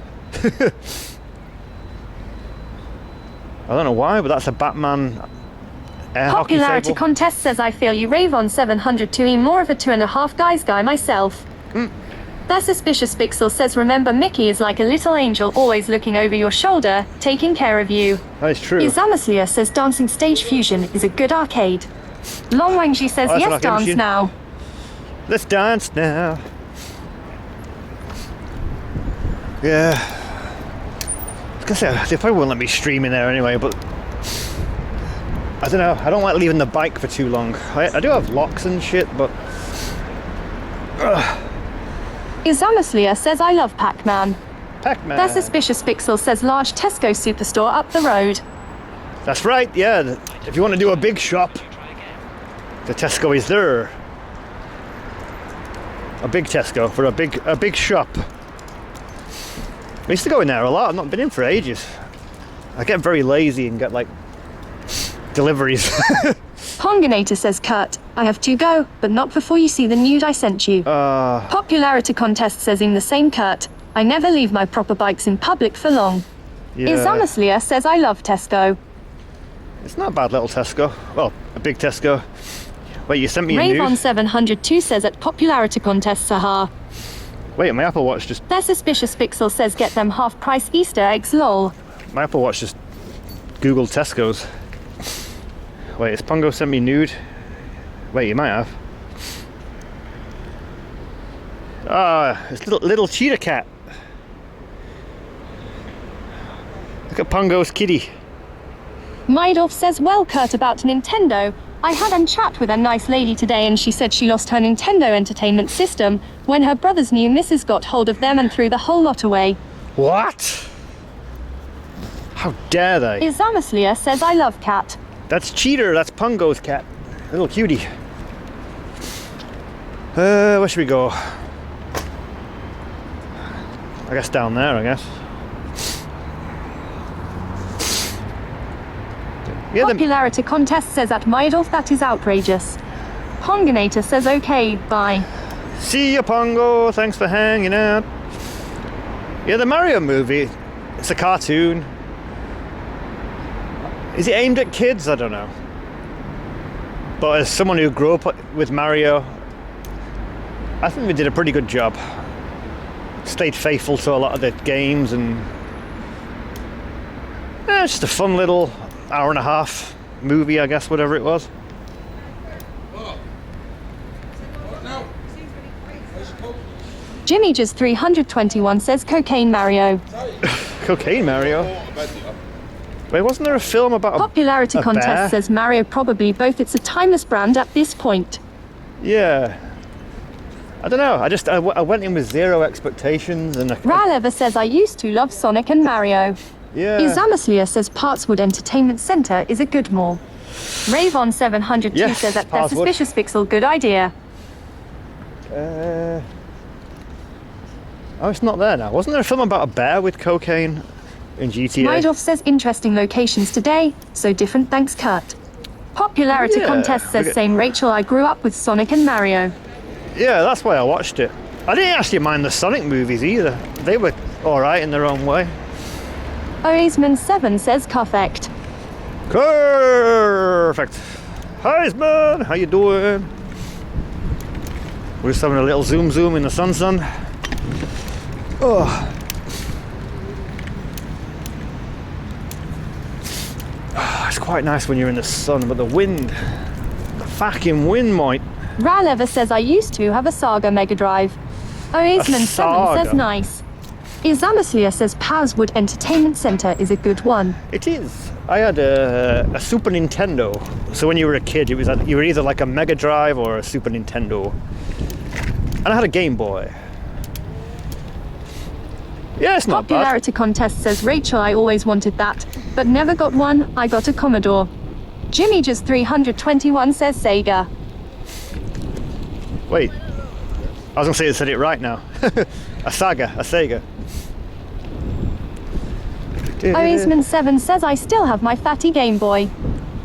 I don't know why, but that's a Batman air hockey Popularity table. contest says I feel you. Ravon 702 more of a 2.5 guys guy myself. That suspicious pixel says remember Mickey is like a little angel always looking over your shoulder, taking care of you. That is true. Izamaslia says dancing stage fusion is a good arcade. Long Wangji says Oh, that's an yes, arcade dance machine. now. Let's dance now. Yeah. I was gonna say, they probably won't let me stream in there anyway, but I don't know. I don't like leaving the bike for too long. I do have locks and shit, but Izamaslia says I love Pac-Man. Pac-Man. That suspicious pixel says large Tesco superstore up the road. That's right. Yeah. If you want to do a big shop, the Tesco is there. A big Tesco for a big shop. I used to go in there a lot. I've not been in for ages. I get very lazy and get like deliveries. Ponginator says, Kurt, I have to go, but not before you see the nude I sent you. Popularity contest says in the same Kurt, I never leave my proper bikes in public for long. Yeah. Izamaslia says, I love Tesco. It's not a bad little Tesco. Well, a big Tesco. Wait, you sent me a nude? Ravon 702 says at popularity contest, Sahar. Wait, my Apple Watch just... Their suspicious pixel says get them half-price Easter eggs, lol. My Apple Watch just Googled Tesco's. Wait, has Pongo sent me nude? Wait, you might have. Ah, it's little cheetah cat. Look at Pongo's kitty. Maidorf says, well, Kurt, about Nintendo. I had a chat with a nice lady today and she said she lost her Nintendo Entertainment System when her brother's new missus got hold of them and threw the whole lot away. What? How dare they? Izamaslia says, I love cat. That's Cheater, that's Pongo's cat. Little cutie. Where should we go? I guess down there, I guess. Yeah, Popularity contest says at Maidorf, that is outrageous. Ponginator says, okay, bye. See ya, Pongo. Thanks for hanging out. Yeah, the Mario movie. It's a cartoon. Is it aimed at kids? I don't know. But as someone who grew up with Mario, I think we did a pretty good job. Stayed faithful to a lot of the games and... it's just a fun little hour and a half movie, I guess, whatever it was. Jimmy just 321 says Cocaine Mario. Cocaine Mario? Wait, wasn't there a film about Popularity a contest bear? says Mario probably both. It's a timeless brand at this point. Yeah. I don't know. I went in with zero expectations and... Ralever says I used to love Sonic and Mario. Yeah. Izamaslia says Partswood Entertainment Center is a good mall. Ravon 702 Yes, says that their Partswood. suspicious pixel, good idea. Oh, it's not there now. Wasn't there a film about a bear with cocaine in GTA? Maidorf says interesting locations today, so different, thanks Kurt. Popularity Yeah, contest says okay. same Rachel, I grew up with Sonic and Mario. Yeah, that's why I watched it. I didn't actually mind the Sonic movies either. They were alright in their own way. Oisman 7 says Cuffect. Perfect. Heisman, how you doing? We're just having a little zoom in the sun. Oh. It's quite nice when you're in the sun, but the wind, the fucking wind, mate. Ralever says I used to have a Saga Mega Drive. Oisman 7 Saga. says nice. Izamaslia says Partswood Entertainment Center is a good one. It is. I had a Super Nintendo. So when you were a kid, you were either like a Mega Drive or a Super Nintendo. And I had a Game Boy. Yeah, it's not bad. Popularity contest says Rachel, I always wanted that, but never got one. I got a Commodore. Jimmy just 321 says Sega. Wait. I was gonna say it said it right now. a Sega. Oisman 7 says I still have my fatty Game Boy. I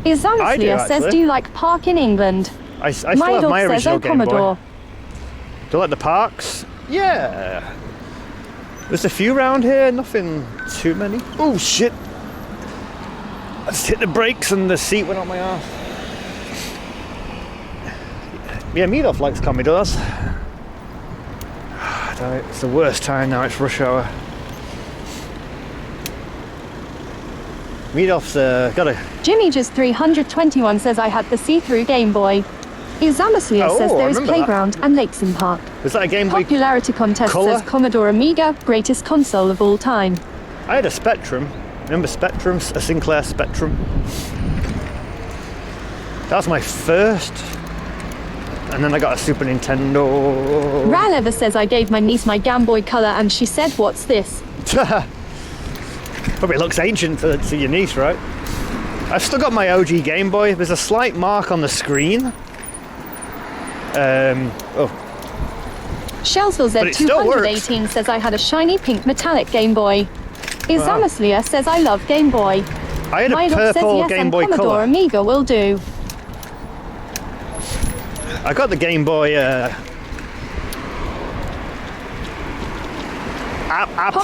do, Izamaslia says actually. do you like Park in England? I still have my Maidorf says original oh Game Boy. Commodore. Do you like the parks? Yeah. There's a few round here, nothing too many. Oh shit. I just hit the brakes and the seat went on my arse. Yeah, Meadoff likes Commodores. It's the worst time now, it's rush hour. Meadoff's got a... Jimmy just 321 says I had the see-through Game Boy. Izamaslia Oh, says I there is remember that. playground and lakes in park. Was that a Game Boy Popularity contest Color? says Commodore Amiga, greatest console of all time. I had a Spectrum. Remember Spectrum? A Sinclair Spectrum. That was my first. And then I got a Super Nintendo. Ralever says I gave my niece my Game Boy Color and she said, what's this? Probably looks ancient to your niece, right? I've still got my OG Game Boy. There's a slight mark on the screen. Shellsville But it still Z218 says I had a shiny pink metallic Game Boy. Izamaslia says I love Game Boy. I had a Mydolf says purple yes Game and Boy Commodore Color. Amiga will do. I got the Game Boy app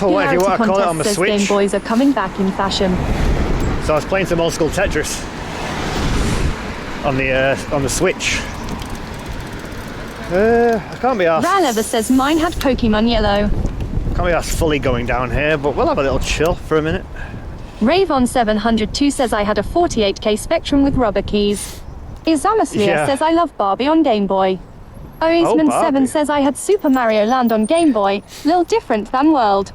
or whatever you want to call it on the says Switch. Game Boys are coming back in fashion. So I was playing some old school Tetris on the Switch. I can't be asked. Ralever says mine had Pokemon Yellow. Can't be asked fully going down here, but we'll have a little chill for a minute. Ravon 702 says I had a 48K Spectrum with rubber keys. Izamaslia says I love Barbie on Game Boy. Oisman 7 says I had Super Mario Land on Game Boy, little different than World.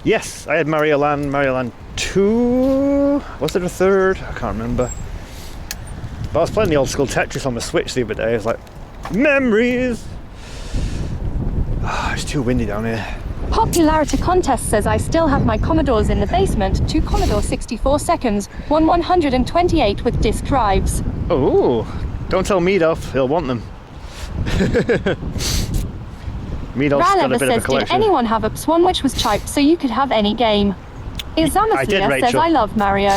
Yes, I had Mario Land 2. Was it a third? I can't remember. But I was playing the old school Tetris on the Switch the other day. I was like, memories. It's too windy down here. Popularity Contest says I still have my Commodores in the basement, 2 Commodore 64 seconds, 128 with disk drives. Oh, don't tell Meadolf, he'll want them. Meadolf's got a bit of a says, collection. did anyone have a Swan which was chipped so you could have any game? Izamaslia says I love Mario.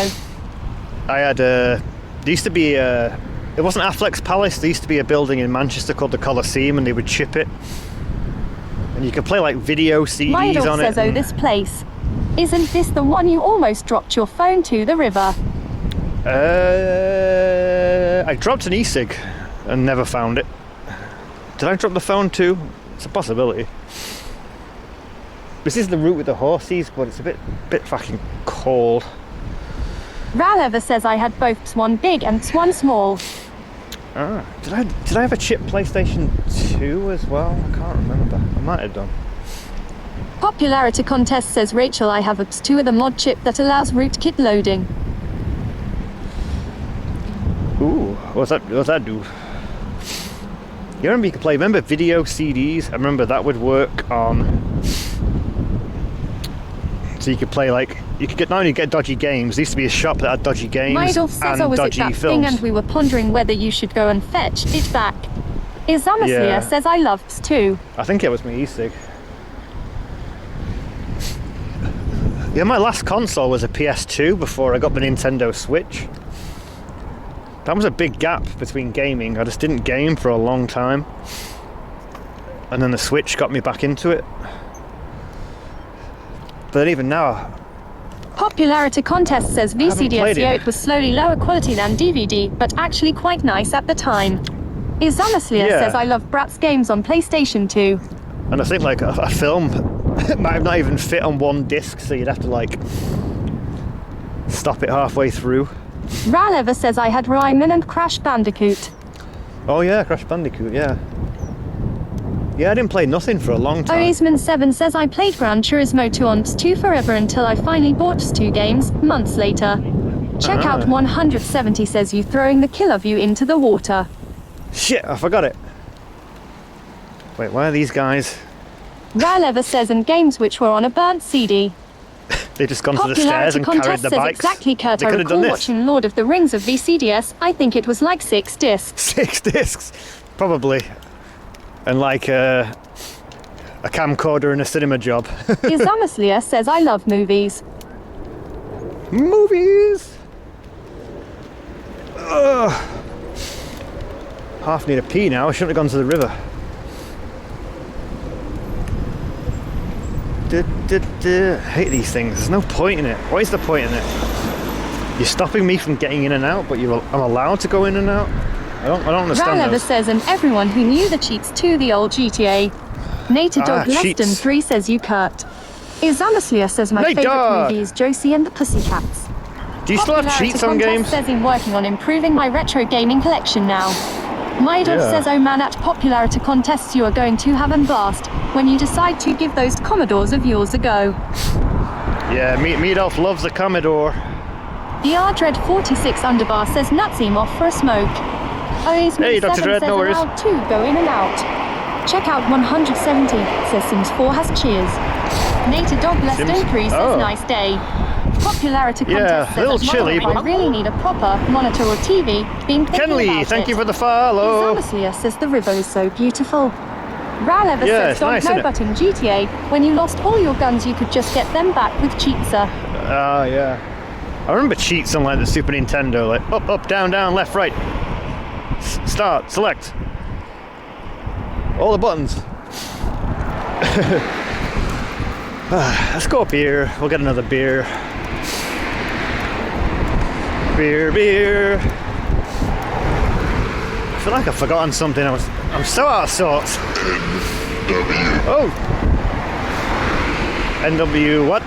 I had there used to be it wasn't Affleck's Palace, there used to be a building in Manchester called the Coliseum, and they would chip it. And you could play like video CDs Mydolf on says, it. oh, this place. Isn't this the one you almost dropped your phone to the river? I dropped an e-cig and never found it. Did I drop the phone too? It's a possibility. This is the route with the horses, but it's a bit fucking cold. Ralever says I had both Swan Big and Swan Small. Ah, did I have a chip PlayStation 2 as well? I can't remember. I might have done. Popularity Contest says Rachel I have a PS2 with a mod chip that allows rootkit loading. Ooh, what's that do? You remember you could play, remember video CDs? I remember that would work on. So you could play like, you could not only get dodgy games, there used to be a shop that had dodgy games Mydolf says, and oh, was it dodgy that films. thing and we were pondering whether you should go and fetch it back. Izamaslia says I love PS2. I think it was my e-cig. Yeah, my last console was a PS2 before I got the Nintendo Switch. That was a big gap between gaming. I just didn't game for a long time. And then the Switch got me back into it. But then even now, Popularity Contest says VCDS, it was slowly lower quality than DVD, but actually quite nice at the time. Izamaslia says I love Bratz games on PlayStation 2. and I think like a film might not even fit on one disc, so you'd have to like stop it halfway through. Ralever says I had Rayman and Crash Bandicoot. Oh yeah, Crash Bandicoot, yeah. Yeah, I didn't play nothing for a long time. Oisman7 says I played Gran Turismo 2 on PS2 forever until I finally bought PS2 games, months later. Check out 170 says you throwing the killer view into the water. Shit, I forgot it. Wait, why are these guys? Ralever says and games which were on a burnt CD. They just gone to the stairs and carried the says bikes. Exactly, Kurt. They I could have done recall this. watching Lord of the Rings of VCDS. I think it was like 6 discs. 6 discs, probably. And like a camcorder and a cinema job. Izamaslia says I love movies. Movies! Ugh. Half need a pee now. I shouldn't have gone to the river. I hate these things. There's no point in it. What is the point in it? You're stopping me from getting in and out, but I'm allowed to go in and out? I don't understand Ralever those. says and everyone who knew the cheats to the old GTA. Nater Dog Leston cheats. 3 says you Kurt. Izamaslia says my Nate favourite Dog. movie is Josie and the Pussycats. Do you still have Popularity cheats on Contest games? says I'm working on improving my retro gaming collection now. Mydolf Yeah. says, oh man, at Popularity Contests you are going to have a blast when you decide to give those Commodores of yours a go. Yeah, Meadolf loves the Commodore. The R-Dread 46 Underbar says Nutseem off for a smoke. Oisman Hey, Dr. 7 Dread, says no worries. allowed 2 go in and out. Check out 170 says Sims 4 has cheers. Nater Dog Leston Sims- 3 says oh. nice day. Popularity Yeah, Contest a says little at chilly, Mother, I but- really need a proper monitor or TV. Been thinking Kenley, about thank it. you for the follow. Izamaslia says the river is so beautiful. Ralever Yeah, says it's don't nice, know, isn't it? but in GTA, when you lost all your guns, you could just get them back with cheats, sir. Oh, yeah. I remember cheats on like the Super Nintendo, like up, up, down, down, left, right. Start, select. All the buttons. Let's go up here. We'll get another beer. Beer, beer. I feel like I've forgotten something. I'm so out of sorts. Oh. NW what?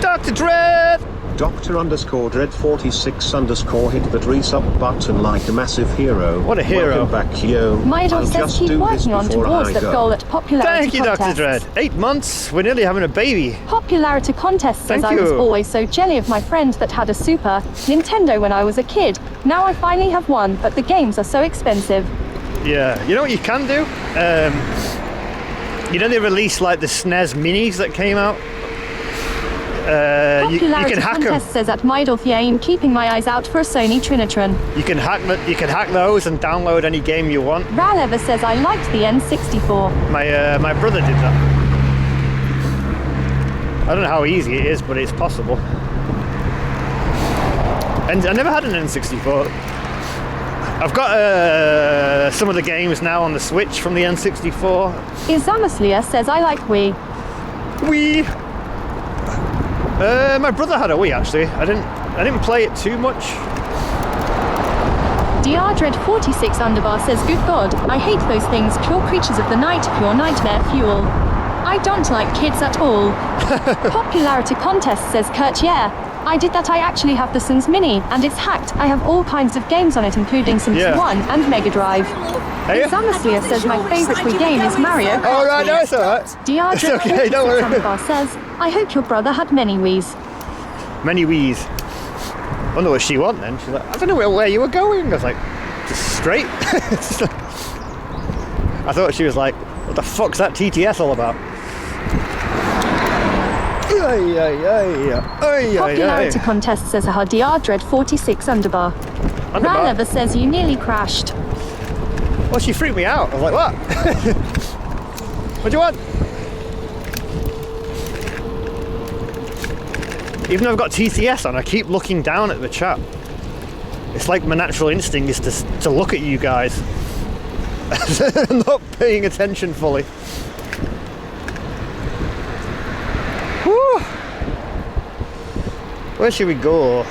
Dr. Dread! Dr_Dread46_ hit that resub button like a massive hero. What a hero. Welcome back, yo. Maidel I'll says just keep do this working on before towards I that go. goal at popularity Thank you, Dr. contests. Dread. 8 months. We're nearly having a baby. Popularity contest says Thank I was you. always so jelly of my friend that had a Super Nintendo when I was a kid. Now I finally have one, but the games are so expensive. Yeah. You know what you can do? You know they released like the SNES minis that came out? You Popularity can hack them. contest says at Maidolf, yeah, I'm keeping my eyes out for a Sony Trinitron. You can hack those and download any game you want. Ralever says I liked the N64. My brother did that. I don't know how easy it is, but it's possible. And I never had an N64. I've got some of the games now on the Switch from the N64. Izamaslia says I like Wii. Wii. My brother had a Wii actually. I didn't play it too much. Drdred46_ says good God, I hate those things, pure creatures of the night, pure nightmare fuel. I don't like kids at all. Popularity contest says Kurt, yeah. I did that. I actually have the Sims Mini, and it's hacked. I have all kinds of games on it, including Sims 1 and Mega Drive. Izamaslia says my favourite Wii game is Mario Kart. Oh, right, no, it's alright. It's okay, don't worry. says, I hope your brother had many Wiis. Many Wiis. I wonder what she want then. She's like, I don't know where you were going. I was like, just straight. I thought she was like, what the fuck's that TTS all about? Popularity contest says Drdred46_. Ralever says you nearly crashed. Well, she freaked me out. I was like, what? What do you want? Even though I've got TTS on, I keep looking down at the chat. It's like my natural instinct is to look at you guys. I'm not paying attention fully. Whew. Where should we go?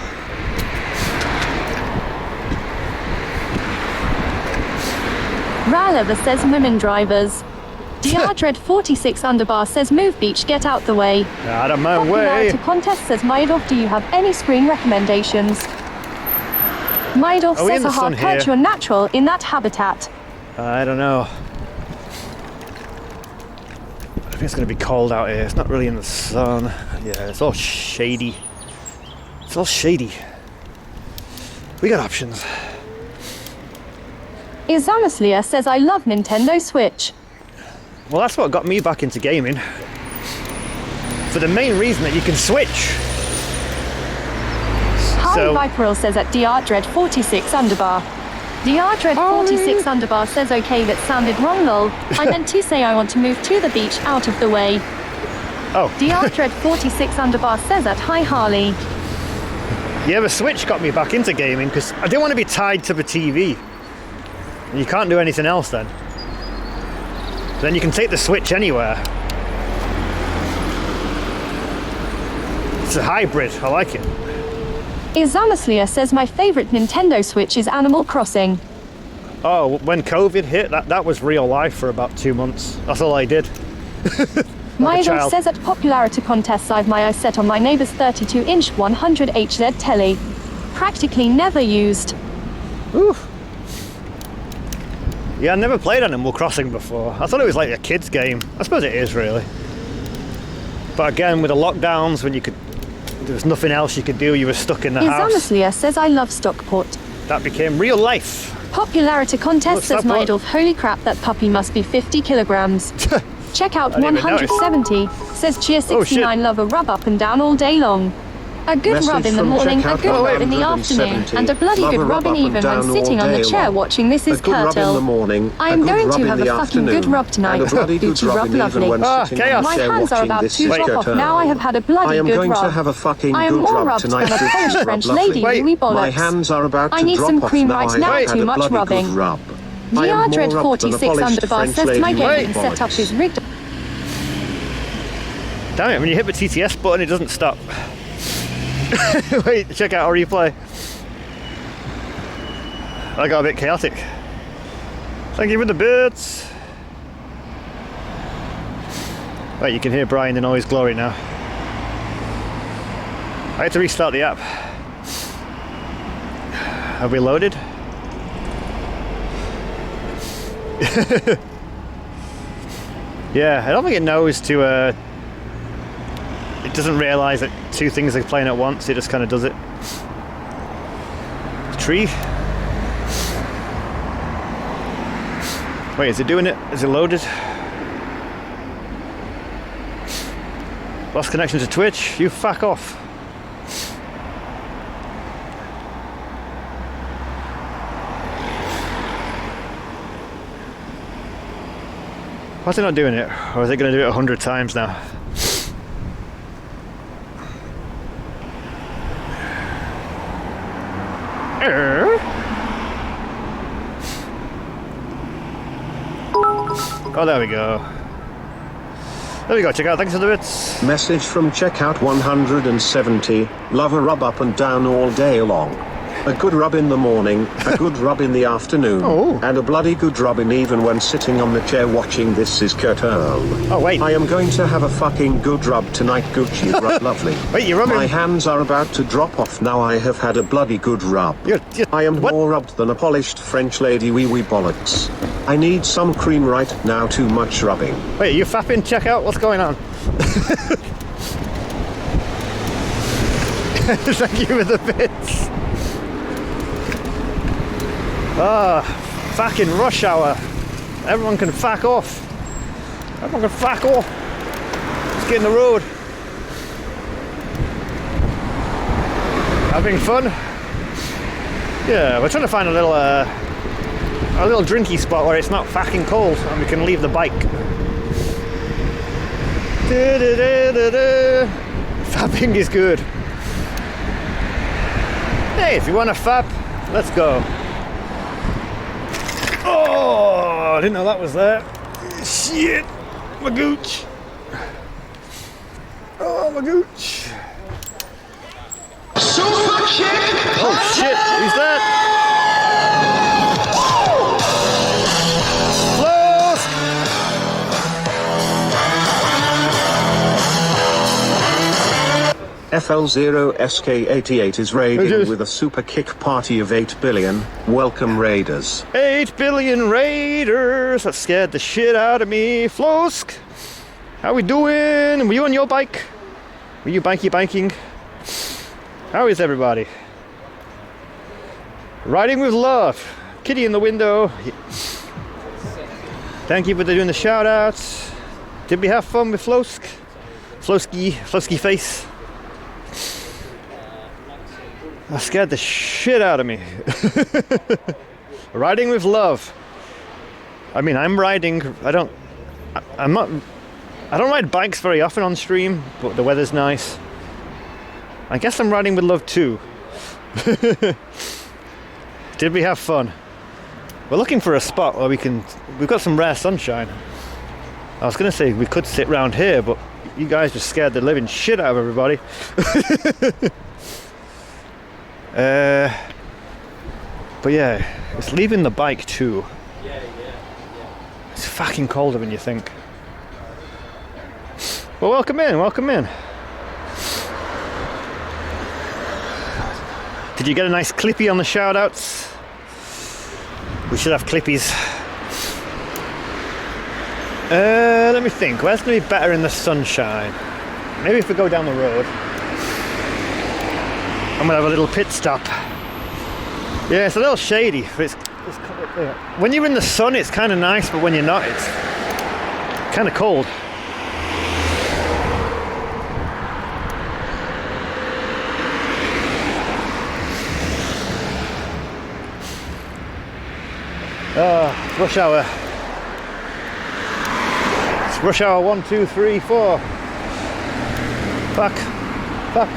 Ralever says women drivers. Drdred46_ says move beach, get out the way. Out of my way. Popularity contest says Maidolf, do you have any screen recommendations? Maidolf Are we in says the sun Kurt, here? you're natural in that habitat. I don't know. I think it's going to be cold out here. It's not really in the sun. Yeah, it's all shady. It's all shady. We got options. Izamaslia says I love Nintendo Switch. Well, that's what got me back into gaming. For the main reason that you can switch. Harry Viperil says at Drdred46_. Drdred46_ says okay, that sounded wrong lol. I meant to say I want to move to the beach, out of the way. Oh. Drdred46_ says at hi Harley. Yeah, the Switch got me back into gaming because I didn't want to be tied to the TV. And you can't do anything else then. Then you can take the Switch anywhere. It's a hybrid, I like it. Izamaslia says my favourite Nintendo Switch is Animal Crossing. Oh, when COVID hit, that was real life for about 2 months. That's all I did. Maidel says at popularity contests I've my eyes set on my neighbour's 32-inch 100HZ telly. Practically never used. Oof. Yeah, I never played Animal Crossing before. I thought it was like a kid's game. I suppose it is really. But again, with the lockdowns, when there was nothing else you could do, you were stuck in the house. Izamaslia says I love Stockport. That became real life. Popularity contest Look, says Stockport. Maidolf, holy crap, that puppy must be 50 kilograms. Check out I didn't even 170, says Cheer69 Oh, shit. love a rub up and down all day long. A good Message rub in the from morning, a checkout good rub in the afternoon, 170. and a bloody Love good a rub rubbing up and even down when all sitting on the day chair long. watching This Is A good rub in the Curtle. morning, I a am good going rub to in have the a fucking good afternoon, rub tonight. and a bloody good Beauty rub rubbing even lovely. when sitting on the My chair hands are watching about This to Is drop off Curtle. now. I have had a I bloody am good going rub. to have a fucking I am good all rub rubbed tonight. from a Good Polish rub, French lovely. lady, Louis My Bollocks. hands are about I to need drop some off cream now. right I now, have too had a much bloody rubbing. good rub. I am Yardred more rubbed than a 46 polished underbar French says lady my with game set up bollocks. his rigged. Damn it, when you hit the TTS button, it doesn't stop. Wait, check out our replay. I got a bit chaotic. Thank you for the bits. Right, you can hear Brian in all his glory now. I had to restart the app. Have we loaded? Yeah, I don't think it knows to it doesn't realise that two things are playing at once, it just kind of does it. Tree? Wait, is it doing it? Is it loaded? Lost connection to Twitch? You fuck off. Why's it not doing it? Or is it going to do it 100 times now? Oh, there we go. There we go, check out, thanks for the bits. Message from checkout 170. Love a rub up and down all day long. A good rub in the morning, a good rub in the afternoon, and a bloody good rubbing even when sitting on the chair watching This Is Curtle. Oh, wait. I am going to have a fucking good rub tonight, Gucci rub lovely. Wait, you're rubbing... My hands are about to drop off now. I have had a bloody good rub. I am more rubbed than a polished French lady, wee bollocks. I need some cream right now, too much rubbing. Wait, you fapping? Check out, what's going on? Thank you for the bits. Ah, fucking rush hour. Everyone can fuck off. Everyone can fuck off. Let's get in the road. Having fun? Yeah, we're trying to find a little drinky spot where it's not fucking cold and we can leave the bike. Fapping is good. Hey, if you want to fap, let's go. Oh, I didn't know that was there. Shit, my gooch. Oh, my gooch. Super kick! Oh shit, who's that? FL0SK88 is raiding with a super kick party of 8 billion. Welcome, Raiders. 8 billion Raiders! That scared the shit out of me. Flosk! How we doing? Were you on your bike? Were you biking? How is everybody? Riding with love. Kitty in the window. Thank you for doing the shout outs. Did we have fun with Flosk? Flosky face. That scared the shit out of me. Riding with love. I mean, I'm riding. I don't ride bikes very often on stream, but the weather's nice. I guess I'm riding with love too. Did we have fun? We're looking for a spot where we've got some rare sunshine. I was gonna say we could sit round here, but you guys just scared the living shit out of everybody. But yeah, it's leaving the bike too. It's fucking colder than you think. Well, welcome in. Did you get a nice clippy on the shout outs? We should have clippies. Let me think, where's going to be better in the sunshine? Maybe if we go down the road. I'm going to have a little pit stop. Yeah, it's a little shady, but it's when you're in the sun it's kind of nice, but when you're not it's kind of cold. Rush hour. It's rush hour 1, 2, 3, 4. Fuck. Fuck.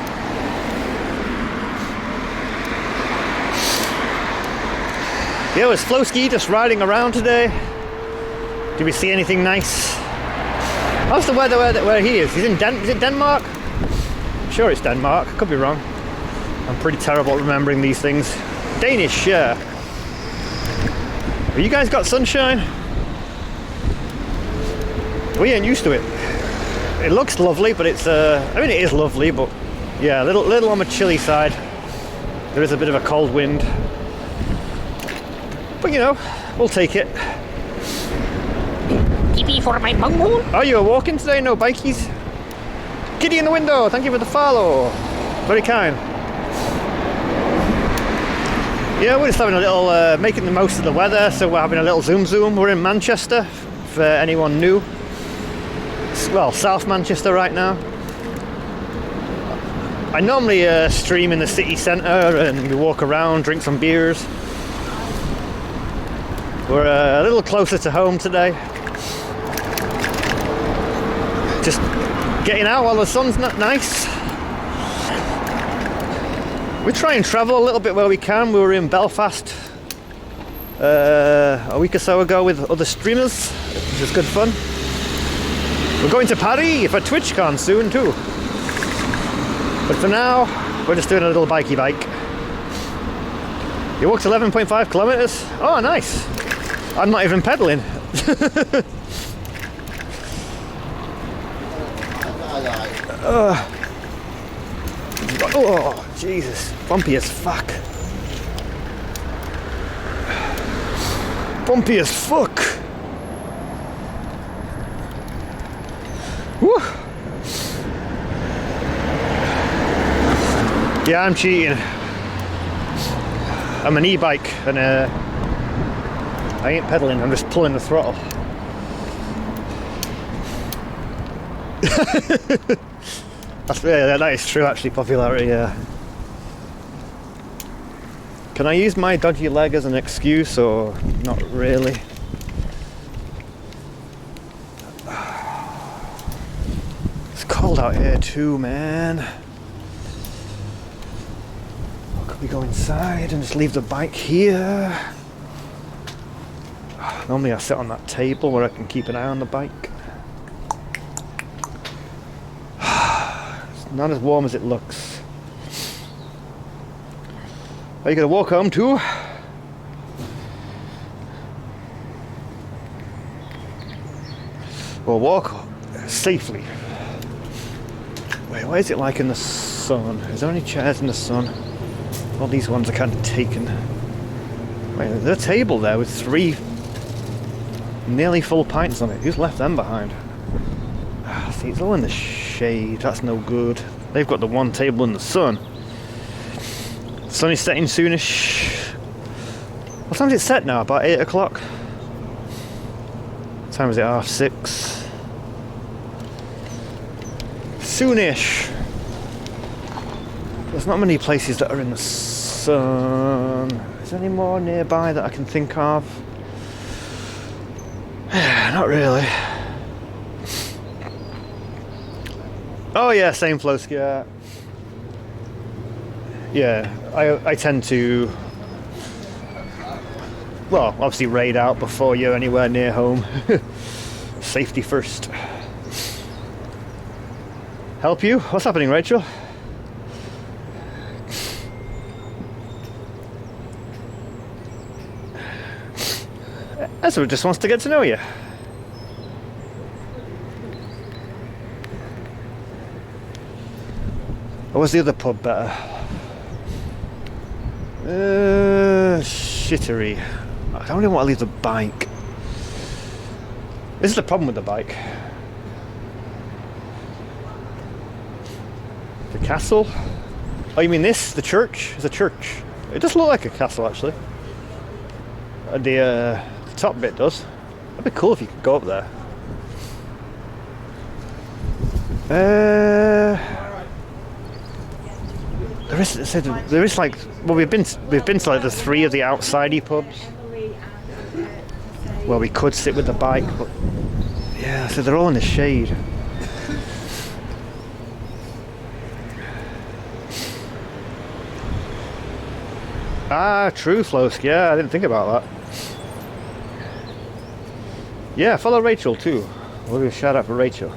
Yeah, was Flowski just riding around today? Did we see anything nice? How's the weather where he is? He's in is it Denmark? I'm sure it's Denmark. Could be wrong. I'm pretty terrible at remembering these things. Danish, yeah. Have you guys got sunshine? We ain't used to it. It looks lovely, but it's I mean it is lovely, but yeah, a little on the chilly side. There is a bit of a cold wind. But you know, we'll take it. Yippee for my bunghole. Oh, you were walking today? No bikies? Kitty in the window, thank you for the follow. Very kind. Yeah, we're just having a little, making the most of the weather, so we're having a little zoom. We're in Manchester, for anyone new. Well, South Manchester right now. I normally stream in the city centre and we walk around, drink some beers. We're a little closer to home today. Just getting out while the sun's not nice. We try and travel a little bit where we can. We were in Belfast a week or so ago with other streamers, which was good fun. We're going to Paris for TwitchCon soon too. But for now, we're just doing a little bikey bike. You walked 11.5 kilometers? Oh, nice. I'm not even pedaling. Oh, Jesus. Bumpy as fuck. Bumpy as fuck. Woo. Yeah, I'm cheating. I'm an e-bike and I ain't pedaling, I'm just pulling the throttle. That is true actually, popularity, yeah. Can I use my dodgy leg as an excuse or not really? It's cold out here too, man. Could we go inside and just leave the bike here? Normally I sit on that table where I can keep an eye on the bike. It's not as warm as it looks. Are you gonna walk home too? Or walk safely. Wait, what is it like in the sun? Is there any chairs in the sun? All these ones are kind of taken. Wait, there's a table there with 3 nearly full pints on it. Who's left them behind? See, it's all in the shade. That's no good. They've got the one table in the sun. Sun is setting soonish. What time is it set now? About 8 o'clock? What time is it? 6:30. Soonish. There's not many places that are in the sun. Is there any more nearby that I can think of? Not really. Oh yeah, same Flowski. Yeah, I tend to, well, obviously raid out before you're anywhere near home. Safety first. Help you? What's happening, Rachel? Ezra just wants to get to know you. Or was the other pub better? Shittery. I don't really want to leave the bike. This is the problem with the bike. The castle? Oh, you mean this? The church? It's a church. It does look like a castle, actually. The top bit does. That'd be cool if you could go up there. There is like, well, we've been to like the 3 of the outsidey pubs. Well, we could sit with the bike, but yeah, so they're all in the shade. Ah, true, Flosk. Yeah, I didn't think about that. Yeah, follow Rachel too. We'll do a shout out for Rachel.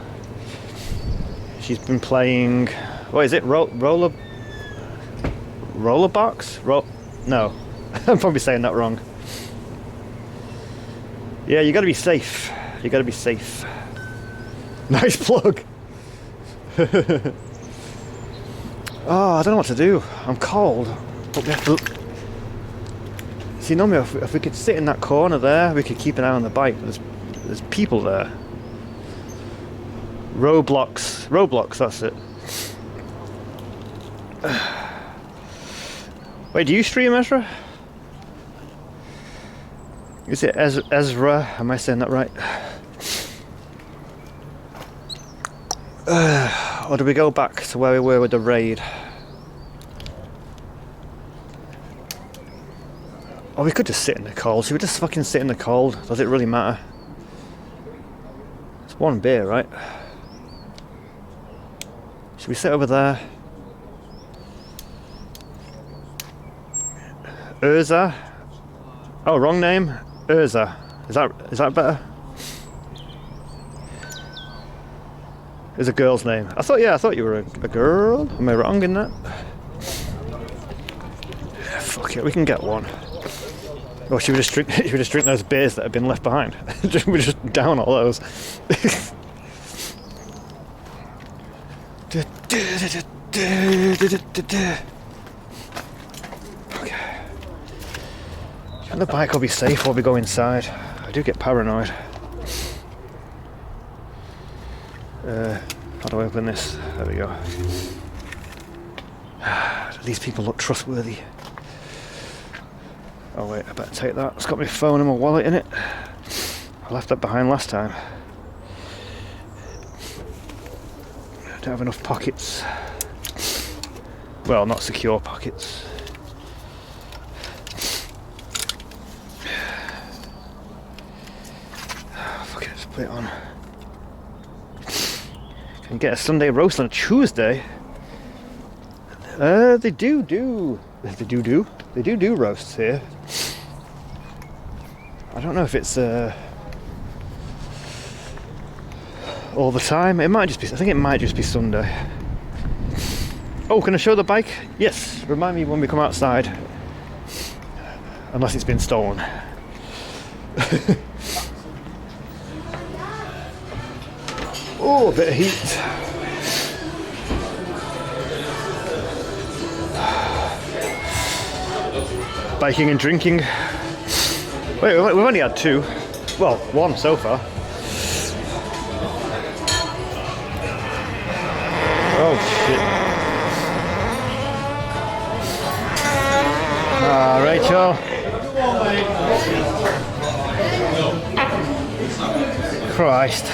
She's been playing. What is it? Rollerbox? No, I'm probably saying that wrong. Yeah, you got to be safe. You got to be safe. Nice plug. Oh, I don't know what to do. I'm cold, but we have to. See, normally if we could sit in that corner there, we could keep an eye on the bike. There's people there. Roblox, that's it. Wait, do you stream, Ezra? Is it Ezra? Am I saying that right? Or do we go back to where we were with the raid? Or we could just sit in the cold. Should we just fucking sit in the cold? Does it really matter? It's one beer, right? Should we sit over there? Urza? Oh, wrong name? Urza. Is that better? It's a girl's name. I thought you were a girl. Am I wrong in that? Fuck it, we can get one. Or should we just drink those beers that have been left behind? We just down all those. Okay. And the bike will be safe while we go inside. I do get paranoid. How do I open this? There we go. These people look trustworthy. Oh wait, I better take that. It's got my phone and my wallet in it. I left that behind last time. I don't have enough pockets. Well, not secure pockets. Fuck it, let's put it on. Can you get a Sunday roast on a Tuesday? They do roasts here. I don't know if it's all the time. It might just be. I think it might just be Sunday. Oh, can I show the bike? Yes. Remind me when we come outside. Unless it's been stolen. Oh, a bit of heat. Biking and drinking. Wait, we've only had two. Well, one so far. Oh shit. Ah, Rachel. Christ.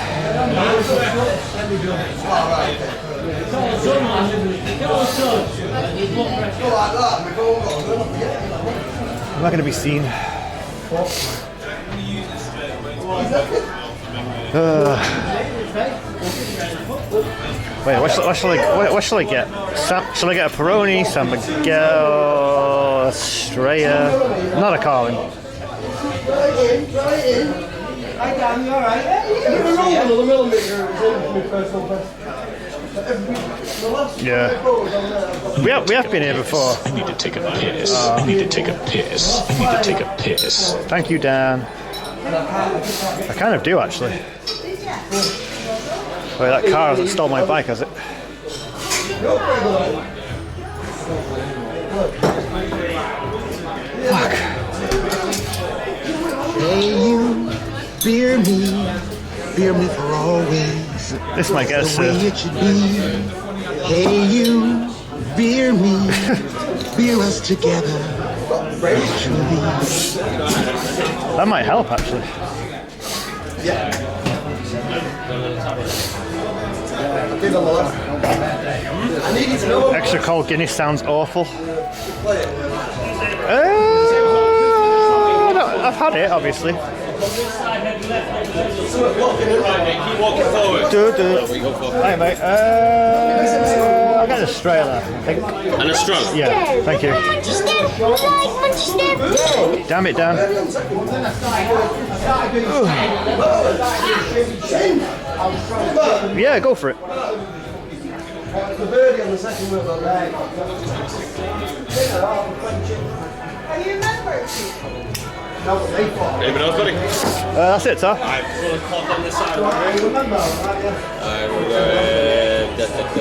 Am I going to be seen? Wait, what shall I get? Shall I get a Peroni, San Miguel, Estrella? Not a Carling. Yeah. We have been here before. I need to take a piss. I need to take a piss. I need to take a piss. Thank you, Dan. I kind of do, actually. Wait, that car hasn't stole my bike, has it? Fuck. Hey, you, beer me for always. This might get us the way it should be. Hey, you, beer us together. Truly. That might help, actually. Extra cold Guinness sounds awful. No, I've had it, obviously. Keep walking forward. Hi, mate. I'll get a Strela, I think. And a stroke? Yeah, thank you. Manchester, you like Manchester? Damn it, Dan. Yeah, go for it. The birdie on the second wheel on there. Are you members? Anyone else, buddy? That's it, sir. Alright, we'll clock on this side. You remember? Alright, we'll go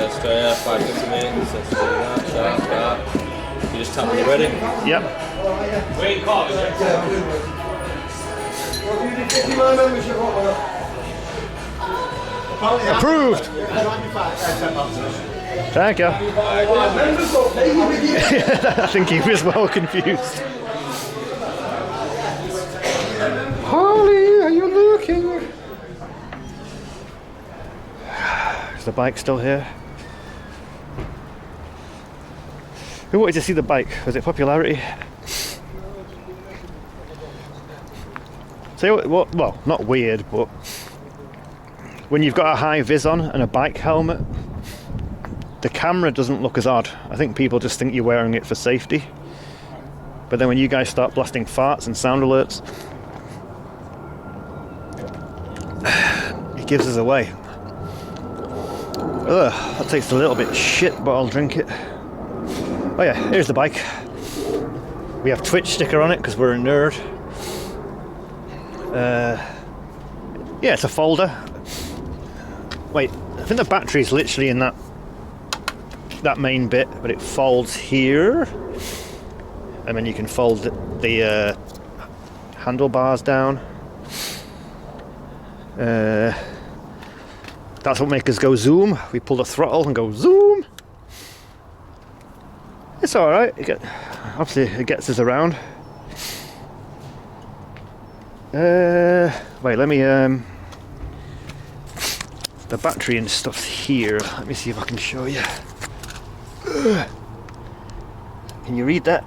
Australia, 5-6 minutes. Let's do that. Start. You just tell me you're ready? Yep. Wait, call it. Approved. Thank you. I think he was well confused. Holly, are you looking? Is the bike still here? Who wanted to see the bike? Was it popularity? So, well, not weird, but when you've got a high vis on and a bike helmet, the camera doesn't look as odd. I think people just think you're wearing it for safety. But then when you guys start blasting farts and sound alerts, it gives us away. Ugh, that tastes a little bit shit, but I'll drink it. Oh yeah, here's the bike. We have Twitch sticker on it because we're a nerd. Yeah, it's a folder. Wait, I think the battery's literally in that main bit, but it folds here, and then you can fold the handlebars down. That's what makes us go zoom. We pull the throttle and go zoom. It's all right. Obviously, it gets us around. Wait, let me. The battery and stuff's here. Let me see if I can show you. Can you read that?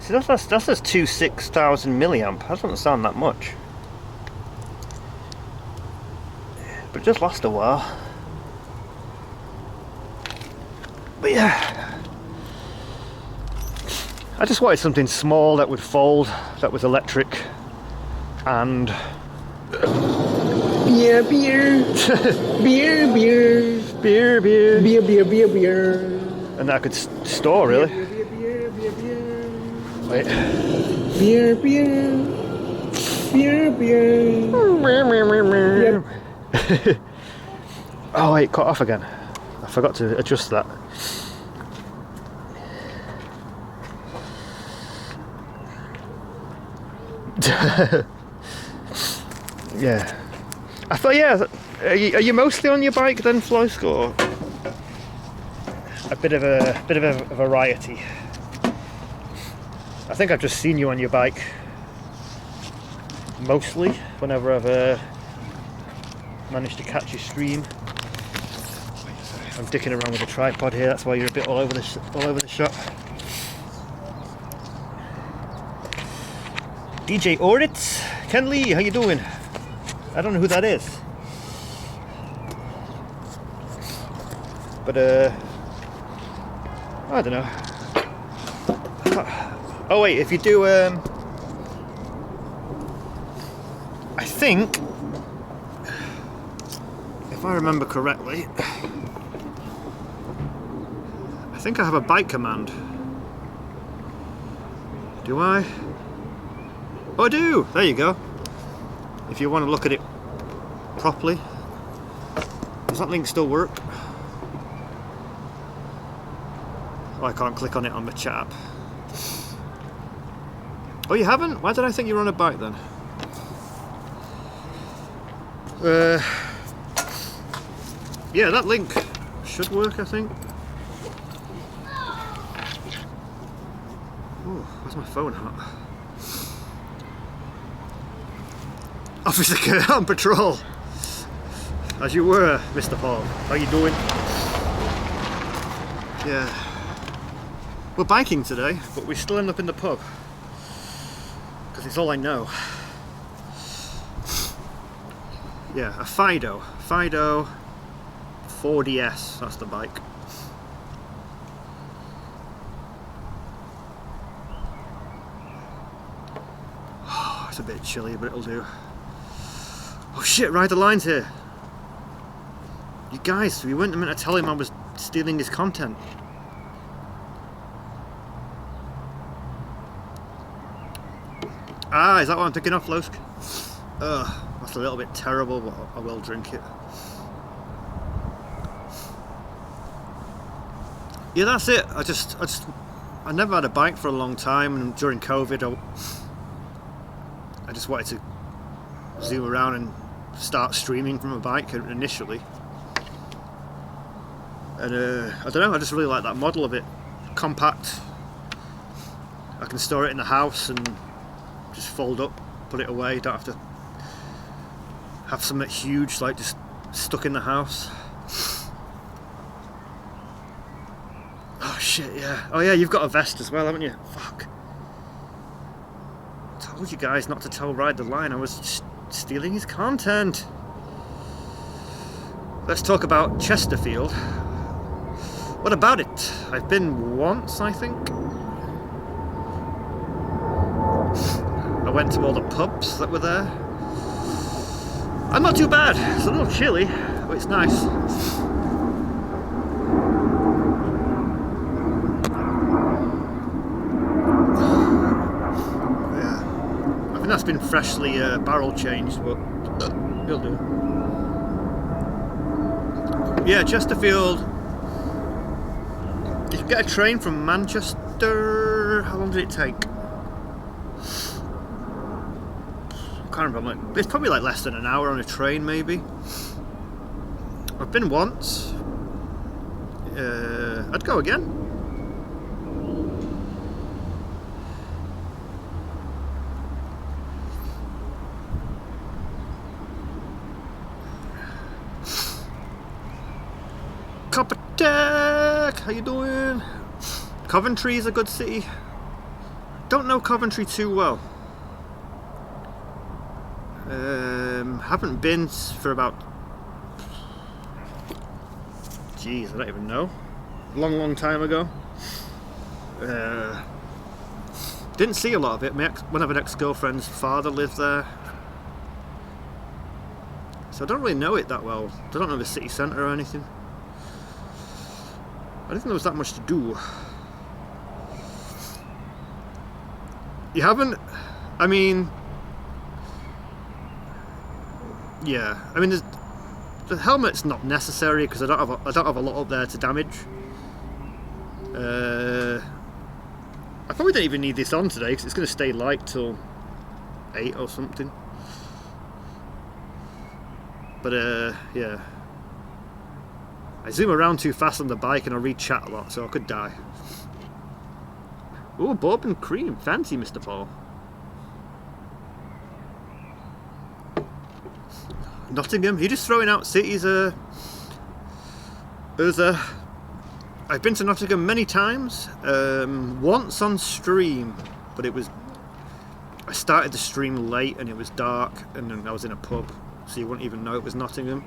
See, that says 26,000 milliamp. That doesn't sound that much. But it just lasts a while. But yeah. I just wanted something small that would fold, that was electric, and beer, beer, beer, beer, beer, beer, beer, beer, beer, beer, and that I could store really. Beer, beer, beer, beer. Wait. Beer, beer, beer, beer. Yep. Oh wait, cut off again. I forgot to adjust that. Yeah, I thought. Yeah, are you mostly on your bike then, Flosk, or a bit of a variety? I think I've just seen you on your bike mostly whenever I've managed to catch your stream. I'm dicking around with a tripod here. That's why you're a bit all over the shot. DJ Oritz, Ken Lee, how you doing? I don't know who that is. But I don't know. Oh wait, if you do I think, if I remember correctly, I think I have a bike command. Do I? Oh, I do! There you go. If you want to look at it properly. Does that link still work? Oh, I can't click on it on the chat app. Oh, you haven't? Why did I think you were on a bike then? Yeah, that link should work, I think. Oh, where's my phone at? Officer Kurt on patrol. As you were, Mr. Paul. How you doing? Yeah. We're biking today, but we still end up in the pub. Because it's all I know. Yeah, a Fido. Fido 4DS, that's the bike. Oh, it's a bit chilly, but it'll do. Oh shit, Ride the Line's here. You guys, we weren't meant to tell him I was stealing his content. Ah, is that what I'm thinking of, Losk? Ugh, that's a little bit terrible, but I will drink it. Yeah, that's it. I never had a bike for a long time, and during COVID, I just wanted to zoom around and start streaming from a bike initially. And I don't know, I just really like that model of it. Compact. I can store it in the house and just fold up, put it away, don't have to have something huge like just stuck in the house. Oh shit, yeah. Oh yeah, you've got a vest as well, haven't you? Fuck. I told you guys not to tell Ride the Line, I was just stealing his content. Let's talk about Chesterfield. What about it? I've been once, I think. I went to all the pubs that were there. I'm not too bad. It's a little chilly, but it's nice. Yeah. I think that's been freshly barrel changed, but it'll do. Yeah, Chesterfield. You can get a train from Manchester. How long did it take? I can't remember. It's probably like less than an hour on a train, maybe. I've been once. I'd go again. Copper Tech, how you doing? Coventry is a good city. Don't know Coventry too well. Haven't been for about, geez, I don't even know. Long time ago. Didn't see a lot of it. One of an ex-girlfriend's father lived there. So I don't really know it that well. I don't know the city centre or anything. I didn't think there was that much to do. You haven't? I mean, yeah. I mean, the helmet's not necessary because I don't have a lot up there to damage. I probably don't even need this on today because it's going to stay light till 8 or something. But yeah. I zoom around too fast on the bike and I read chat a lot, so I could die. Ooh, bourbon cream. Fancy, Mr. Paul. Nottingham. You're just throwing out cities. I've been to Nottingham many times. Once on stream, but it was... I started the stream late and it was dark and then I was in a pub, so you wouldn't even know it was Nottingham.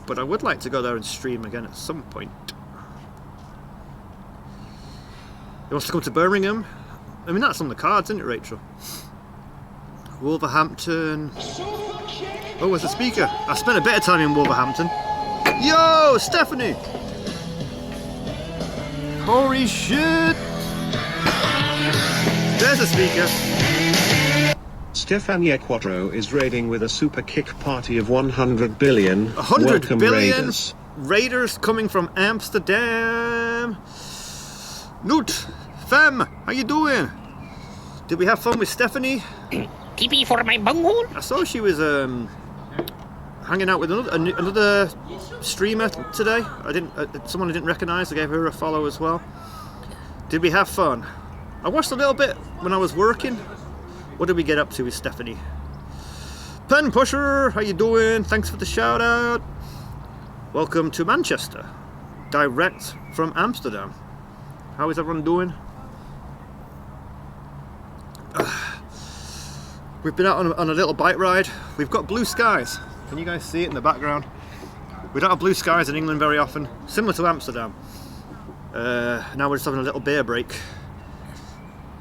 But I would like to go there and stream again at some point. He wants to come to Birmingham. I mean, that's on the cards, isn't it, Rachel? Wolverhampton. Oh, there's a speaker. I spent a bit of time in Wolverhampton. Yo, Stephanie! Holy shit! There's a speaker. Stefania Quattro is raiding with a super kick party of 100 billion. 100 Welcome, billion Raiders. Raiders coming from Amsterdam. Newt, fam, how you doing? Did we have fun with Stephanie? TP for my bunghole? I saw she was hanging out with another streamer today. Someone I didn't recognise. I gave her a follow as well. Did we have fun? I watched a little bit when I was working. What did we get up to with Stephanie? Pen Pusher, how you doing? Thanks for the shout out. Welcome to Manchester, direct from Amsterdam. How is everyone doing? We've been out on a little bike ride. We've got blue skies. Can you guys see it in the background? We don't have blue skies in England very often, similar to Amsterdam. Now we're just having a little beer break.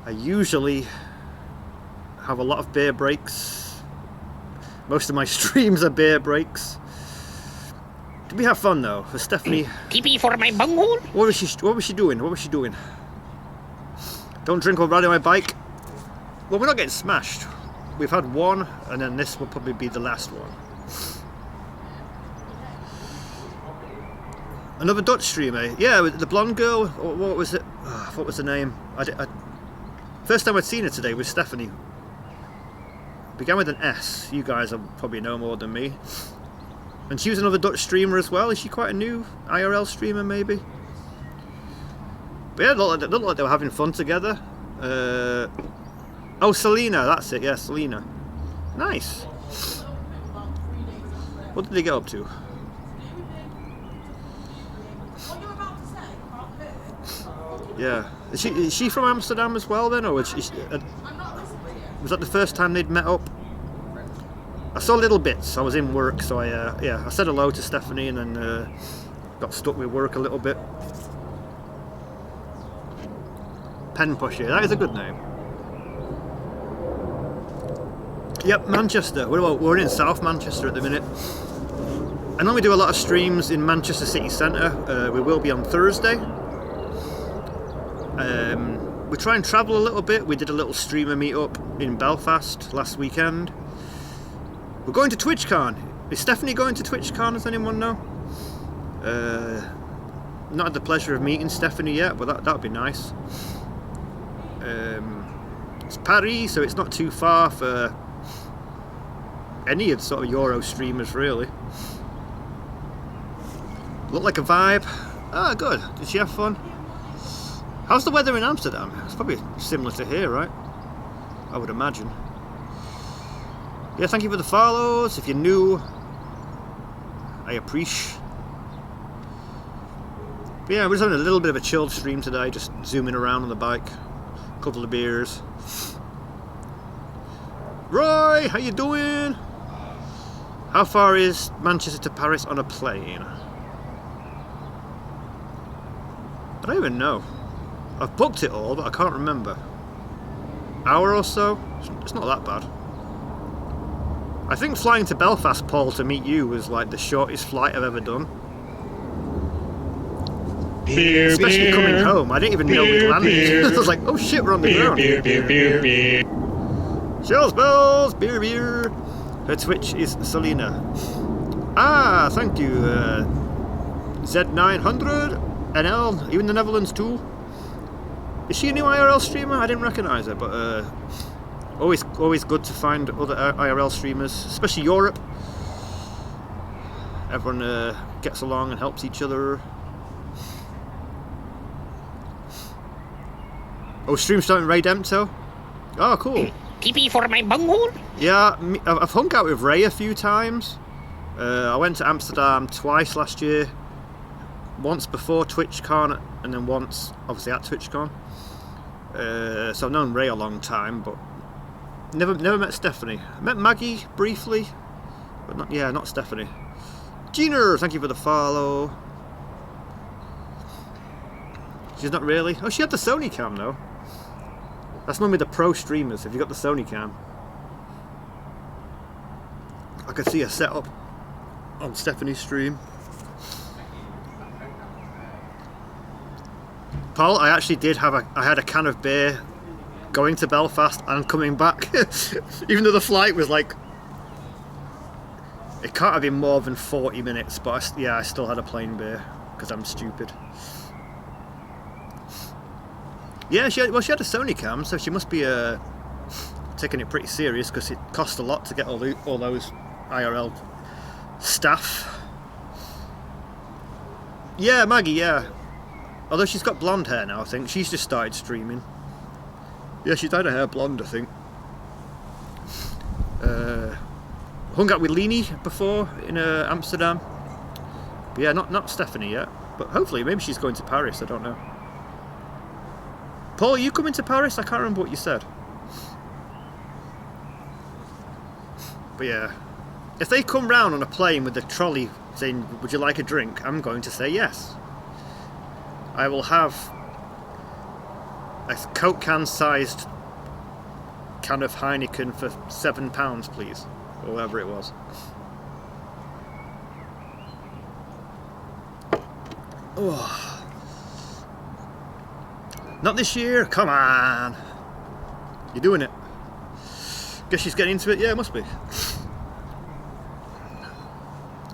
I usually have a lot of beer breaks. Most of my streams are beer breaks. Did we have fun though? For Stephanie. TP for my bunghole? What was she doing? What was she doing? Don't drink or ride on my bike. Well, we're not getting smashed. We've had one, and then this will probably be the last one. Another Dutch streamer. Yeah, the blonde girl. What was it? Oh, what was the name? First time I'd seen her today was Stephanie. Began with an S. You guys probably know more than me. And she was another Dutch streamer as well. Is she quite a new IRL streamer, maybe? But yeah, it looked like they were having fun together. Oh, Selena, that's it. Yeah, Selena. Nice. What did they get up to? Yeah. Is she from Amsterdam as well then, or was that the first time they'd met up? I saw little bits. I was in work, so I said hello to Stephanie and then got stuck with work a little bit. Pen Pusher, that is a good name. Yep, Manchester. We're in South Manchester at the minute. I normally do a lot of streams in Manchester city centre. We will be on Thursday. We try and travel a little bit. We did a little streamer meetup in Belfast last weekend. We're going to TwitchCon. Is Stephanie going to TwitchCon? Does anyone know? Not had the pleasure of meeting Stephanie yet, but that would be nice. It's Paris, so it's not too far for any of the sort of Euro streamers, really. Look like a vibe. Ah, good. Did she have fun? How's the weather in Amsterdam? It's probably similar to here, right? I would imagine. Yeah, thank you for the follows. If you're new, I appreciate. But yeah, we're just having a little bit of a chilled stream today, just zooming around on the bike. A couple of beers. Roy, how you doing? How far is Manchester to Paris on a plane? I don't even know. I've booked it all, but I can't remember. Hour or so? It's not that bad. I think flying to Belfast, Paul, to meet you was like the shortest flight I've ever done. Beer, especially beer, coming home. I didn't even know we landed. beer. I was like, oh shit, we're on the ground. Beer, beer, beer, beer. Shells bells, beer, beer. Her Twitch is Selena. Ah, thank you. Z900 NL, even the Netherlands too. Is she a new IRL streamer? I didn't recognise her, but always good to find other IRL streamers, especially Europe. Everyone gets along and helps each other. Oh, stream starting Ray Dempto. Oh, cool. TP for my bunghole? Yeah, I've hung out with Ray a few times. I went to Amsterdam twice last year. Once before TwitchCon, and then once, obviously, at TwitchCon. So I've known Ray a long time, but never met Stephanie. I met Maggie briefly, but not Stephanie. Gina, thank you for the follow. She's not really. Oh, she had the Sony cam though. That's normally the pro streamers. If you got the Sony cam, I could see her set up on Stephanie's stream. Paul, I actually did have I had a can of beer going to Belfast and coming back. Even though the flight was like, it can't have been more than 40 minutes, but I still had a plain beer because I'm stupid. Yeah, she had a Sony cam, so she must be taking it pretty serious because it cost a lot to get all those IRL staff. Yeah, Maggie, yeah. Although she's got blonde hair now, I think. She's just started streaming. Yeah, she dyed her hair blonde, I think. Hung out with Leni before in Amsterdam. But yeah, not Stephanie yet. But hopefully, maybe she's going to Paris, I don't know. Paul, are you coming to Paris? I can't remember what you said. But yeah, if they come round on a plane with a trolley saying, would you like a drink? I'm going to say yes. I will have a Coke can sized can of Heineken for £7, please. Or whatever it was. Oh. Not this year, come on. You're doing it. Guess she's getting into it, yeah, it must be.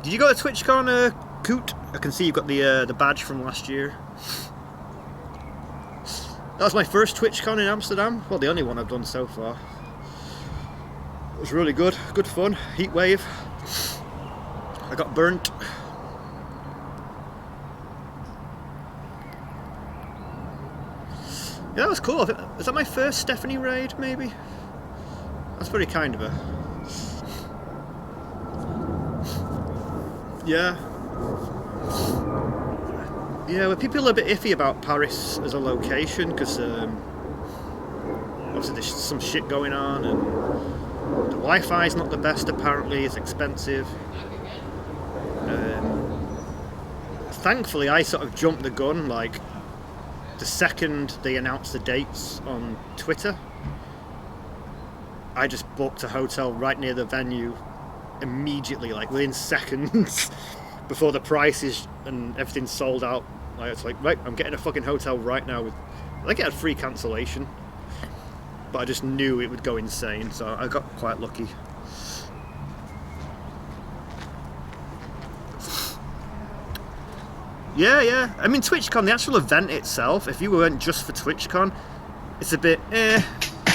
Did you go to TwitchCon, Coot? I can see you've got the badge from last year. That was my first TwitchCon in Amsterdam. Well, the only one I've done so far. It was really good, good fun. Heat wave. I got burnt. Yeah, that was cool. Was that my first Stephanie raid, maybe? That's very kind of her. Yeah. Yeah, well, people are a bit iffy about Paris as a location because obviously there's some shit going on and the Wi-Fi's not the best apparently, it's expensive. Thankfully I sort of jumped the gun, like the second they announced the dates on Twitter. I just booked a hotel right near the venue immediately, like within seconds before the prices and everything's sold out. Like, it's like, right, I'm getting a fucking hotel right now with, I think it had free cancellation, but I just knew it would go insane, so I got quite lucky. Yeah, I mean TwitchCon, the actual event itself, if you went just for TwitchCon, it's a bit but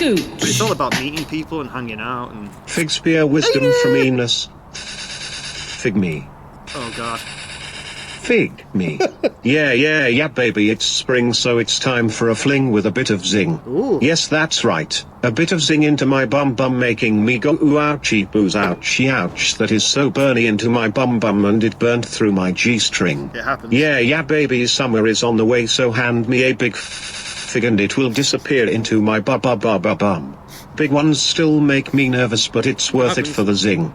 it's all about meeting people and hanging out and... Fig spear wisdom from Enos. Fig me. Oh god. Fig me. Yeah, baby, it's spring, so it's time for a fling with a bit of zing. Ooh. Yes, that's right. A bit of zing into my bum making me go ooh ouchie boos ouchie ouch. That is so burny into my bum and it burnt through my G-string. It happens. Yeah, baby, summer is on the way, so hand me a big fig and it will disappear into my bum. Big ones still make me nervous, but it's worth it for the zing.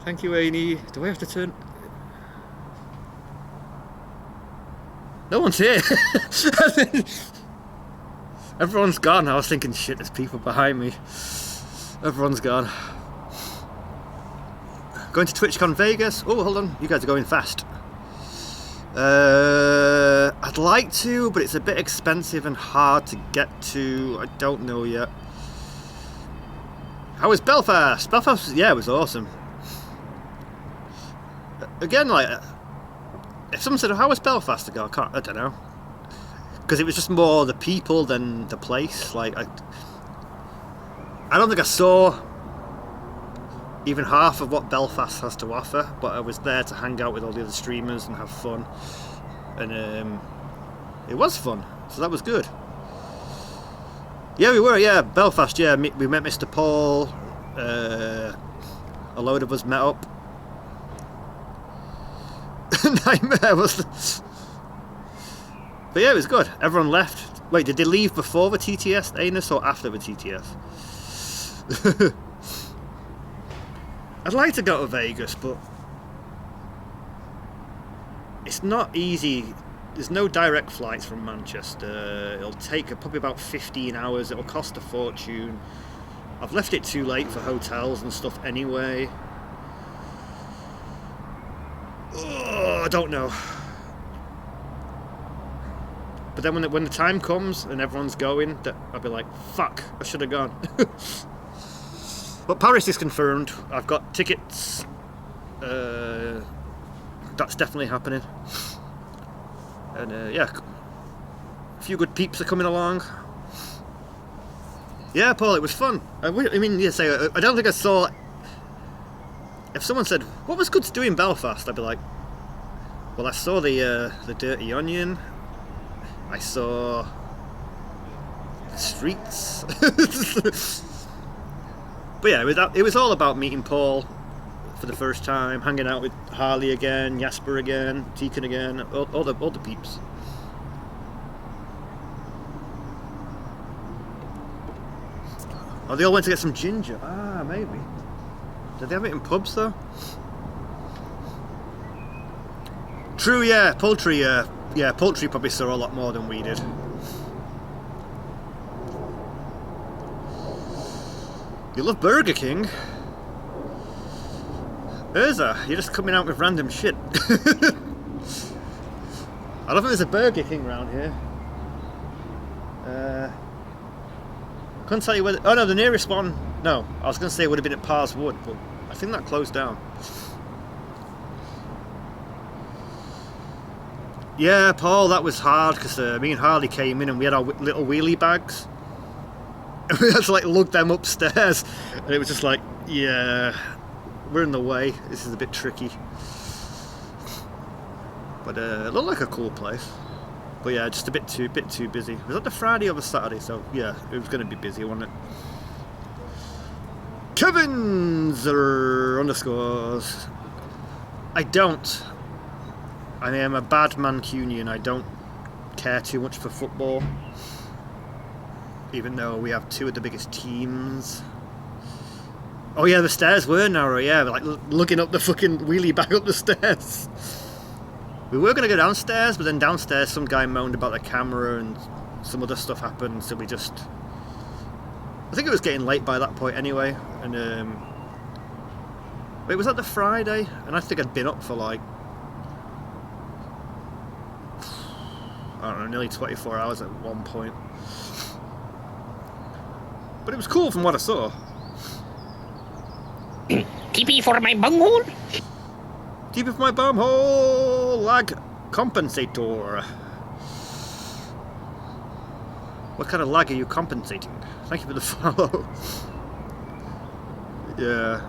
Thank you, Amy. Do I have to turn? No one's here. Everyone's gone. I was thinking, shit, there's people behind me. Everyone's gone. Going to TwitchCon Vegas. Oh, hold on. You guys are going fast. I'd like to, but it's a bit expensive and hard to get to. I don't know yet. How was Belfast? Belfast, yeah, it was awesome. Again, like, if someone said, how was Belfast? I go, I don't know. Because it was just more the people than the place. Like, I don't think I saw even half of what Belfast has to offer, but I was there to hang out with all the other streamers and have fun. And it was fun, so that was good. Yeah, we were, yeah, Belfast, yeah. We met Mr. Paul. A load of us met up. Nightmare was. But yeah, it was good. Everyone left. Wait, did they leave before the TTS, Anus, or after the TTS? I'd like to go to Vegas, but it's not easy. There's no direct flights from Manchester. It'll take probably about 15 hours. It'll cost a fortune. I've left it too late for hotels and stuff anyway. Oh, I don't know. But then when the time comes and everyone's going, I'll be like, fuck, I should have gone. But Paris is confirmed. I've got tickets. That's definitely happening. And yeah, a few good peeps are coming along. Yeah, Paul, it was fun. I mean, I don't think I saw. If someone said, what was good to do in Belfast? I'd be like, well, I saw the Dirty Onion. I saw the streets. But yeah, it was all about meeting Paul for the first time, hanging out with Harley again, Jasper again, Tekin again, all the peeps. Oh, they all went to get some ginger. Ah, maybe. Did they have it in pubs though? True, yeah. Poultry, yeah, poultry probably saw a lot more than we did. You love Burger King? Urza, you're just coming out with random shit. I don't think there's a Burger King around here. Couldn't tell you whether... Oh no, the nearest one... No, I was going to say it would have been at Pars Wood, but I think that closed down. Yeah, Paul, that was hard because me and Harley came in and we had our little wheelie bags. And we had to like lug them upstairs. And it was just like, yeah, we're in the way. This is a bit tricky. But it looked like a cool place. But yeah, just a bit too busy. Was that the Friday or the Saturday? So yeah, it was going to be busy, wasn't it? Kevin's underscores. I am a bad Mancunian. I don't care too much for football. Even though we have two of the biggest teams. Oh yeah, the stairs were narrow, yeah. Like looking up the fucking wheelie bag up the stairs. We were going to go downstairs, but then downstairs some guy moaned about the camera and some other stuff happened, so we just... I think it was getting late by that point anyway, and wait, was that the Friday? And I think I'd been up for like... I don't know, nearly 24 hours at one point. But it was cool from what I saw. TP for my bunghole? TP for my bumhole! Lag compensator. What kind of lag are you compensating? Thank you for the follow. Yeah.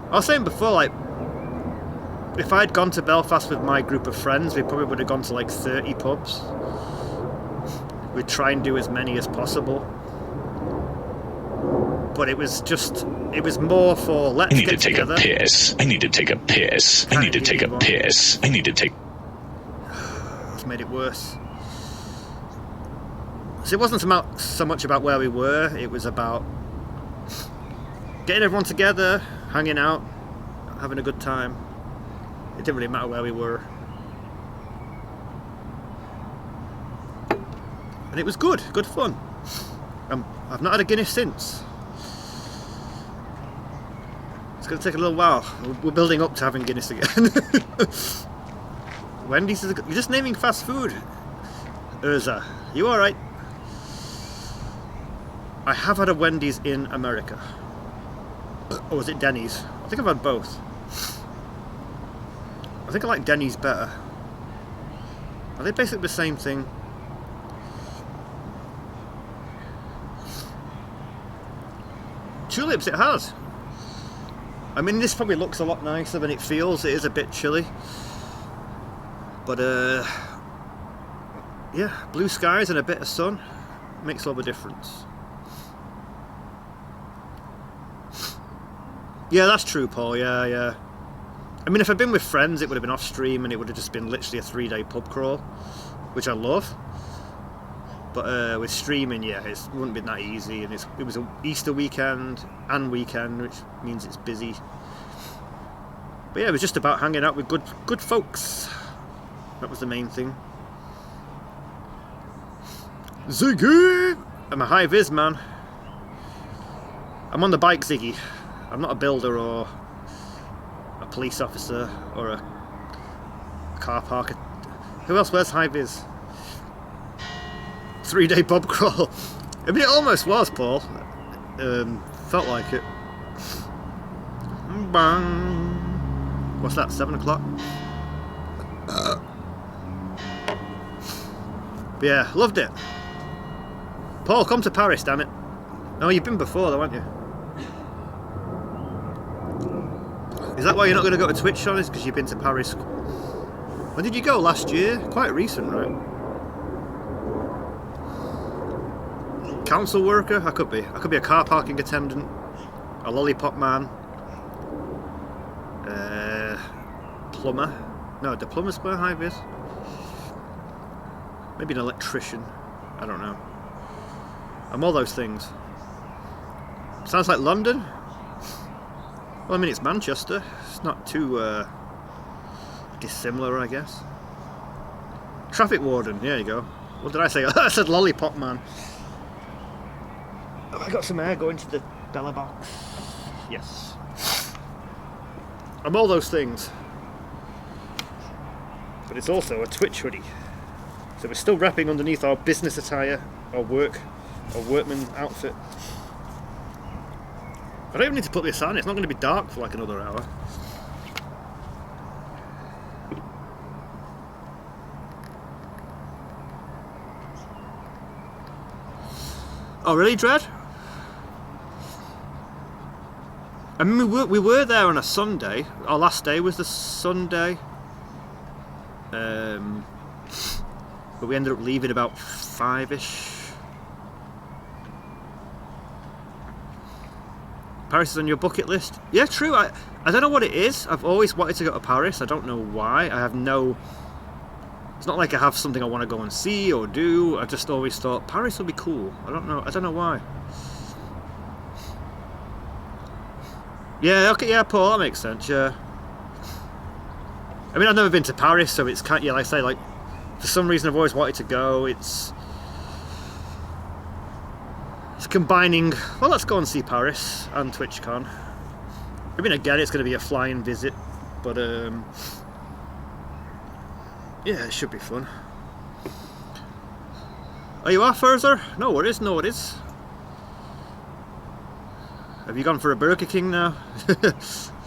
I was saying before, like, if I'd gone to Belfast with my group of friends, we probably would have gone to like 30 pubs. We'd try and do as many as possible. But it was more for let's get together. I need to take a piss. I need to take a piss. I need to take a piss. I need to take... That's made it worse. So it wasn't so much about where we were, it was about getting everyone together, hanging out, having a good time. It didn't really matter where we were. And it was good fun. I've not had a Guinness since. It's going to take a little while. We're building up to having Guinness again. Wendy's is you're just naming fast food. Urza, you alright? I have had a Wendy's in America. Or was it Denny's? I think I've had both. I think I like Denny's better. Are they basically the same thing? Tulips, it has. I mean, this probably looks a lot nicer than it feels. It is a bit chilly. But, yeah, blue skies and a bit of sun makes all the difference. Yeah, that's true, Paul. Yeah. I mean, if I'd been with friends, it would have been off stream and it would have just been literally a 3-day pub crawl, which I love. But with streaming, yeah, it wouldn't be that easy. And it was an Easter weekend, which means it's busy. But yeah, it was just about hanging out with good folks. That was the main thing. Ziggy! I'm a high-vis man. I'm on the bike, Ziggy. I'm not a builder or a police officer or a car parker. Who else wears high-vis? 3-day pub crawl. I mean, it almost was, Paul. Felt like it. Bang. What's that, 7 o'clock? Yeah, loved it. Paul, come to Paris, damn it. Oh, you've been before though, haven't you? Is that why you're not going to go to Twitch, Sean? Is because you've been to Paris? When did you go? Last year? Quite recent, right? Council worker? I could be. I could be a car parking attendant, a lollipop man, plumber. No, do plumbers wear high vis? Maybe an electrician. I don't know. I'm all those things. Sounds like London. Well, I mean, it's Manchester. It's not too dissimilar, I guess. Traffic warden, there you go. What did I say? I said lollipop man. Have I got some air going to the Bella box? Yes. I'm all those things. But it's also a Twitch hoodie. So we're still wrapping underneath our business attire, our workman outfit. I don't even need to put this on, it's not going to be dark for like another hour. Oh really, Dread? I mean, we were there on a Sunday. Our last day was the Sunday. But we ended up leaving about 5ish. Paris is on your bucket list? Yeah, true. I don't know what it is. I've always wanted to go to Paris. I don't know why. I have no... It's not like I have something I want to go and see or do. I just always thought Paris would be cool. I don't know why. Yeah, okay, yeah, Paul, that makes sense, yeah. I mean, I've never been to Paris, so it's kind of, yeah, like I say, like, for some reason I've always wanted to go. It's combining, well, let's go and see Paris and TwitchCon. I mean, again, it's going to be a flying visit, but, yeah, it should be fun. Are you off, Furzer? No worries, no worries. Have you gone for a Burger King now?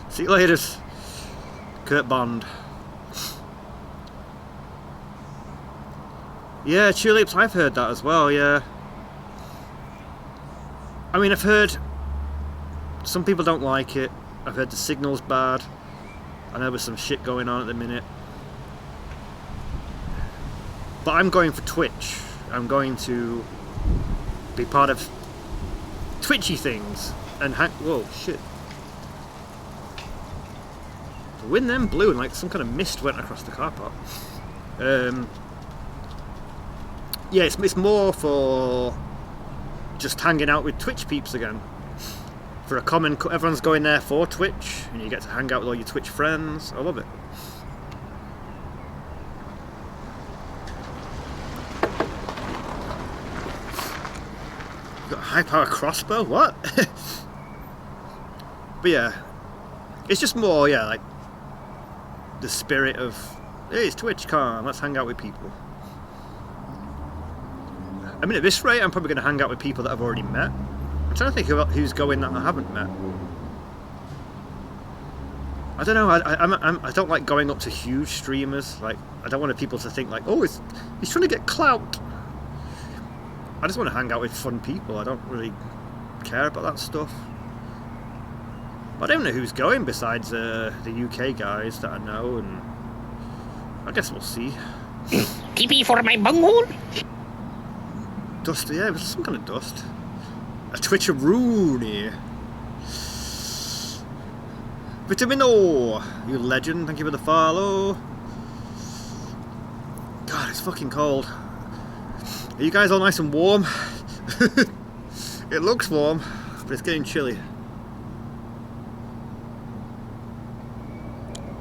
See you later. Kurt Bond. Yeah, tulips, I've heard that as well, yeah. I mean, I've heard some people don't like it. I've heard the signal's bad. I know there's some shit going on at the minute. But I'm going for Twitch. I'm going to be part of Twitchy things and whoa, shit. The wind then blew and like some kind of mist went across the car park. Yeah, it's more for just hanging out with Twitch peeps again. For a common, everyone's going there for Twitch, and you get to hang out with all your Twitch friends. I love it. Got a high power crossbow? What? But yeah, it's just more, yeah, like the spirit of, hey, it's TwitchCon, let's hang out with people. I mean, at this rate, I'm probably going to hang out with people that I've already met. I'm trying to think about who's going that I haven't met. I don't know. I don't like going up to huge streamers. Like, I don't want people to think like, oh, he's trying to get clout. I just want to hang out with fun people. I don't really care about that stuff. I don't know who's going besides the UK guys that I know, and I guess we'll see. TP for my bunghole? Dust, yeah, it was some kind of dust. A Twitcheroony. Vitamino, you legend, thank you for the follow. God, it's fucking cold. Are you guys all nice and warm? It looks warm, but it's getting chilly.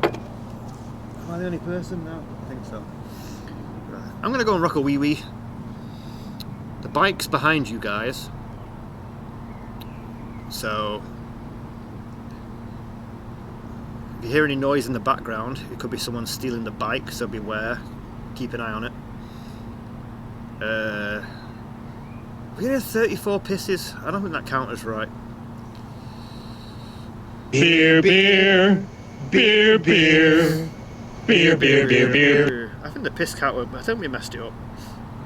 Am I the only person? No, I think so. Right. I'm gonna go and rock a wee-wee. The bike's behind you guys. So if you hear any noise in the background, it could be someone stealing the bike, so beware. Keep an eye on it. We had 34 pisses. I don't think that count as right. Beer, beer, beer, beer, beer, beer, beer, beer. I think the piss count, I think we messed it up.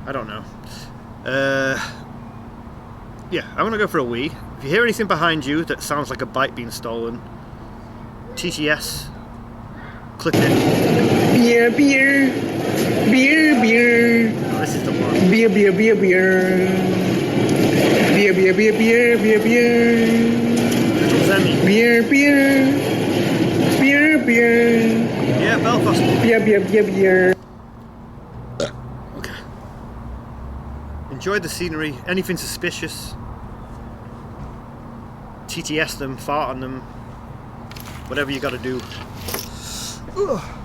I don't know. Yeah, I'm gonna go for a wee. If you hear anything behind you that sounds like a bike being stolen, TTS, click it. Beer, beer, beer, beer. Oh, this is the one. Beer, beer, beer, beer. Beer, beer, beer, beer, beer, beer. Beer, beer. Beer, beer. Yeah, Belfast. Beer, beer, beer, beer. enjoy the scenery. Anything suspicious, TTS them, fart on them, whatever you got to do. Ugh.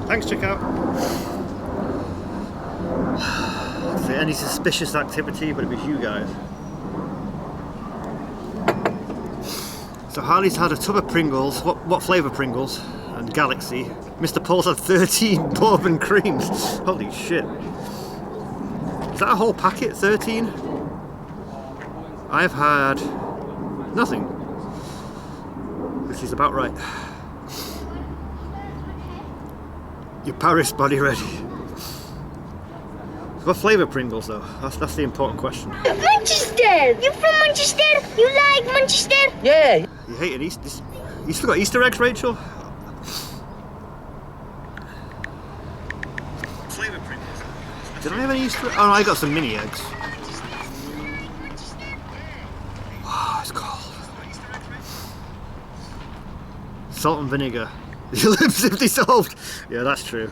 Thanks, checkout. Is there any suspicious activity? But it was you guys. So Harley's had a tub of Pringles. What flavour Pringles? And Galaxy. Mr. Paul's had 13 bourbon creams. Holy shit. Is that a whole packet? 13? I've had nothing. Which is about right. Your Paris body ready. What flavour Pringles though? That's the important question. Manchester! You from Manchester? You like Manchester? Yeah. You hated Easter. You still got Easter eggs, Rachel? Flavour Pringles. Did I have any Easter eggs? Oh, no, I got some mini eggs. Oh, it's cold. Salt and vinegar. Your lips have dissolved. Yeah, that's true.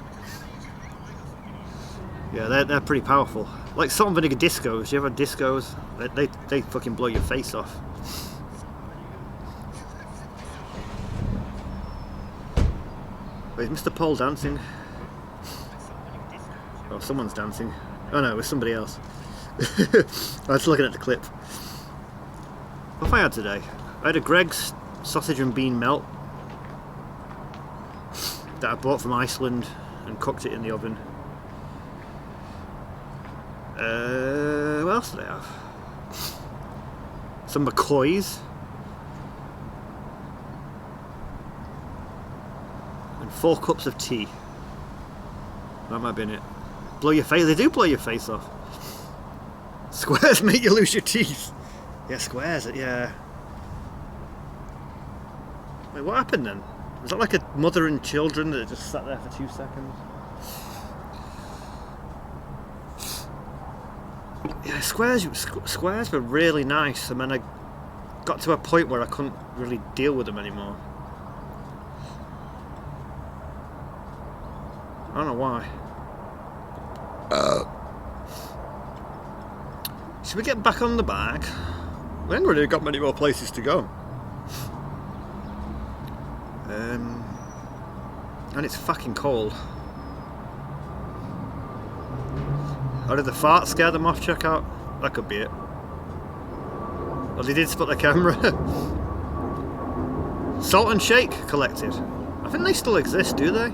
Yeah, they're pretty powerful. Like salt and vinegar discos. You ever had discos? They fucking blow your face off. Wait, is Mr. Paul dancing? Oh, someone's dancing. Oh no, it was somebody else. I was looking at the clip. What have I had today? I had a Greg's sausage and bean melt that I bought from Iceland and cooked it in the oven. What else did I have? Some McCoys. And 4 cups of tea. That might have been it. Blow your face. They do blow your face off. Squares make you lose your teeth. Yeah, squares. Yeah. Wait, what happened then? Was that like a mother and children that just sat there for 2 seconds? Yeah, squares were really nice, and then I got to a point where I couldn't really deal with them anymore. I don't know why. should we get back on the bike? We ain't really got many more places to go. And it's fucking cold. Or did the fart scare them off? Check out. That could be it. Or they did spot the camera. Salt and Shake Collective. I think they still exist, do they?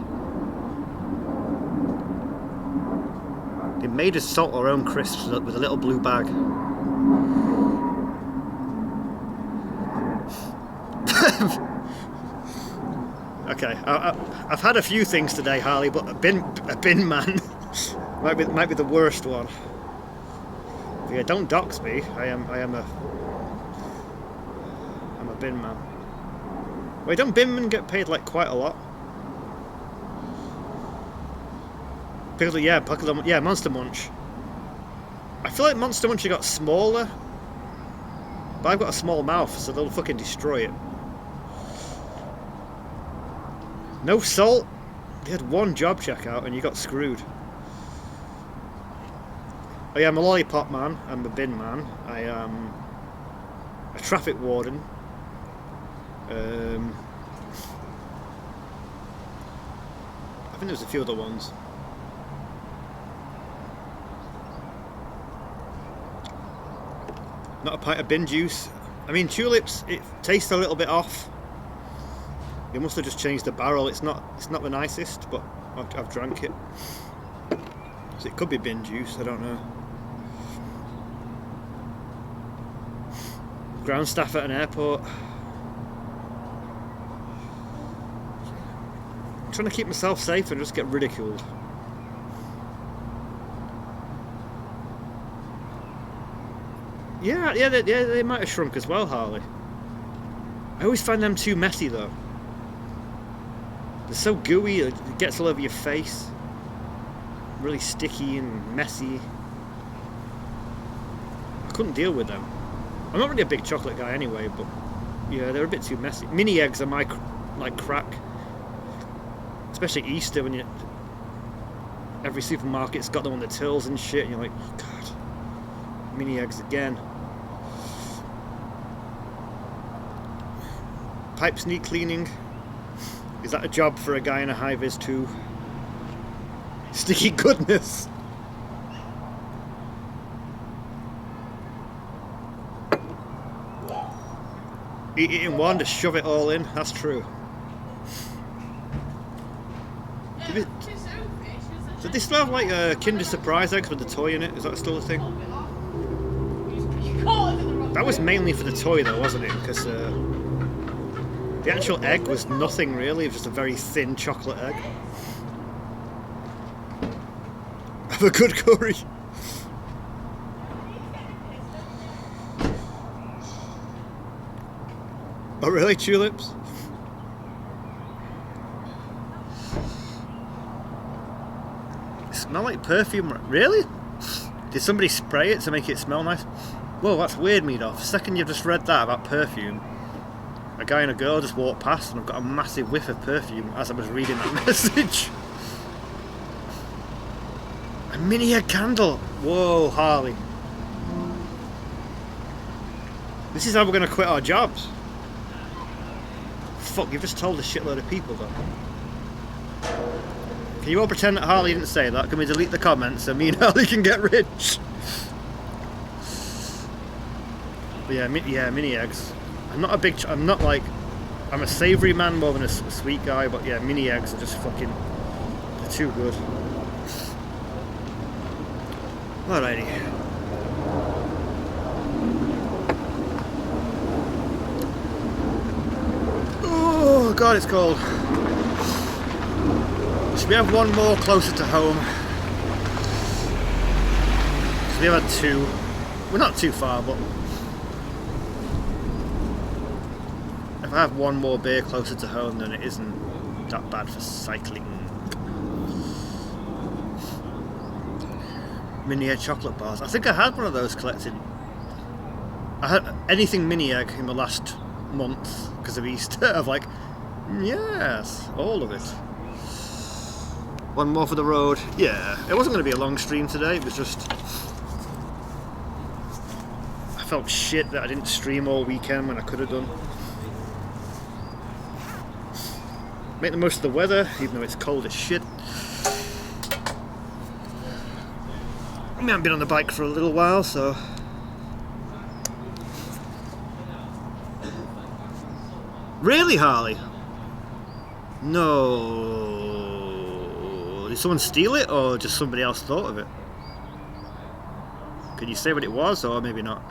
They made us salt our own crisps with a little blue bag. Okay, I've had a few things today, Harley, but a bin man might be the worst one. But yeah, don't dox me. I'm a bin man. Wait, don't bin men get paid like quite a lot? Because yeah, Monster Munch. I feel like Monster Munch got smaller, but I've got a small mouth, so they'll fucking destroy it. No salt? They had one job checkout and you got screwed. Oh yeah, I'm a lollipop man, I'm a bin man, I am a traffic warden. I think there's a few other ones. Not a pint of bin juice. I mean, tulips, it tastes a little bit off. They must have just changed the barrel. It's not the nicest, but I've drank it. So it could be bin juice, I don't know. Ground staff at an airport. I'm trying to keep myself safe and just get ridiculed. Yeah, they might have shrunk as well, Harley. I always find them too messy though. They're so gooey, it gets all over your face. Really sticky and messy. I couldn't deal with them. I'm not really a big chocolate guy anyway, but yeah, they're a bit too messy. Mini eggs are my like crack. Especially Easter when every supermarket's got them on the tills and shit, and you're like, God, mini eggs again. Pipe sneak cleaning. Is that a job for a guy in a high-vis too? Sticky goodness. Eat it in one to shove it all in. That's true. So they still have like Kinder Surprise eggs with the toy in it? Is that still a thing? That was mainly for the toy though, wasn't it? Because the actual egg was nothing really, it was just a very thin chocolate egg. Have a good curry. Oh really, tulips? They smell like perfume, really? Did somebody spray it to make it smell nice? Whoa, that's weird, Meadoff. The second you've just read that about perfume, a guy and a girl just walked past and I've got a massive whiff of perfume as I was reading that message. A mini egg candle. Whoa, Harley. This is how we're going to quit our jobs. Fuck, you've just told a shitload of people though. Can you all pretend that Harley didn't say that? Can we delete the comments so me and Harley can get rich? But yeah, mini eggs. I'm a savoury man more than a sweet guy, but yeah, mini eggs are just fucking, they're too good. Alrighty. Oh god, it's cold. Should we have one more closer to home? So we have had two. We're not too far, but if I have one more beer closer to home, then it isn't that bad for cycling. Mini egg chocolate bars. I think I had one of those collected. I had anything mini egg in the last month because of Easter. Of like, yes, all of it. One more for the road. Yeah, it wasn't going to be a long stream today. It was just felt shit that I didn't stream all weekend when I could have done. Make the most of the weather, even though it's cold as shit. I haven't been on the bike for a little while, so... Really, Harley? No. Did someone steal it, or just somebody else thought of it? Can you say what it was, or maybe not?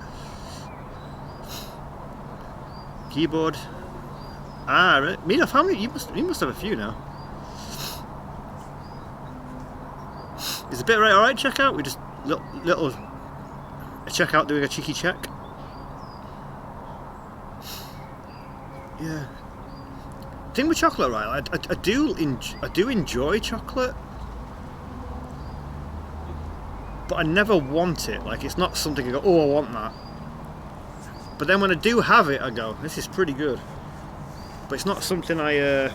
Keyboard. Ah, right. Meedoff, how many? You must have a few now. Is the bit right? All right. Check out. We just little check out doing a cheeky check. Yeah. Thing with chocolate, right? I do enjoy chocolate, but I never want it. Like, it's not something I go, oh, I want that. But then when I do have it, I go, this is pretty good. But it's not something I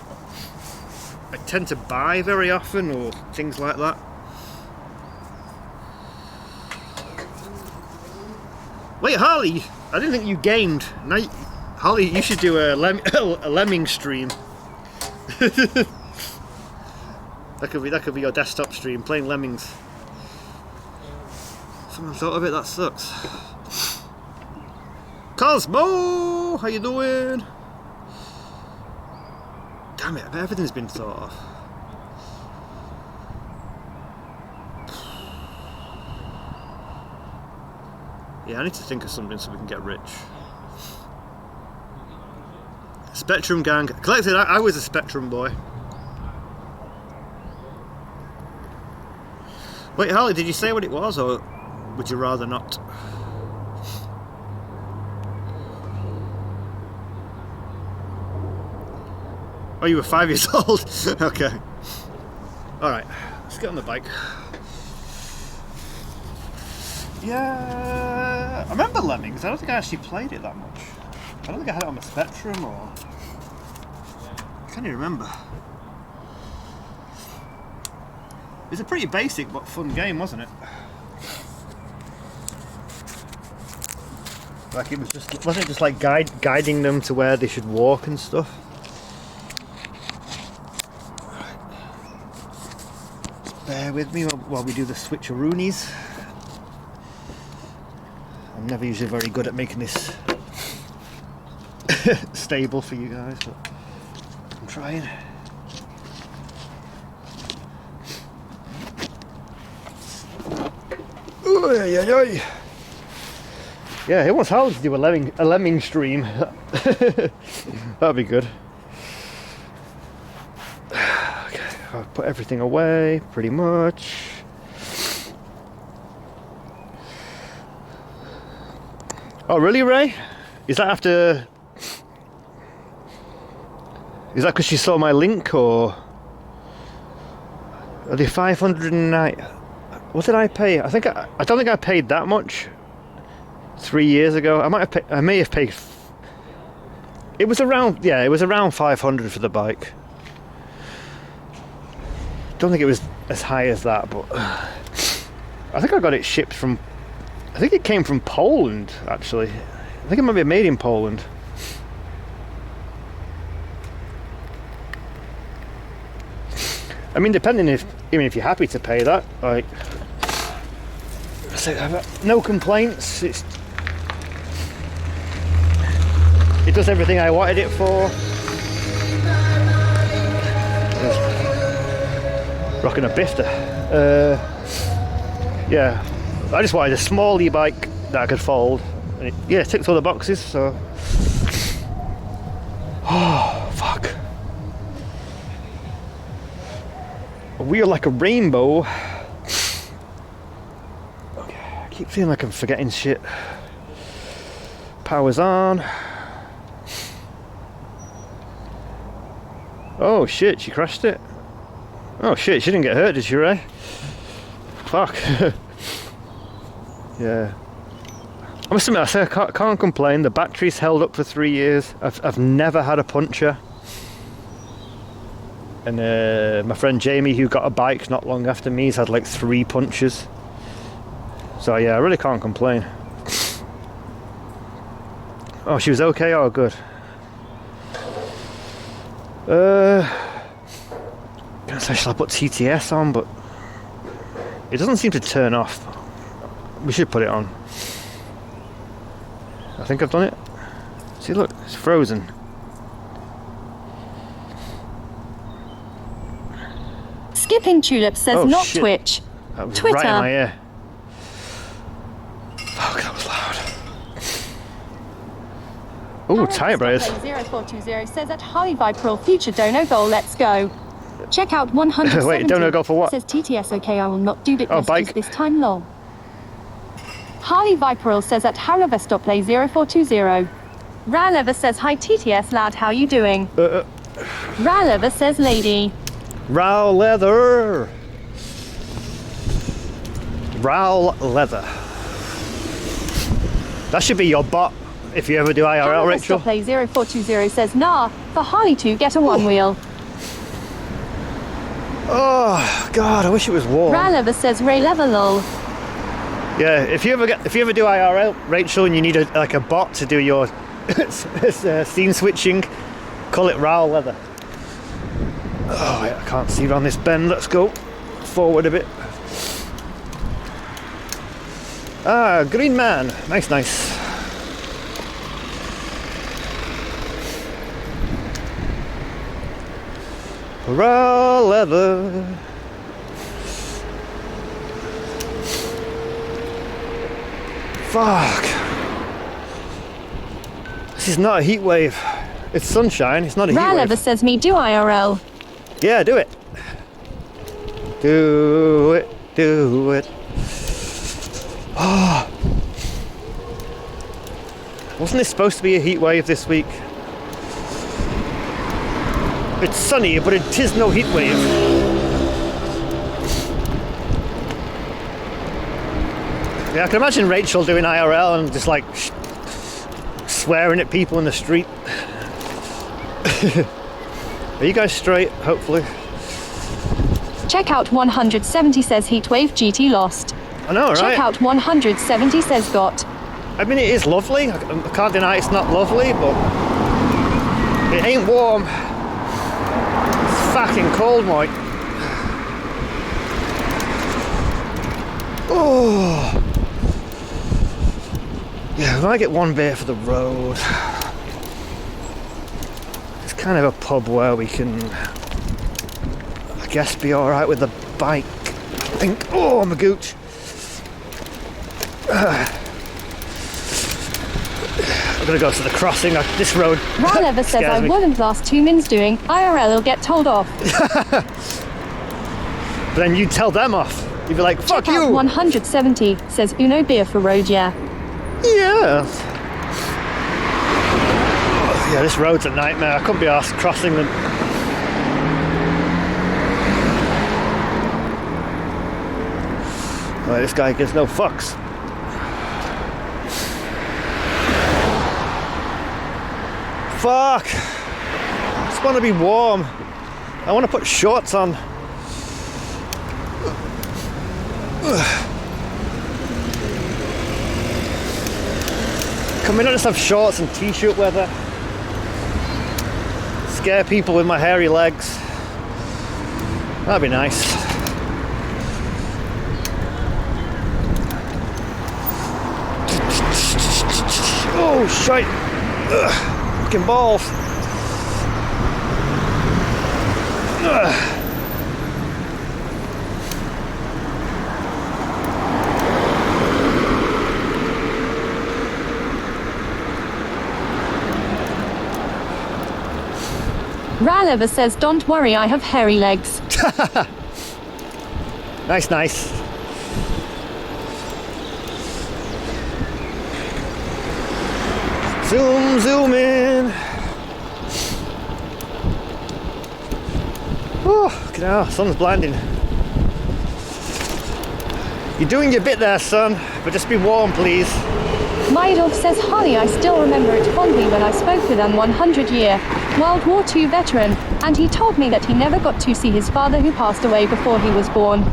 tend to buy very often, or things like that. Wait, Harley, I didn't think you gamed. Now, Harley, you should do a lemming stream. that could be your desktop stream, playing lemmings. Someone thought of it. That sucks. Cosmo, how you doing? Damn it! Everything's been thought of. Yeah, I need to think of something so we can get rich. Spectrum gang. Collected, I was a Spectrum boy. Wait, Harley, did you say what it was, or would you rather not? Oh, you were 5 years old? Okay. Alright, let's get on the bike. Yeah, I remember Lemmings. I don't think I actually played it that much. I don't think I had it on the Spectrum, or... I can't even remember. It was a pretty basic but fun game, wasn't it? Like, it was just... Wasn't it just like guiding them to where they should walk and stuff? Just bear with me while we do the switcheroonies. I'm never usually very good at making this stable for you guys, but I'm trying. Oy. Yeah, it was hard to do a lemming stream. That'd be good. Okay, I'll put everything away pretty much. Oh really, Ray? Is that after... Is that because you saw my link, or... Are they 509? What did I pay? I don't think I paid that much 3 years ago. I may have paid... It was around 500 for the bike. Don't think it was as high as that, but... I think I got it shipped from... I think it came from Poland, actually. I think it might be made in Poland. I mean, depending even if you're happy to pay that, like, so I've got no complaints. It does everything I wanted it for. Rocking a Bifter. Yeah. I just wanted a small e-bike that I could fold. And it ticked all the boxes, so... Oh, fuck. A wheel like a rainbow. Okay, I keep feeling like I'm forgetting shit. Power's on. Oh shit, she crashed it. Oh shit, she didn't get hurt, did she, Ray? Fuck. Yeah. I must admit, I can't complain. The battery's held up for 3 years. I've never had a puncture. And my friend Jamie, who got a bike not long after me, has had like 3 punctures. So yeah, I really can't complain. Oh, she was okay? Oh, good. Gonna say, shall I put TTS on? But it doesn't seem to turn off. We should put it on. I think I've done it. See, look, it's frozen. Skipping Tulip says Oh, not shit. Twitch. That was Twitter. right in my ear. Fuck, that was loud. Ooh, typewriters. 0420 says at Harley Viperil future dono goal, let's go. Check out 170. Wait, dono goal for what? Says TTS, okay, I will not do bit Oh, messages bike. this time, lol. Harley Viperil says at Haravestopplay 0420. Ralever says hi TTS lad, how you doing? Ralever says lady. Row leather. Row leather. That should be your bot if you ever do IRL, Rachel. Haravestopplay 0420 says nah, for Harley to get a one wheel. Oh God, I wish it was warm. Ralever says Ray leather lol. Yeah, if you ever do IRL, Rachel, and you need a bot to do your scene switching, call it Row leather. Oh, wait, I can't see around this bend. Let's go forward a bit. Ah, green man. Nice, nice. Raw leather. Fuck. This is not a heat wave. It's sunshine. It's not a heat wave. Ralever says me do IRL. Yeah, do it. Do it. Do it. Oh. Wasn't this supposed to be a heat wave this week? It's sunny, but it is no heat wave. Yeah, I can imagine Rachel doing IRL and just like swearing at people in the street. Are you guys straight? Hopefully. Check out 170 says Heatwave GT lost. I know, right? Check out 170 says got. I mean, it is lovely. I can't deny it's not lovely, but it ain't warm. It's fucking cold, mate. Oh. Yeah, we might get one beer for the road. It's kind of a pub where we can, I guess, be alright with the bike. I think. Oh, my gooch. I'm gonna go to the crossing. This road. Ralever says I me. wouldn't last 2 minutes doing IRL, will get told off. But then you tell them off. You'd be like, fuck Check you. out 170 says Uno beer for road, yeah. Yeah. Yeah, this road's a nightmare. I couldn't be arsed crossing them. Right, this guy gives no fucks. Fuck! I just want to be warm. I want to put shorts on. Can we not just have shorts and t-shirt weather? Scare people with my hairy legs. That'd be nice. Oh, shite. Fucking balls. Ugh. Ralever says don't worry, I have hairy legs. Nice, nice. Zoom, zoom in. Oh, look at that, sun's blinding. You're doing your bit there, son, but just be warm, please. Maidov says Holly, I still remember it fondly when I spoke with an 100-year World War II veteran, and he told me that he never got to see his father who passed away before he was born.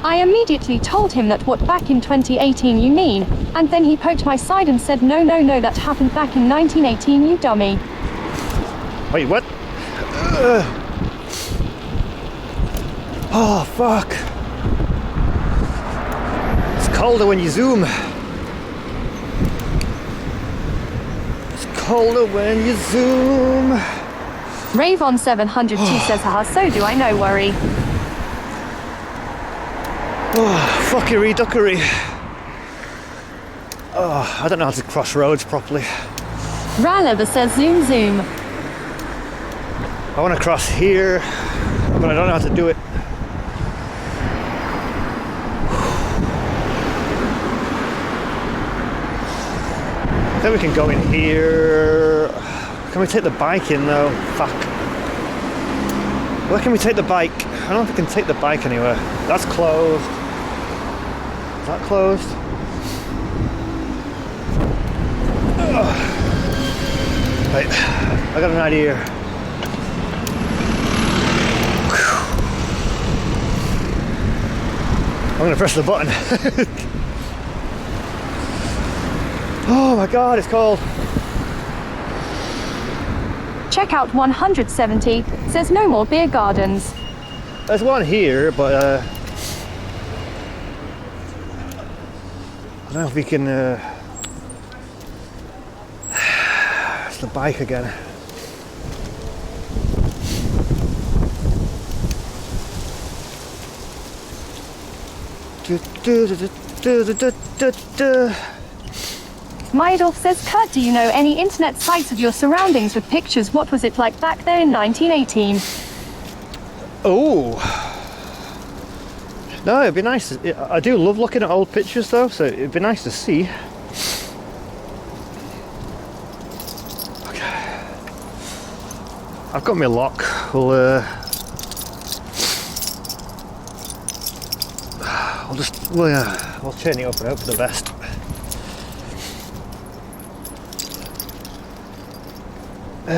I immediately told him that what back in 2018 you mean, and then he poked my side and said no, that happened back in 1918, you dummy. Wait, what? Oh, fuck. It's colder when you zoom. It's colder when you zoom. Ravon 702 says, haha, so do I, no worry. Oh, fuckery duckery. Oh, I don't know how to cross roads properly. Ralever says, zoom. I want to cross here, but I don't know how to do it. I think we can go in here. Can we take the bike in though? Fuck. Where can we take the bike? I don't know if we can take the bike anywhere. That's closed. Is that closed? Right, I got an idea. I'm gonna press the button. Oh my god, it's cold. Checkout 170 says no more beer gardens. There's one here, but I don't know if we can. It's the bike again. Maidolf says, Kurt, do you know any internet sites of your surroundings with pictures? What was it like back there in 1918? Oh. No, it'd be nice. I do love looking at old pictures though, so it'd be nice to see. Okay. I've got my lock. We'll chain it up and hope for the best. I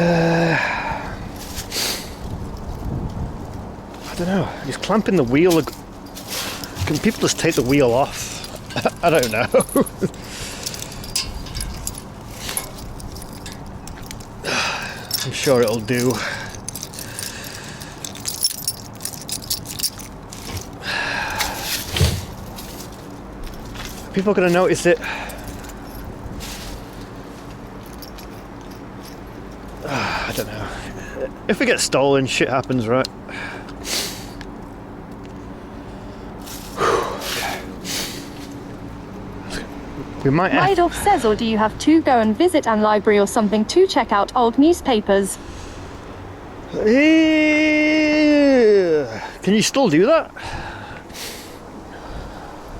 don't know. He's clamping the wheel. Can people just take the wheel off? I don't know. I'm sure it'll do. People are going to notice it. I don't know. If we get stolen, shit happens, right? We might. Maidolf says, or do you have to go and visit an library or something to check out old newspapers? Can you still do that?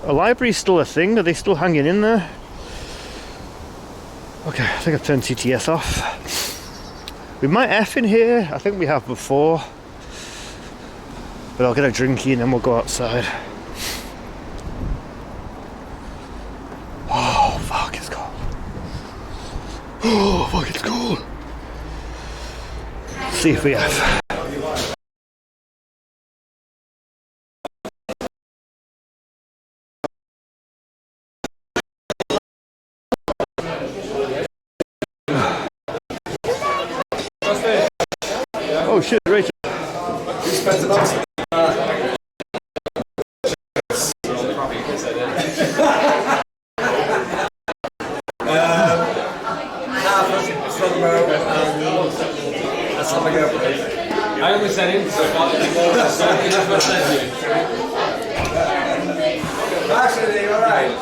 A library's still a thing? Are they still hanging in there? Okay, I think I've turned TTS off. We might F in here. I think we have before. But I'll get a drinky and then we'll go outside. Oh, fuck, it's cold. Oh, fuck, it's cold. See if we have. Oh shit, Rachel. I only said him, so I Actually, you're right.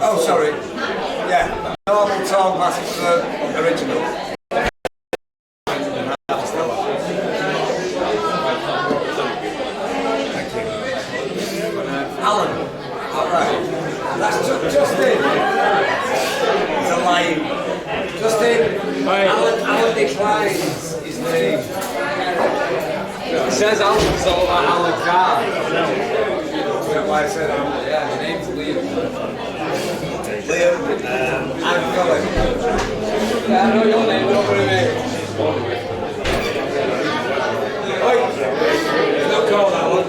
Oh, sorry. Yeah, normal tall glass is the original. Alan. Alright. That's Justin. He's alive. Justin. Alan declines his name. says Alan, so Alan Carr. That's why I said Alan. Yeah, his name's Liam. Liam. I'm Colin. Yeah, I know your name, don't worry, mate. Oi! It's not called Alan.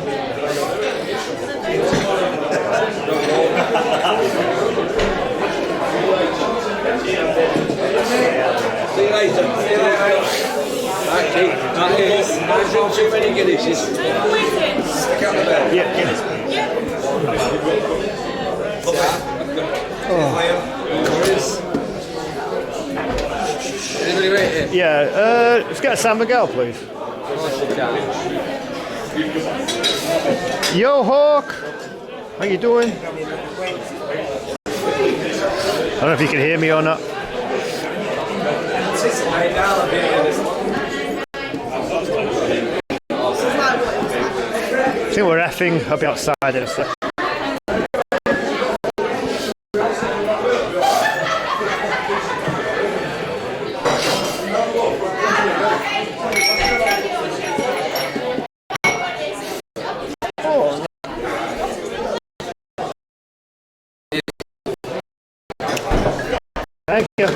See you later. See you later. Right, Keith. Not Guinness. Don't drink too many Guinnesses. Stick out the bed. Yeah, Guinness. Anybody wait here? Yeah, let's get a San Miguel, please. Of course you can. Yo, Hawk! How you doing? I don't know if you can hear me or not. I think we're effing. I'll be outside in a sec. Thank you.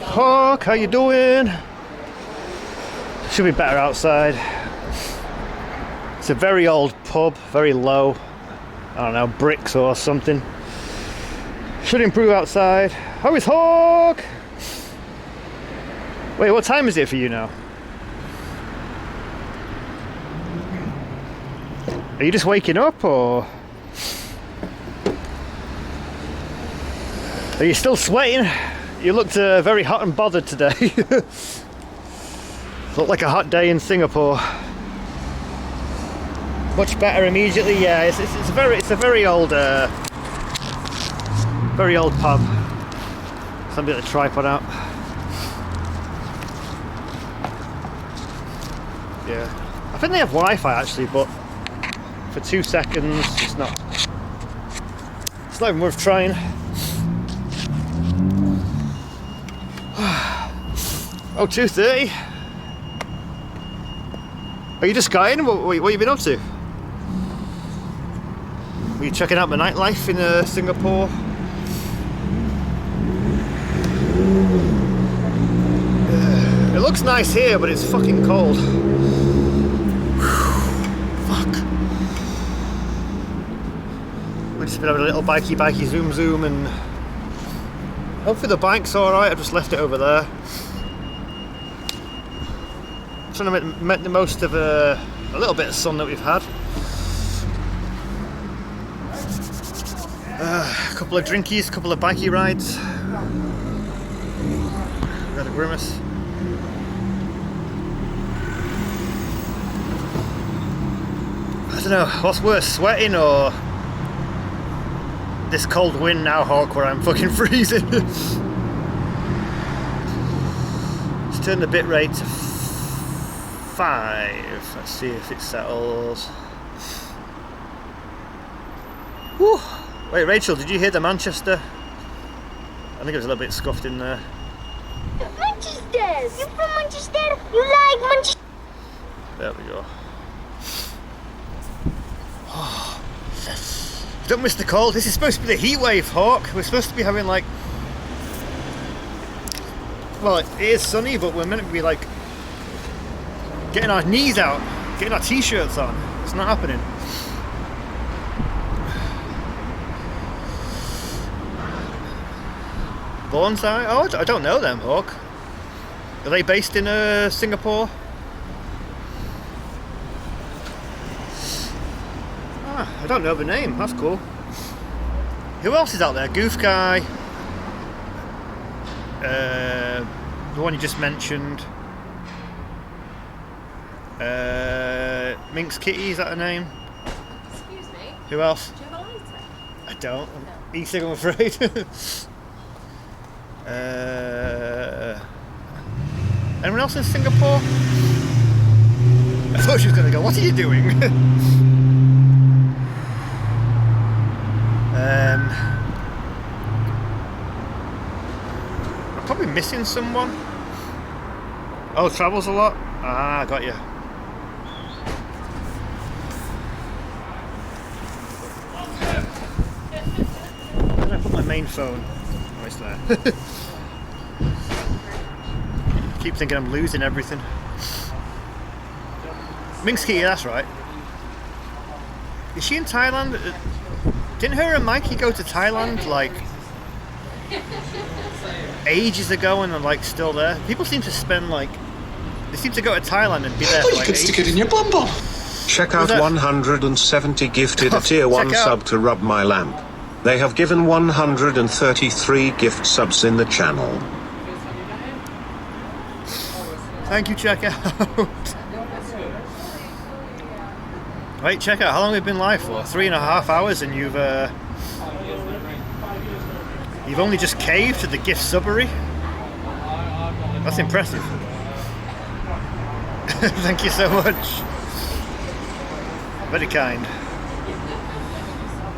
Hawk, how you doing? Should be better outside. It's a very old pub, very low. I don't know, bricks or something. Should improve outside. How is Hawk? Wait, what time is it for you now? Are you just waking up, or are you still sweating? You looked very hot and bothered today. Looked like a hot day in Singapore. Much better immediately. Yeah, it's a very old pub. Somebody get the tripod out. Yeah, I think they have Wi-Fi actually, but for 2 seconds, it's not even worth trying. Oh, 2:30. Are you just skying? What have you been up to? Were you checking out the nightlife in Singapore? It looks nice here, but it's fucking cold. Fuck. We've just been having a little bikey zoom, and hopefully the bike's alright. I've just left it over there. Trying to make the most of a little bit of sun that we've had. A couple of drinkies, a couple of bikey rides. We've got a grimace. I don't know, what's worse, sweating or this cold wind now, Hawk, where I'm fucking freezing? Let's turn the bit rate to 5. Let's see if it settles. Whew. Wait, Rachel, did you hear the Manchester? I think it was a little bit scuffed in there. Manchester! You're from Manchester? You like Manchester? There we go. Don't miss the cold. This is supposed to be the heat wave, Hawk. We're supposed to be having like... Well, it is sunny, but we're meant to be like... getting our knees out, getting our t-shirts on. It's not happening. Bonsai? Oh, I don't know them, Hawk. Are they based in Singapore? I don't know the name. That's cool. Who else is out there? Goof Guy. The one you just mentioned. Minx Kitty, is that her name? Excuse me? Who else? Do you have a lighter? I don't. E-cig, I'm afraid. Anyone else in Singapore? I thought she was going to go, what are you doing? I'm probably missing someone. Oh, travels a lot? Ah, got you. Where did I put my main phone? Oh, it's there. Keep thinking I'm losing everything. Minsky, that's right. Is she in Thailand? Didn't her and Mikey go to Thailand like ages ago and are like still there? People seem to spend like, they seem to go to Thailand and be there for You like could stick it in your bum bum. Check out 170 gifted a tier 1 sub to rub my lamp. They have given 133 gift subs in the channel. Thank you, check out. Right, check out, how long we've been live for? 3.5 hours, and you've only just caved to the gift subbery? That's impressive. Thank you so much. Very kind.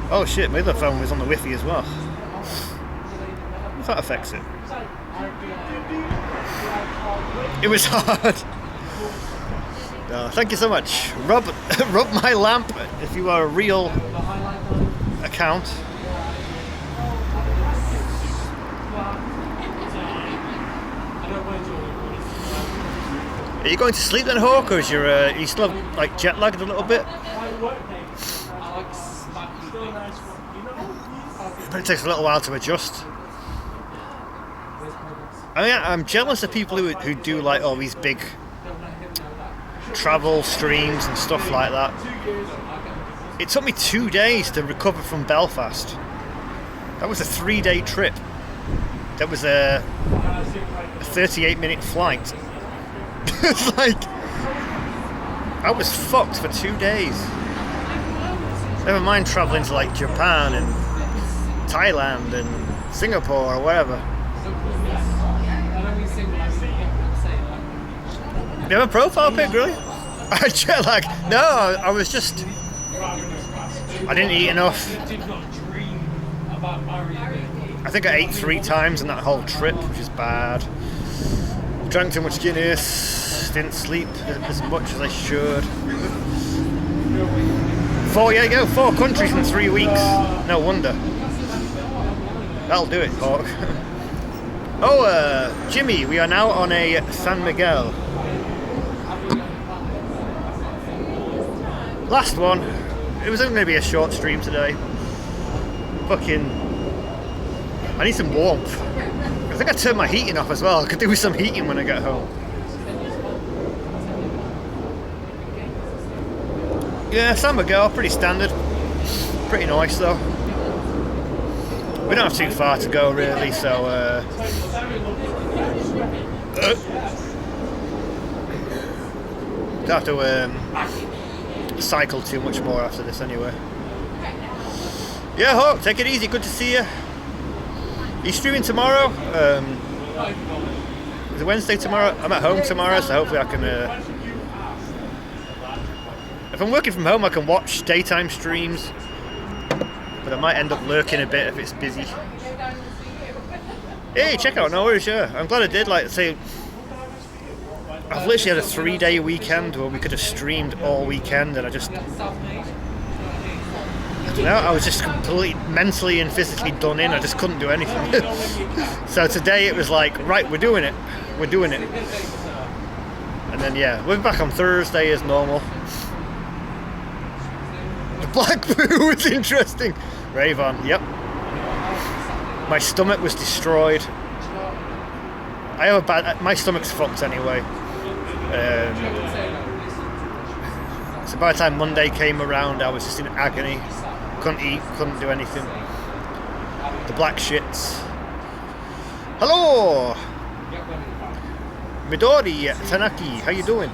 Oh shit, my other phone was on the Wi-Fi as well. If that affects it. It was hard. Thank you so much. Rub my lamp if you are a real account. Are you going to sleep then, Hawk, or is you still like jet lagged a little bit? But it takes a little while to adjust. I mean, I'm jealous of people who do like all these big travel streams and stuff like that. It took me 2 days to recover from Belfast. That was a 3-day trip. That was a 38-minute flight. It's like I was fucked for 2 days. Never mind traveling to like Japan and Thailand and Singapore or wherever. You have a profile pic, really? Like, no, I was just, I didn't eat enough. I think I ate 3 times in that whole trip, which is bad. Drank too much Guinness, didn't sleep as much as I should. 4 countries in 3 weeks. No wonder. That'll do it, Hawk. Oh, Jimmy, we are now on a San Miguel. Last one. It was only going to be a short stream today. Fucking, I need some warmth. I think I turned my heating off as well. I could do with some heating when I get home. Yeah, San Miguel, pretty standard. Pretty nice though. We don't have too far to go really, so don't have to cycle too much more after this anyway. Yeah, Hawk, take it easy, good to see you. Are you streaming tomorrow? Is it Wednesday tomorrow? I'm at home tomorrow, so hopefully I can if I'm working from home I can watch daytime streams, but I might end up lurking a bit if it's busy. Hey, check out, no worries, yeah. I'm glad I did, like, say, I've literally had a 3-day weekend where we could have streamed all weekend, and I don't know, I was just completely mentally and physically done in. I just couldn't do anything. So today it was like, right, we're doing it. And then yeah, we're back on Thursday as normal. The black poo was interesting. Ravon, yep. My stomach was destroyed. I have my stomach's fucked anyway. So by the time Monday came around, I was just in agony. Couldn't eat, couldn't do anything. The black shits. Hello! Midori Tanaki, how you doing?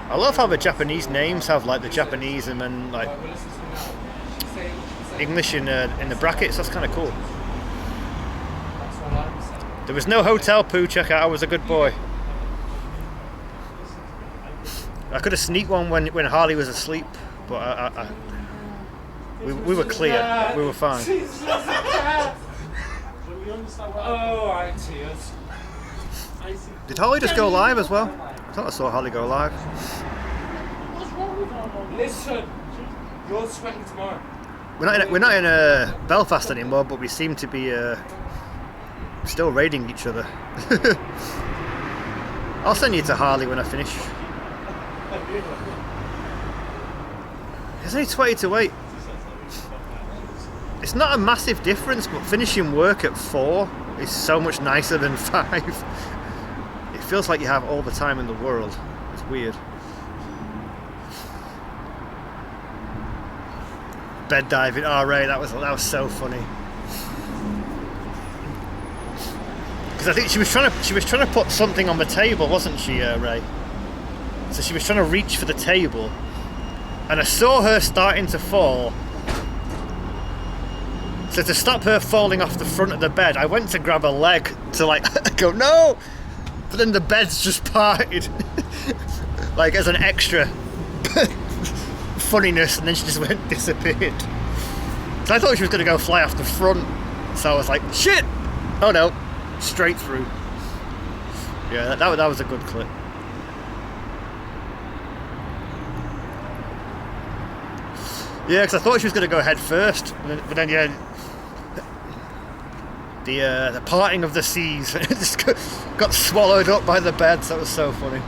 I love how the Japanese names have like the Japanese and then like English in the brackets. That's kind of cool. There was no hotel poo, check out, I was a good boy. I could have sneaked one when Harley was asleep, but We were clear. We were fine. Oh, I tears. Did Holly just go live as well? I thought I saw Holly go live. Listen, you're sweating tomorrow. We're not in Belfast anymore, but we seem to be still raiding each other. I'll send you to Harley when I finish. There's only 20 to 8. It's not a massive difference, but finishing work at 4 is so much nicer than 5. It feels like you have all the time in the world. It's weird. Bed diving. Oh, Ray, that was so funny. Because I think she was trying to put something on the table, wasn't she, Ray? So she was trying to reach for the table, and I saw her starting to fall. So to stop her falling off the front of the bed, I went to grab her leg to like go no, but then the bed's just parted, like as an extra funniness, and then she just went disappeared. So I thought she was going to go fly off the front, so I was like, shit! Oh no, straight through. Yeah, that was a good clip. Yeah, because I thought she was going to go head first, but then yeah, the parting of the seas just got swallowed up by the bed. So that was so funny.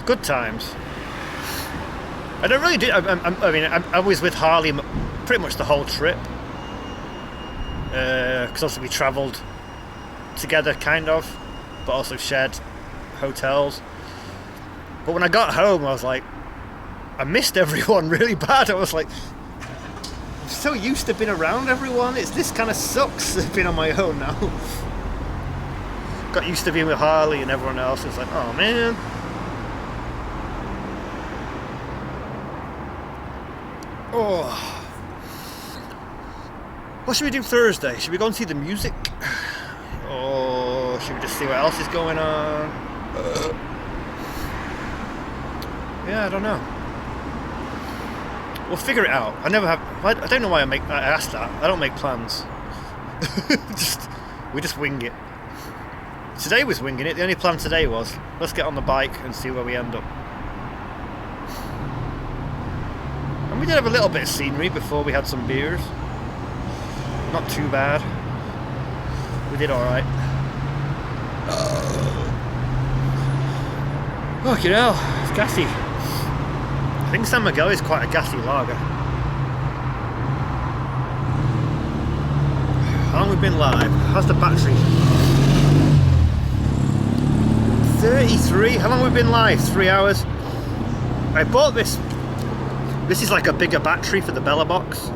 Good times. I don't really do. I was with Harley pretty much the whole trip, because also we travelled together, kind of, but also shared hotels. But when I got home, I was like, I missed everyone really bad. I was like, I'm so used to being around everyone. This kind of sucks being on my own now. Got used to being with Harley and everyone else. It's like, oh man. Oh. What should we do Thursday? Should we go and see the music? Or should we just see what else is going on? Yeah, I don't know. We'll figure it out. I don't know why I asked that. I don't make plans. We just wing it. Today was winging it. The only plan today was, let's get on the bike and see where we end up. And we did have a little bit of scenery before we had some beers. Not too bad. We did alright. Fucking hell, it's gassy. I think San Miguel is quite a gassy lager. How long have we been live? How's the battery? 33? How long have we been live? 3 hours? I bought this. This is like a bigger battery for the Bella box.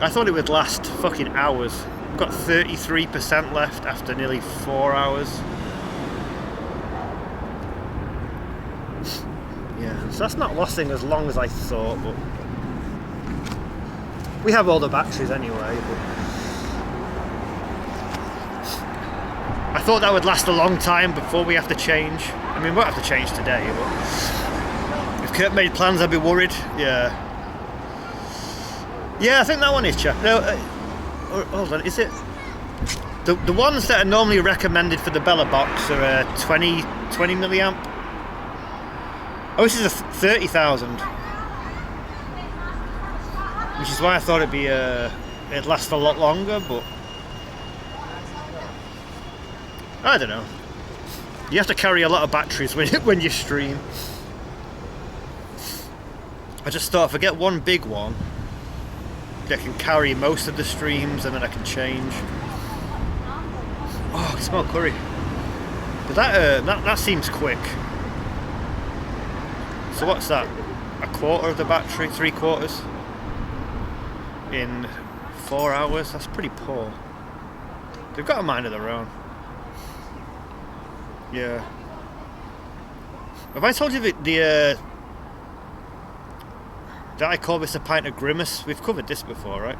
I thought it would last fucking hours. I've got 33% left after nearly 4 hours. Yeah, so that's not lasting as long as I thought, but we have all the batteries anyway. But I thought that would last a long time before we have to change. I mean, we won't have to change today, but if Kurt made plans, I'd be worried. Yeah. Yeah, I think that one is cheap. No, hold on, is it? The ones that are normally recommended for the Bella box are 20 milliamp. Oh, this is a 30,000. Which is why I thought it'd last a lot longer, but I don't know. You have to carry a lot of batteries when you stream. I just thought if I get one big one, I can carry most of the streams and then I can change. Oh, I can smell curry. But that seems quick. So what's that? A quarter of the battery? 3/4? In 4 hours? That's pretty poor. They've got a mind of their own. Yeah. Have I told you that that I call this a pint of Grimace? We've covered this before, right?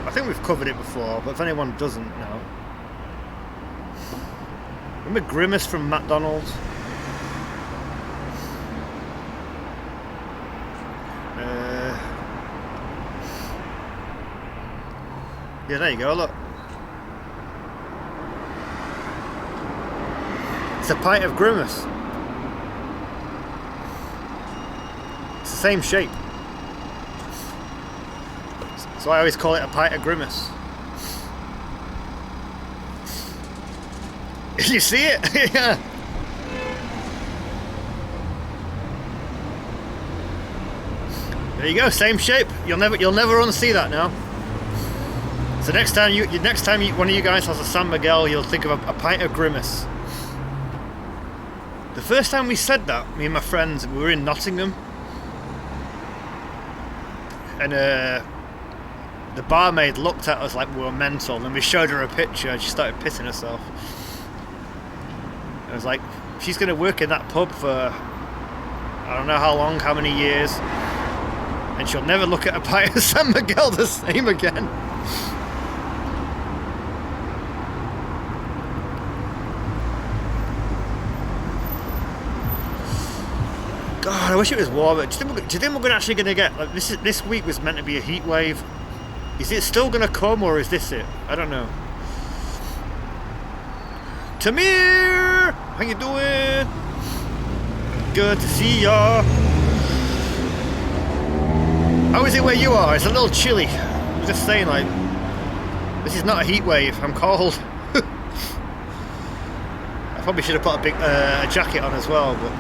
I think we've covered it before, but if anyone doesn't know. Remember Grimace from McDonald's? Yeah, there you go, look. It's a pint of Grimace. It's the same shape. So I always call it a pint of Grimace. You see it? Yeah. There you go, same shape. You'll never unsee that now. So next time one of you guys has a San Miguel, you'll think of a pint of Grimace. The first time we said that, me and my friends, we were in Nottingham, and the barmaid looked at us like we were mental, and we showed her a picture, and she started pissing herself. I was like, she's going to work in that pub for I don't know how long, how many years, and she'll never look at a pint of San Miguel the same again. God, I wish it was warmer. Do you think we're actually going to get, like, this week was meant to be a heat wave? Is it still going to come, or is this it? I don't know. Tamir! How you doing? Good to see ya. How is it where you are? It's a little chilly. I'm just saying, like, this is not a heat wave. I'm cold. I probably should have put a jacket on as well, but...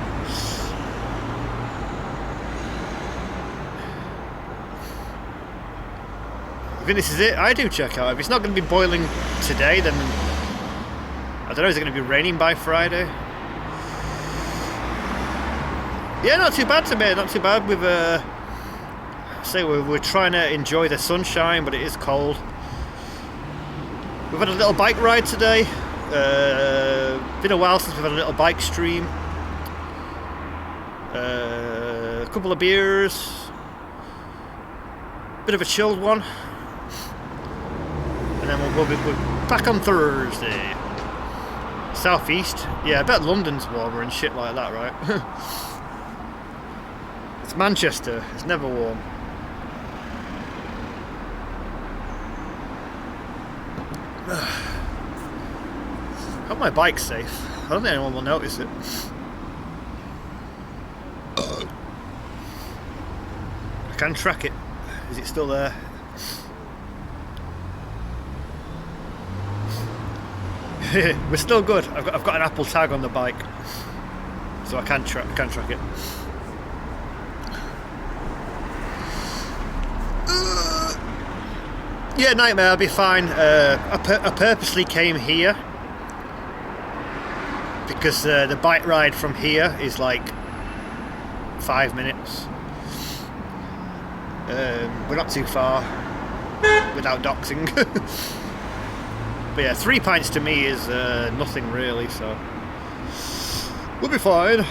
I think this is it. I do check out. If it's not going to be boiling today, then I don't know. Is it going to be raining by Friday? Yeah, not too bad today. Not too bad. We've we're trying to enjoy the sunshine, but it is cold. We've had a little bike ride today. Been a while since we've had a little bike stream. A couple of beers. Bit of a chilled one. And then we'll be back on Thursday. Southeast. Yeah, I bet London's warmer and shit like that, right? It's Manchester. It's never warm. Hope my bike's safe. I don't think anyone will notice it. I can track it. Is it still there? We're still good. I've got an Apple tag on the bike, so I can track it. Yeah, Nightmare, I'll be fine. I purposely came here because the bike ride from here is like 5 minutes. We're not too far without doxing. But yeah, 3 pints to me is nothing really, so we'll be fine.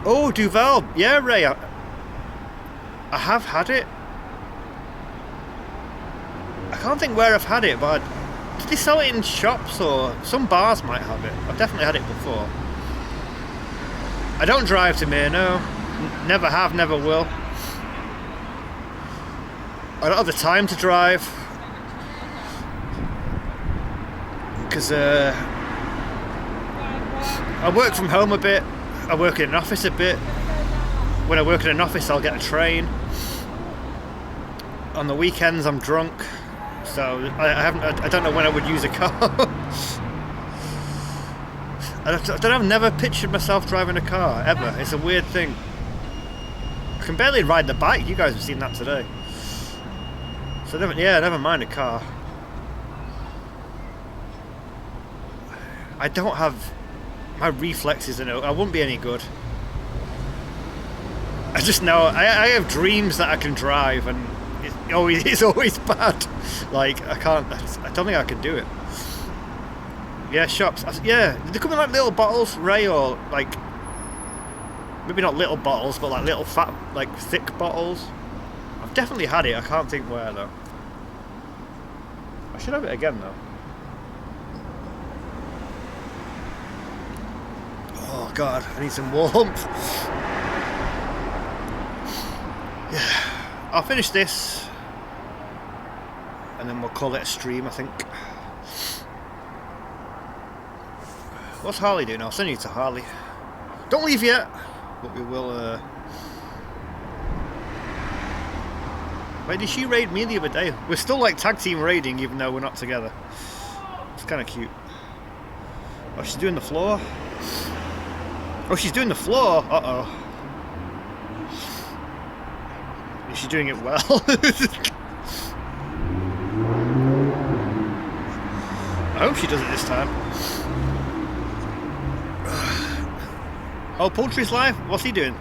Oh, Duval. Yeah, Ray, I have had it. I can't think where I've had it, but did they sell it in shops, or some bars might have it? I've definitely had it before. I don't drive to Mir, no. Never have, never will. I don't have the time to drive. Because I work from home a bit, I work in an office a bit. When I work in an office, I'll get a train. On the weekends, I'm drunk, so I don't know when I would use a car. I've never pictured myself driving a car ever. It's a weird thing. I can barely ride the bike. You guys have seen that today. So never mind a car. I don't have my reflexes, I wouldn't be any good. I just know I have dreams that I can drive, and it's always bad. Like I don't think I can do it. Yeah, shops. Yeah, they come in like little bottles, Ray, or like maybe not little bottles, but like little fat, like thick bottles. I've definitely had it, I can't think where though. I should have it again though. Oh god, I need some warmth. Yeah, I'll finish this and then we'll call it a stream, I think. What's Harley doing? I'll send you to Harley. Don't leave yet, but we will. Why did she raid me the other day? We're still like tag team raiding even though we're not together. It's kind of cute. Oh, she's doing the floor. Oh, she's doing the floor. Uh-oh. Is she doing it well? I hope she does it this time. Oh, Poultry's live? What's he doing?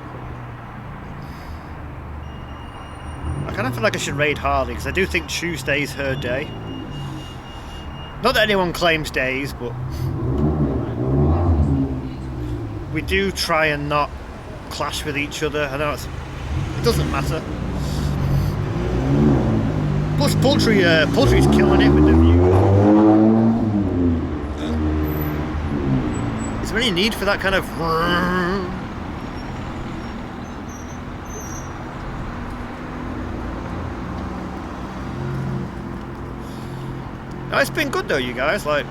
I kind of feel like I should raid Harley, because I do think Tuesday's her day. Not that anyone claims days, but we do try and not clash with each other. I know it doesn't matter. Plus Poultry's killing it with the views. Is there any need for that kind of... No, it's been good though, you guys. Like,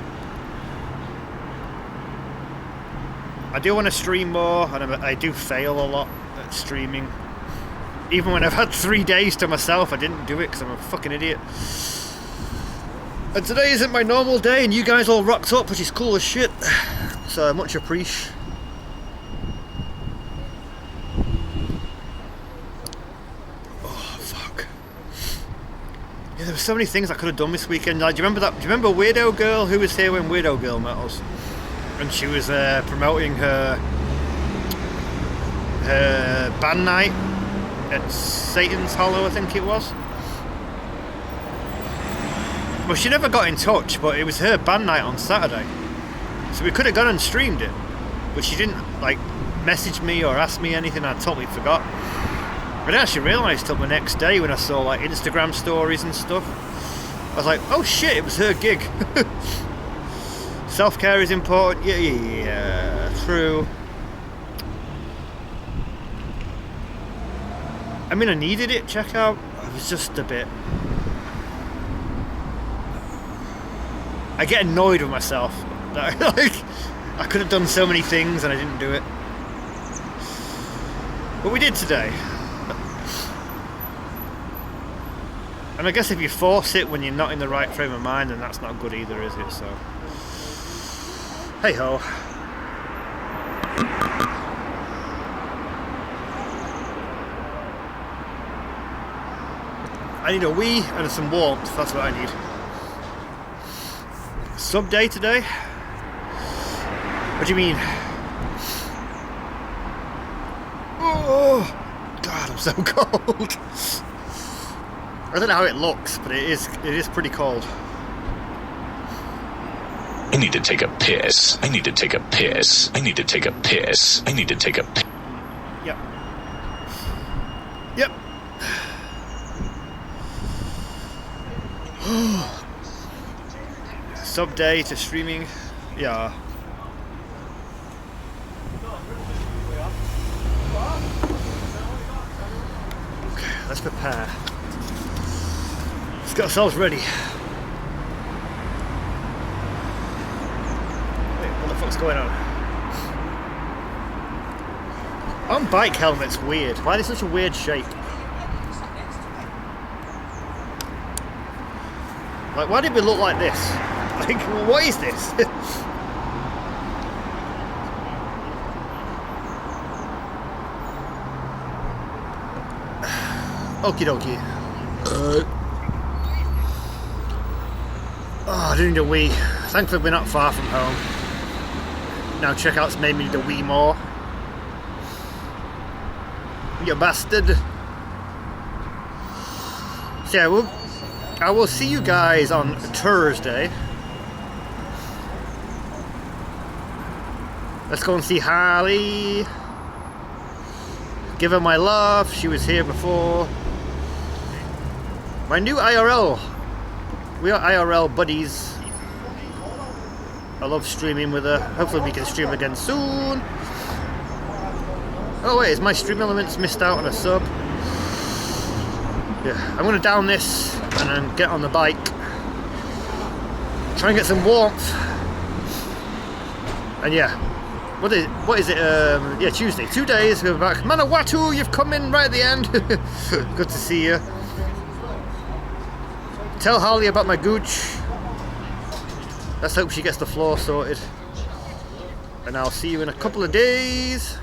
I do want to stream more, and I do fail a lot at streaming. Even when I've had 3 days to myself, I didn't do it because I'm a fucking idiot. And today isn't my normal day, and you guys all rocked up, which is cool as shit. So much appreciate. Oh fuck! Yeah, there were so many things I could have done this weekend. Like, do you remember that? Do you remember Weirdo Girl? Who was here when Weirdo Girl met us? And she was promoting her band night at Satan's Hollow, I think it was. Well, she never got in touch, but it was her band night on Saturday. So we could have gone and streamed it, but she didn't like message me or ask me anything. I totally forgot. But I actually realised till the next day when I saw like Instagram stories and stuff. I was like, oh shit, it was her gig. Self-care is important. Yeah, true. I mean, I needed it. Check out. I was just a bit. I get annoyed with myself. Like, I could have done so many things and I didn't do it. But we did today. And I guess if you force it when you're not in the right frame of mind, then that's not good either, is it? So, hey ho. I need a wee and some warmth. That's what I need. Sub day today? What do you mean? Oh God, I'm so cold. I don't know how it looks, but it is pretty cold. I need to take a piss. I need to take a piss. I need to take a piss. I need to take a piss. Yep. Yep. Sub day to streaming. Yeah. Okay, let's prepare. Let's get ourselves ready. Wait, what the fuck's going on? On bike helmet's weird. Why are they such a weird shape? Like, why did we look like this? Like, what is this? Okie dokie. Oh, I do need a wee. Thankfully we're not far from home. Now checkout's made me need a wee more. You bastard. So yeah, I will see you guys on Thursday. Let's go and see Harley. Give her my love. She was here before. My new IRL. We are IRL buddies. I love streaming with her. Hopefully we can stream again soon. Oh wait, is my Stream Elements missed out on a sub? Yeah, I'm gonna down this and then get on the bike. Try and get some warmth. And yeah, what is it? Yeah, Tuesday. 2 days, we're back. Manawatu, you've come in right at the end. Good to see you. Tell Harley about my gooch. Let's hope she gets the floor sorted. And I'll see you in a couple of days.